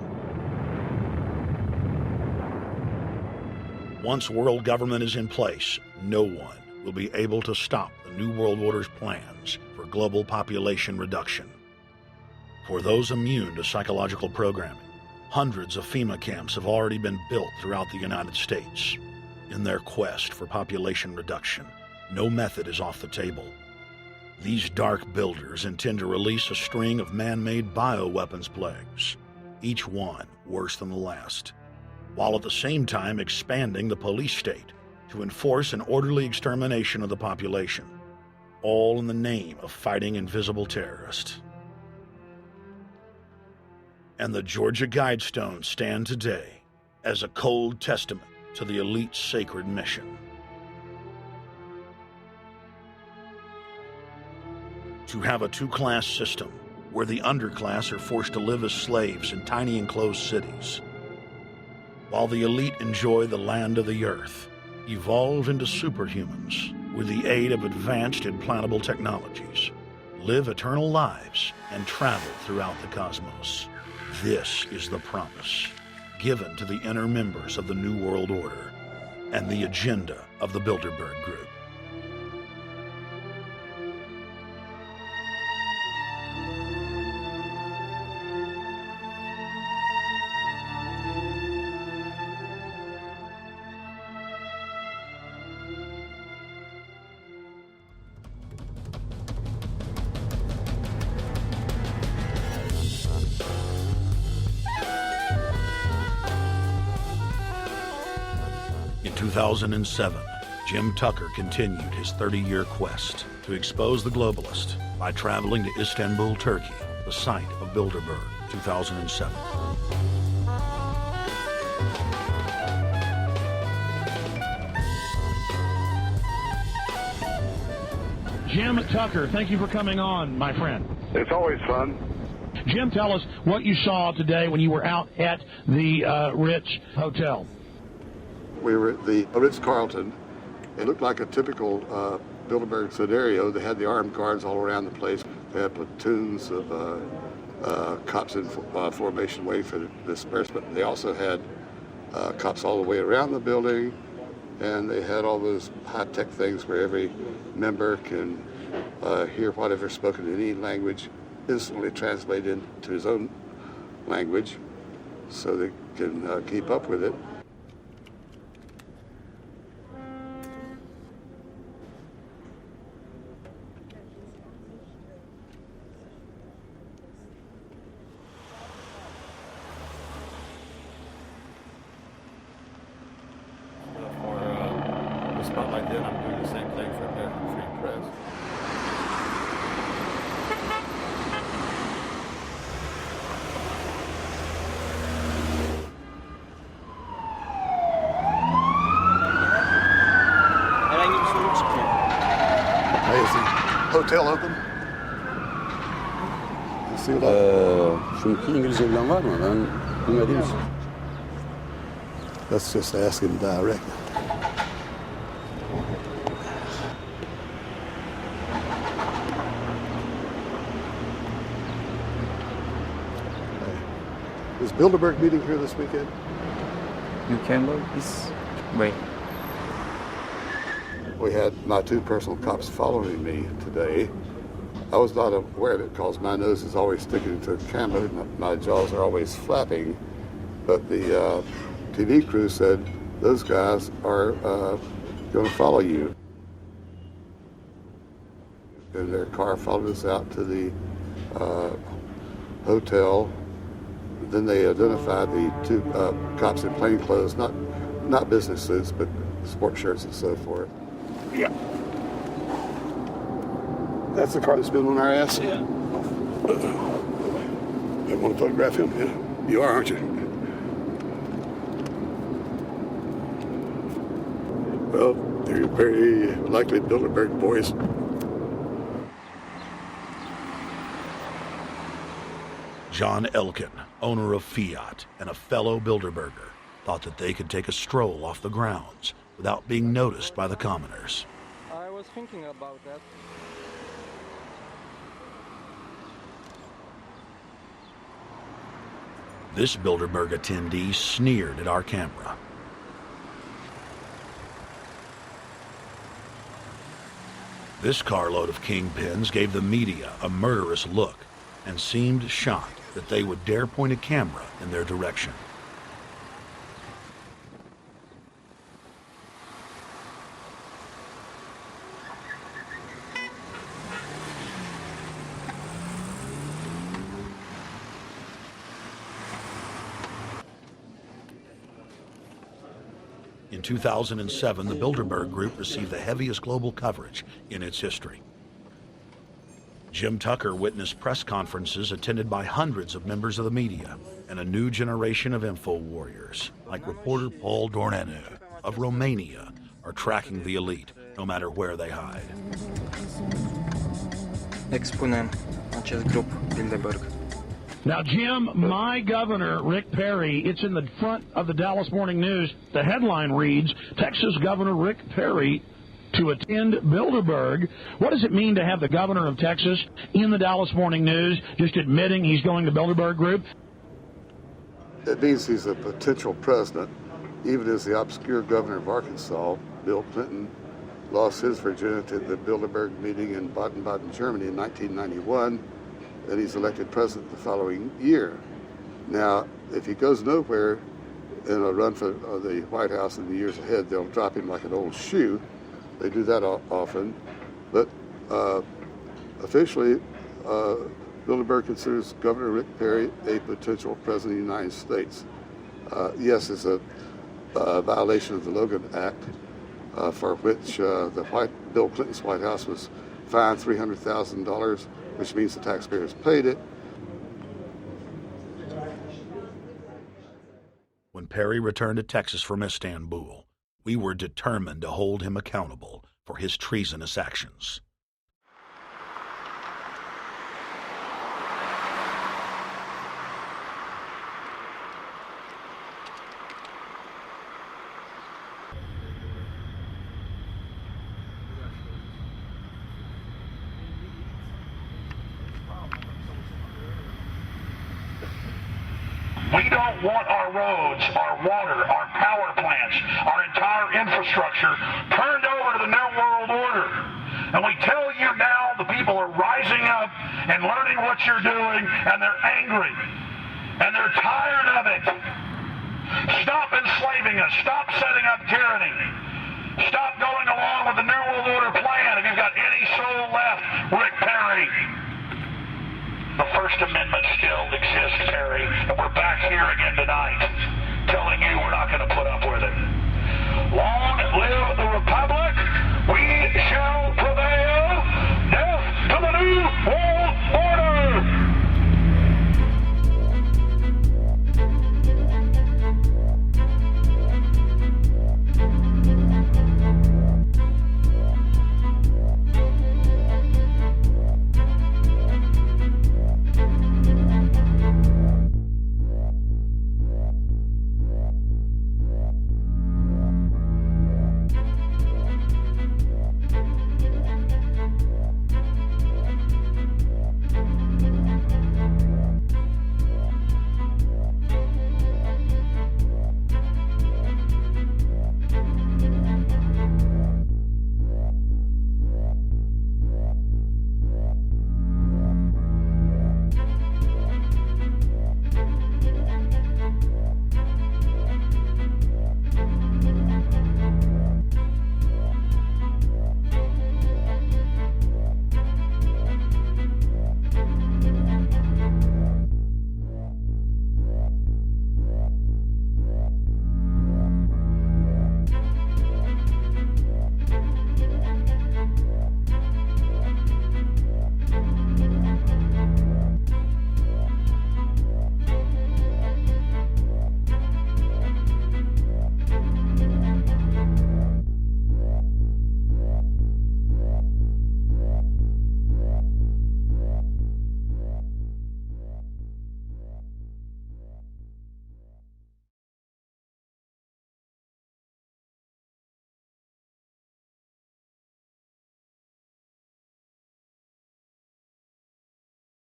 Once world government is in place, no one will be able to stop the New World Order's plans for global population reduction. For those immune to psychological programming, hundreds of FEMA camps have already been built throughout the United States. In their quest for population reduction, no method is off the table. These dark builders intend to release a string of man-made bioweapons plagues, each one worse than the last, while at the same time expanding the police state to enforce an orderly extermination of the population, all in the name of fighting invisible terrorists. And the Georgia Guidestones stand today as a cold testament to the elite's sacred mission. To have a two-class system where the underclass are forced to live as slaves in tiny enclosed cities, while the elite enjoy the land of the earth, evolve into superhumans with the aid of advanced implantable technologies, live eternal lives, and travel throughout the cosmos. This is the promise given to the inner members of the New World Order and the agenda of the Bilderberg Group. In 2007, Jim Tucker continued his 30-year quest to expose the globalist by traveling to Istanbul, Turkey, the site of Bilderberg, 2007.
Jim Tucker, thank you for coming on, my friend.
It's always fun.
Jim, tell us what you saw today when you were out at the Ritz Hotel.
We were at the Ritz-Carlton. It looked like a typical Bilderberg scenario. They had the armed guards all around the place. They had platoons of cops in formation waiting for the disbursement. They also had cops all the way around the building, and they had all those high-tech things where every member can hear whatever's spoken in any language, instantly translate into his own language so they can keep up with it.
Spotlight did, I'm doing the same thing for American Free Press.
Herhangi bir sorun çıkmıyor.
Hey, is the hotel open?
Çünkü İngilizce bilen var mı? Ben bilmediğim için.
Let's just ask him directly. Is Bilderberg meeting here this weekend?
You can look this way.
We had my two personal cops following me today. I was not aware of it because my nose is always sticking to the camera and my jaws are always flapping. But the TV crew said those guys are going to follow you. And their car followed us out to the hotel. Then they identified the two cops in plain clothes, not business suits, but sport shirts and so forth. Yeah. That's the car that's been on our ass? Yeah. You want to photograph him? Yeah. You are, aren't you? Well, they're very likely Bilderberg boys.
John Elkin, owner of Fiat and a fellow Bilderberger, thought that they could take a stroll off the grounds without being noticed by the commoners.
I was thinking about that.
This Bilderberg attendee sneered at our camera. This carload of kingpins gave the media a murderous look and seemed shocked that they would dare point a camera in their direction. In 2007, the Bilderberg Group received the heaviest global coverage in its history. Jim Tucker witnessed press conferences attended by hundreds of members of the media and a new generation of info warriors, like reporter Paul Dornanu of Romania, are tracking the elite, no matter where they hide.
Expunem acest grup Bilderberg.
Now, Jim, my governor, Rick Perry, it's in the front of the Dallas Morning News. The headline reads, Texas Governor Rick Perry to attend Bilderberg. What does it mean to have the governor of Texas in the Dallas Morning News just admitting he's going to Bilderberg Group?
It means he's a potential president, even as the obscure governor of Arkansas, Bill Clinton, lost his virginity at the Bilderberg meeting in Baden-Baden, Germany in 1991, and he's elected president the following year. Now, if he goes nowhere in a run for the White House in the years ahead, they'll drop him like an old shoe. They do that often, but officially, Bilderberg considers Governor Rick Perry a potential president of the United States. Yes, it's a violation of the Logan Act, for which Bill Clinton's White House was fined $300,000, which means the taxpayers paid it.
When Perry returned to Texas from Istanbul, we were determined to hold him accountable for his treasonous actions.
We don't want our roads, our water, our power plants, our entire infrastructure turned over to the New World Order. And we tell you now the people are rising up and learning what you're doing, and they're angry. And they're tired of it. Stop enslaving us. Stop setting up tyranny. Stop going along with the New World Order plan if you've got any soul left, Rick Perry. The First Amendment still exists, Perry, and we're back here again tonight telling you we're not going to put up with it. Long live the Republic.